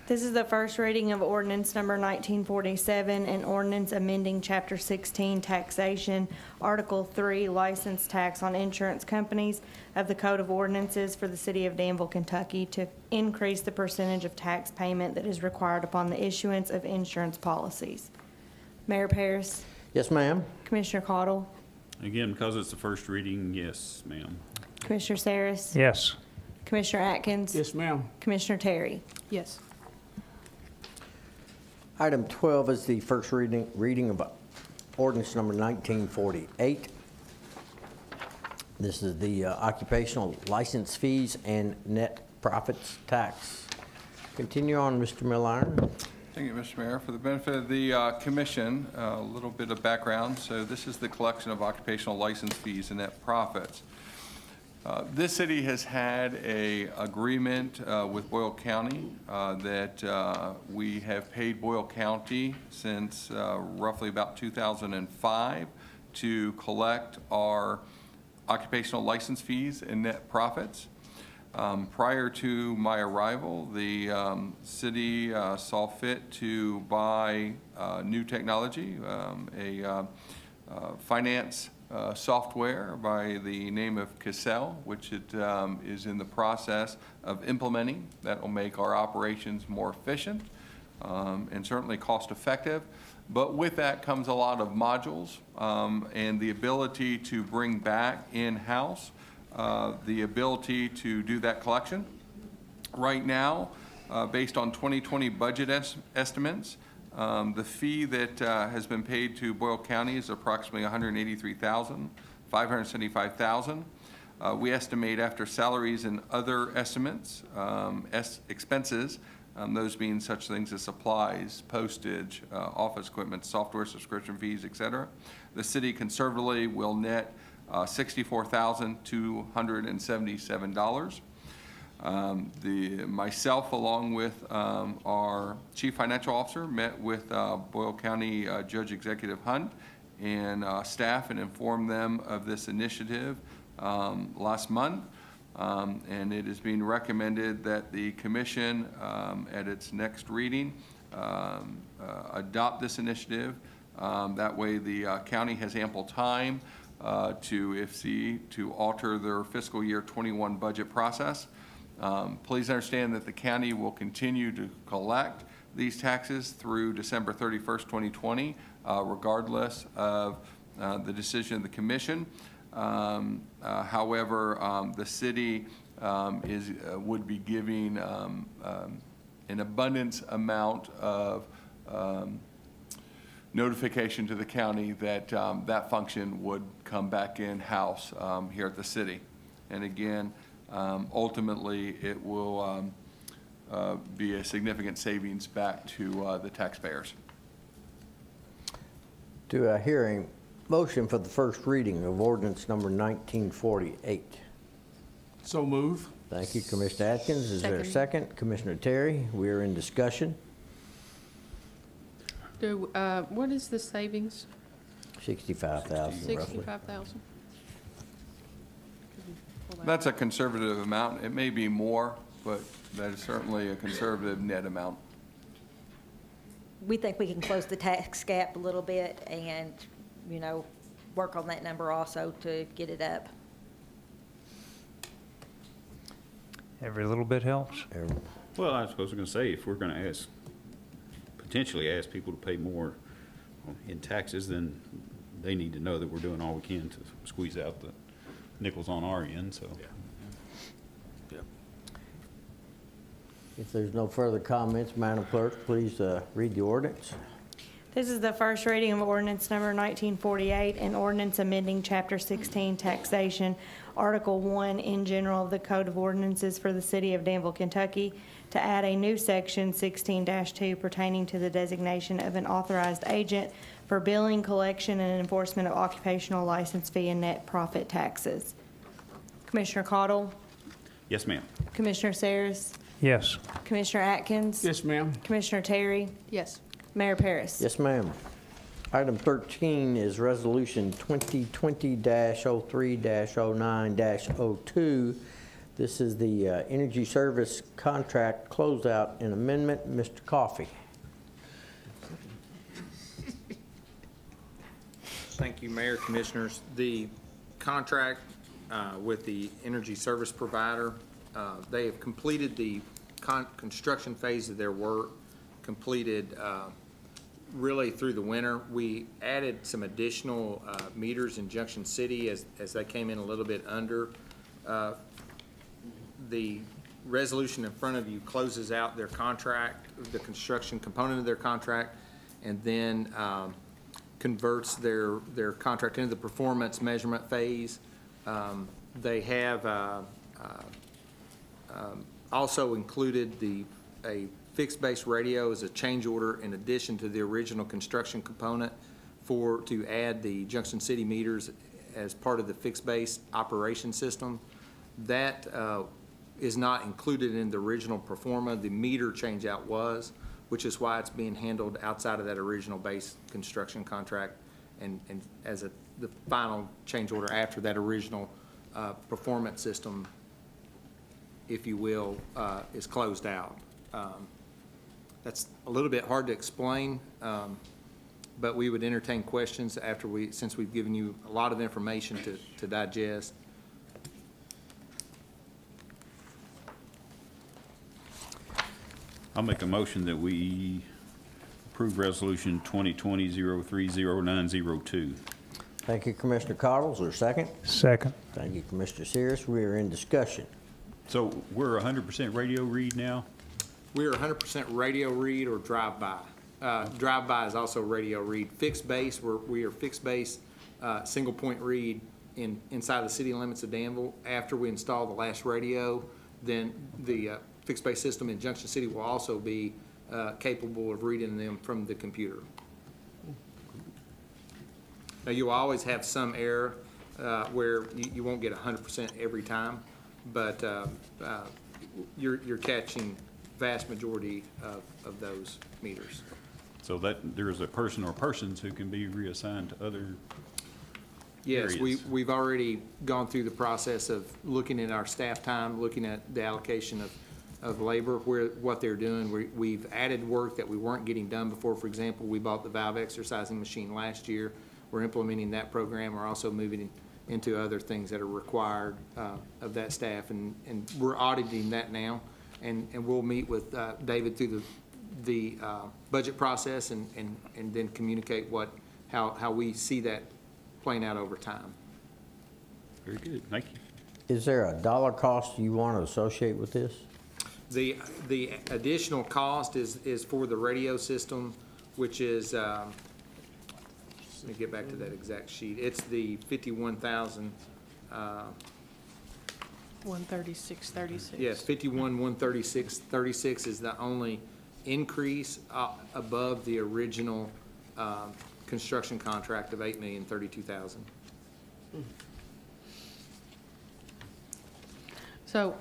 This is the first reading of ordinance number 1947, an ordinance amending Chapter 16 Taxation, Article 3 License Tax on Insurance Companies of the Code of Ordinances for the City of Danville, Kentucky to increase the percentage of tax payment that is required upon the issuance of insurance policies. Mayor Paris. Yes, ma'am. Commissioner Cottle. Again, because it's the first reading, yes, ma'am. Commissioner Saris. Yes. Commissioner Atkins. Yes, ma'am. Commissioner Terry. Yes. Item 12 is the first reading of ordinance number 1948. This is the occupational license fees and net profits tax. Continue on, Mr. Milliron. Thank you, Mr. Mayor. For the benefit of the commission, a little bit of background. So this is the collection of occupational license fees and net profits. This city has had an agreement with Boyle County that we have paid Boyle County since roughly about 2005 to collect our occupational license fees and net profits. Prior to my arrival, the city saw fit to buy new technology, finance software by the name of Cassell, which it is in the process of implementing. That will make our operations more efficient and certainly cost effective. But with that comes a lot of modules and the ability to bring back in-house the ability to do that collection. Right now, based on 2020 budget estimates, the fee that has been paid to Boyle County is approximately $183,000, $575,000. We estimate after salaries and other estimates, expenses, those being such things as supplies, postage, office equipment, software subscription fees, et cetera, the city conservatively will net $64,277. Myself, along with our Chief Financial Officer, met with Boyle County Judge Executive Hunt and staff and informed them of this initiative last month. And it is being recommended that the commission at its next reading adopt this initiative. That way the county has ample time to alter their fiscal year 21 budget process. Please understand that the county will continue to collect these taxes through December 31st, 2020, regardless of the decision of the commission. However, the city would be giving an abundance amount of notification to the county that that function would come back in-house here at the city. And again, ultimately, it will be a significant savings back to the taxpayers. Do I hear a motion for the first reading of ordinance number 1948? So move. Thank you, Commissioner Atkins. Is there a second? Commissioner Terry, we are in discussion. What is the savings? 65,000 roughly. 65,000. That's a conservative amount. It may be more, but that is certainly a conservative net amount. We think we can close the tax gap a little bit and, you know, work on that number also to get it up. Every little bit helps. Well, I was going to say, if we're going to potentially ask people to pay more in taxes, then they need to know that we're doing all we can to squeeze out the nickels on our end. So, Yeah. If there's no further comments, Madam Clerk, please read the ordinance. This is the first reading of ordinance number 1948, an ordinance amending Chapter 16 Taxation, Article 1 in general of the Code of Ordinances for the City of Danville, Kentucky, to add a new section 16-2 pertaining to the designation of an authorized agent for billing, collection, and enforcement of occupational license fee and net profit taxes. Commissioner Cottle? yes, ma'am. Commissioner Sayers? Yes. Commissioner Atkins? Yes, ma'am. Commissioner Terry? Yes. Mayor Paris? Yes, ma'am. Item 13 is Resolution 2020-03-09-02. This is the Energy Service Contract Closeout and Amendment. Mr. Coffey. Thank you, Mayor, Commissioners. The contract with the energy service provider, they have completed the construction phase of their work, completed really through the winter. We added some additional meters in Junction City as they came in a little bit under. The resolution in front of you closes out their contract, the construction component of their contract, and then converts their contract into the performance measurement phase. They have also included a fixed base radio as a change order in addition to the original construction component to add the Junction City meters as part of the fixed base operation system. That is not included in the original performa. The meter change out was, which is why it's being handled outside of that original base construction contract and as the final change order after that original performance system if you will, is closed out. That's a little bit hard to explain, but we would entertain questions after since we've given you a lot of information to digest. I'll make a motion that we approve Resolution 2020-030902. Thank you, Commissioner Cottle. Is there a second? Second. Thank you, Commissioner Sears. We are in discussion. So we're 100% radio read now? We are 100% radio read or drive-by. Drive-by is also radio read. Fixed base, we are fixed base, single point read inside the city limits of Danville. After we install the last radio, then the fixed base system in Junction City will also be capable of reading them from the computer. Now, you will always have some error where you won't get 100% every time, but you're catching vast majority of those meters. So that there's a person or persons who can be reassigned to other Yes, areas. we've already gone through the process of looking at our staff time, looking at the allocation of labor, what they're doing. We've added work that we weren't getting done before. For example, we bought the valve exercising machine last year. We're implementing that program. We're also moving into other things that are required of that staff, and we're auditing that now. And we'll meet with David through the budget process and then communicate how we see that playing out over time. Very good. Thank you. Is there a dollar cost you want to associate with this? The additional cost is for the radio system, which is let me get back to that exact sheet. It's the 51,000. 136.36. Yes, 136.36 is the only increase above the original construction contract of $8,032,000. So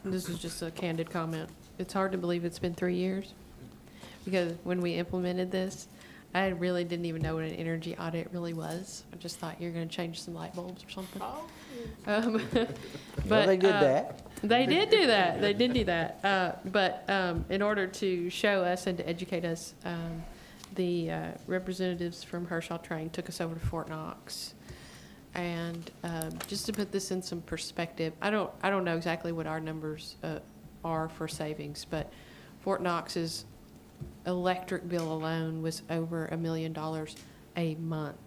this is just a candid comment. It's hard to believe it's been 3 years, because when we implemented this, I really didn't even know what an energy audit really was. I just thought you're going to change some light bulbs or something. But well, they did that. They did do that. They did do that. But in order to show us and to educate us, the representatives from Herschel Train took us over to Fort Knox. And just to put this in some perspective, I don't know exactly what our numbers are for savings, but Fort Knox's electric bill alone was over $1 million a month.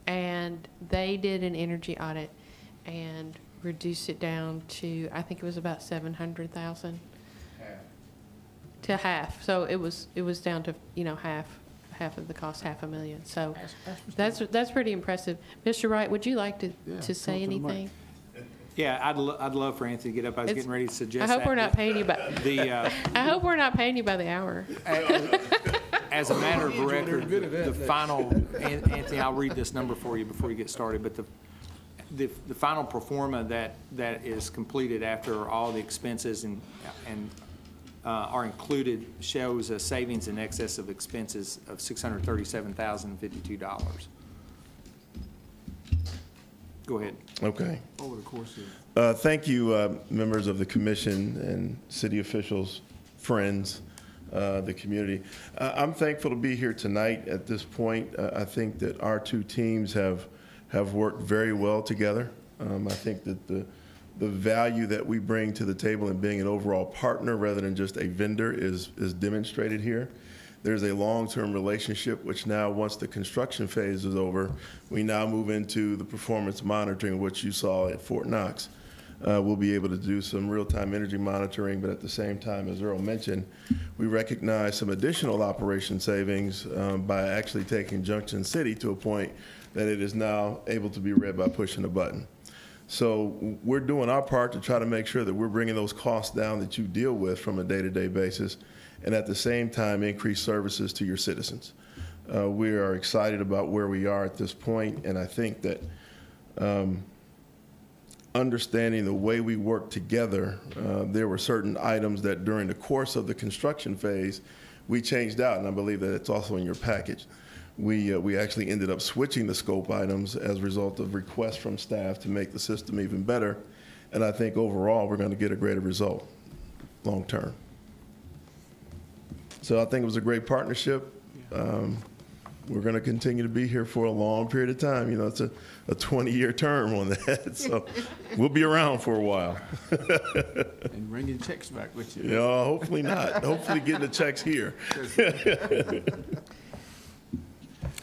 And they did an energy audit and reduced it down to, I think it was about 700,000 to half. So it was down to, half of the cost, $500,000. So that's pretty impressive. Mr. Wright, would you like to say anything? Yeah, I'd love for Anthony to get up. I was getting ready to suggest I hope we're not paying you by I hope we're not paying you by the hour. As a matter of record, the final, Anthony, I'll read this number for you before you get started, but the final pro forma that is completed after all the expenses and are included shows a savings in excess of expenses of $637,052. Go ahead. Okay. Over the course of. Thank you, members of the commission and city officials, friends, the community. I'm thankful to be here tonight at this point. I think that our two teams have worked very well together. I think that the value that we bring to the table in being an overall partner rather than just a vendor is demonstrated here. There's a long-term relationship, which now, once the construction phase is over, we now move into the performance monitoring, which you saw at Fort Knox. We'll be able to do some real-time energy monitoring, but at the same time, as Earl mentioned, we recognize some additional operation savings by actually taking Junction City to a point that it is now able to be read by pushing a button. So we're doing our part to try to make sure that we're bringing those costs down that you deal with from a day-to-day basis, and at the same time increase services to your citizens. We are excited about where we are at this point, and I think that understanding the way we work together, there were certain items that during the course of the construction phase we changed out, and I believe that it's also in your package. We actually ended up switching the scope items as a result of requests from staff to make the system even better. And I think overall, we're going to get a greater result long term. So I think it was a great partnership. We're going to continue to be here for a long period of time. You know, it's a 20-year term on that, so we'll be around for a while. And bringing checks back with you. Yeah, hopefully not. Hopefully getting the checks here.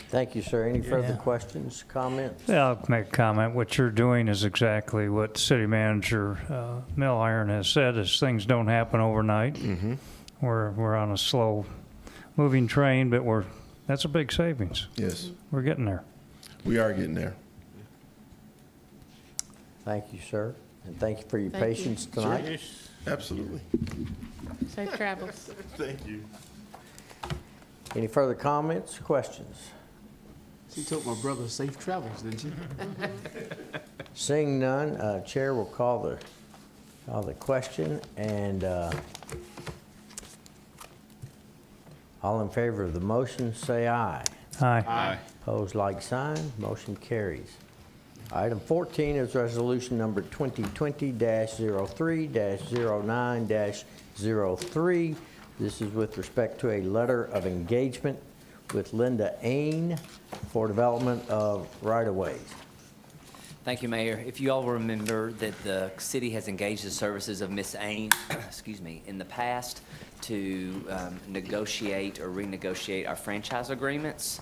Thank you, sir. Any further questions, comments? Yeah, I'll make a comment. What you're doing is exactly what City Manager Milliron has said, is things don't happen overnight. Mm-hmm. We're on a slow-moving train, but that's a big savings. Yes. We're getting there. We are getting there. Thank you, sir. And thank you for your patience tonight. Sure. Absolutely. Safe travels. Thank you. Any further comments, questions? She told my brother safe travels, didn't she? Seeing none, Chair will call the question, and all in favor of the motion, say aye. Aye. Aye. Opposed, like sign. Motion carries. Item 14 is resolution number 2020-03-09-03. This is with respect to a letter of engagement with Linda Ain for development of right-of-ways. Thank you, Mayor. If you all remember that the city has engaged the services of Miss Ain, excuse me, in the past to negotiate or renegotiate our franchise agreements,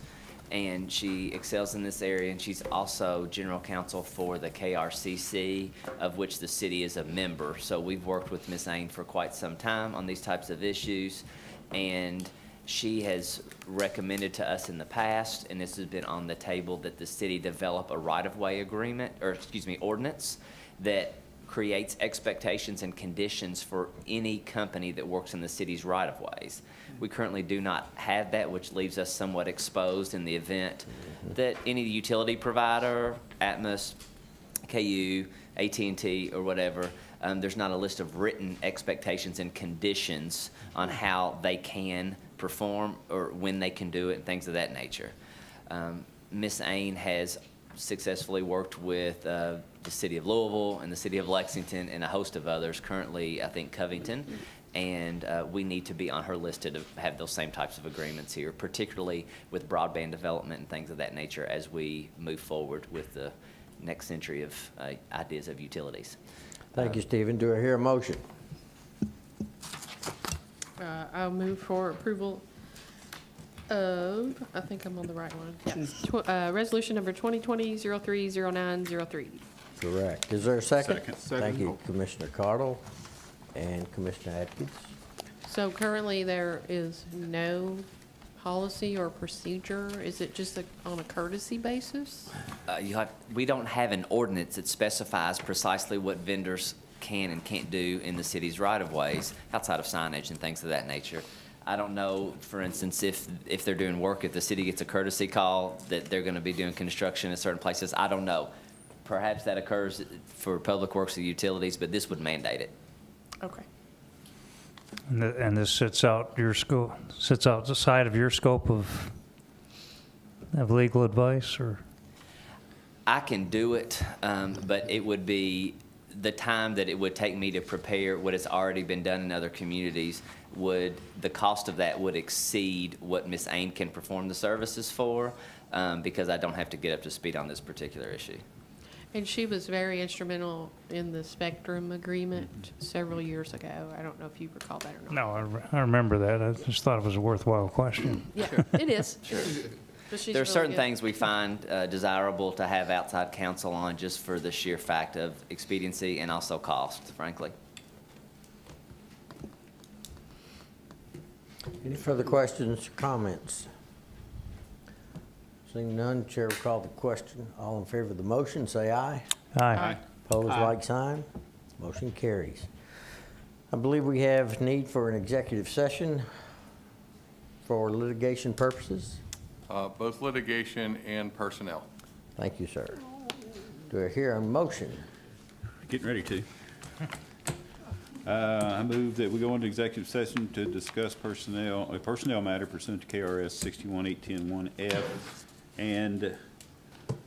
and she excels in this area, and she's also general counsel for the KRCC, of which the city is a member. So we've worked with Miss Ain for quite some time on these types of issues, and she has recommended to us in the past, and this has been on the table, that the city develop a right-of-way agreement, or excuse me, ordinance that creates expectations and conditions for any company that works in the city's right-of-ways. We currently do not have that, which leaves us somewhat exposed in the event that any utility provider, Atmos, KU, AT&T, or whatever, there's not a list of written expectations and conditions on how they can perform or when they can do it and things of that nature. Ms. Ain has successfully worked with the city of Louisville and the city of Lexington and a host of others, currently I think Covington, and we need to be on her list to have those same types of agreements here, particularly with broadband development and things of that nature as we move forward with the next century of ideas of utilities. Thank you, Stephen. Do I hear a motion? I'll move for approval of, I think I'm on the right one. Yeah. Resolution number 2020-03-09-03. Correct. Is there a second? Second. Thank you, Commissioner Cardle and Commissioner Atkins. So currently there is no policy or procedure? Is it just on a courtesy basis? We don't have an ordinance that specifies precisely what vendors can and can't do in the city's right-of-ways outside of signage and things of that nature. I don't know, for instance, if they're doing work, if the city gets a courtesy call that they're going to be doing construction in certain places. I don't know. Perhaps that occurs for public works or utilities, but this would mandate it. Okay. And this sits outside of your scope of legal advice, or? I can do it, but it would be the time that it would take me to prepare what has already been done in other communities. The cost of that would exceed what Ms. Ain can perform the services for, because I don't have to get up to speed on this particular issue. And she was very instrumental in the Spectrum agreement several years ago. I don't know if you recall that or not. No, I remember that. I just thought it was a worthwhile question. Yeah, it is. Sure. There are certain things we find desirable to have outside counsel on, just for the sheer fact of expediency and also cost, frankly. Any further questions or comments? Seeing none, Chair will call the question. All in favor of the motion, say aye. Aye. Opposed, like sign. Motion carries. I believe we have need for an executive session for litigation purposes. Both litigation and personnel. Thank you, sir. Do I hear a motion? Getting ready to. I move that we go into executive session to discuss a personnel matter pursuant to KRS 61.810(1)(f), and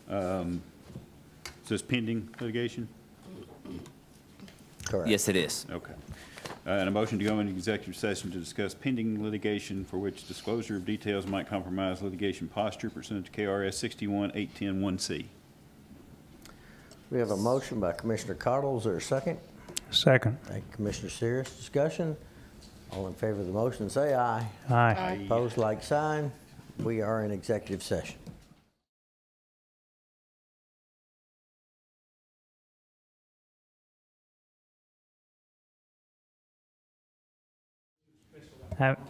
is this pending litigation? Correct. Yes, it is. Okay. And a motion to go into executive session to discuss pending litigation for which disclosure of details might compromise litigation posture pursuant to KRS 61-810-1C. We have a motion by Commissioner Cottle. Is there a second? Second. Thank you, Commissioner Sears. Discussion. All in favor of the motion, say aye. Aye. Opposed, like sign. We are in executive session.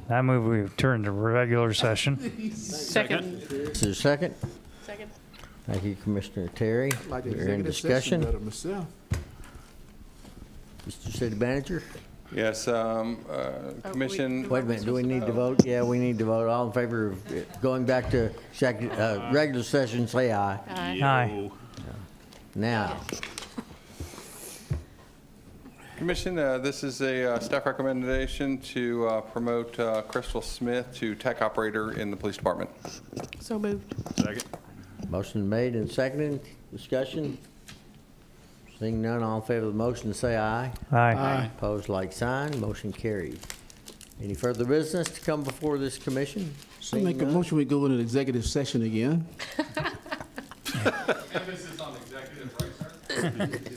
I move we return to regular session. Second. Is there a second? Second. Thank you, Commissioner Terry. Like We're in executive session discussion. better myself. Mr. City Manager? Yes, Commission. Wait a minute, do we need to vote? Yeah, we need to vote. All in favor of going back to regular session, say aye. Aye. Aye. Now, Commission, this is a staff recommendation to promote Crystal Smith to tech operator in the police department. So moved. Second. motion made and seconded. Discussion. Seeing none, all in favor of the motion, say aye. Aye. Opposed, like sign. Motion carried. Any further business to come before this commission? So make a motion, we go into executive session again. Emphasis on executive, right,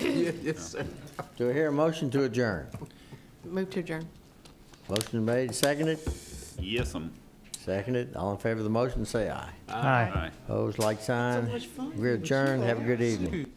sir? Yes, sir. Do I hear a motion to adjourn? Move to adjourn. Motion made and seconded. Yes, Seconded. All in favor of the motion, say aye. Aye. Opposed, like sign. We're adjourned. Have a good evening.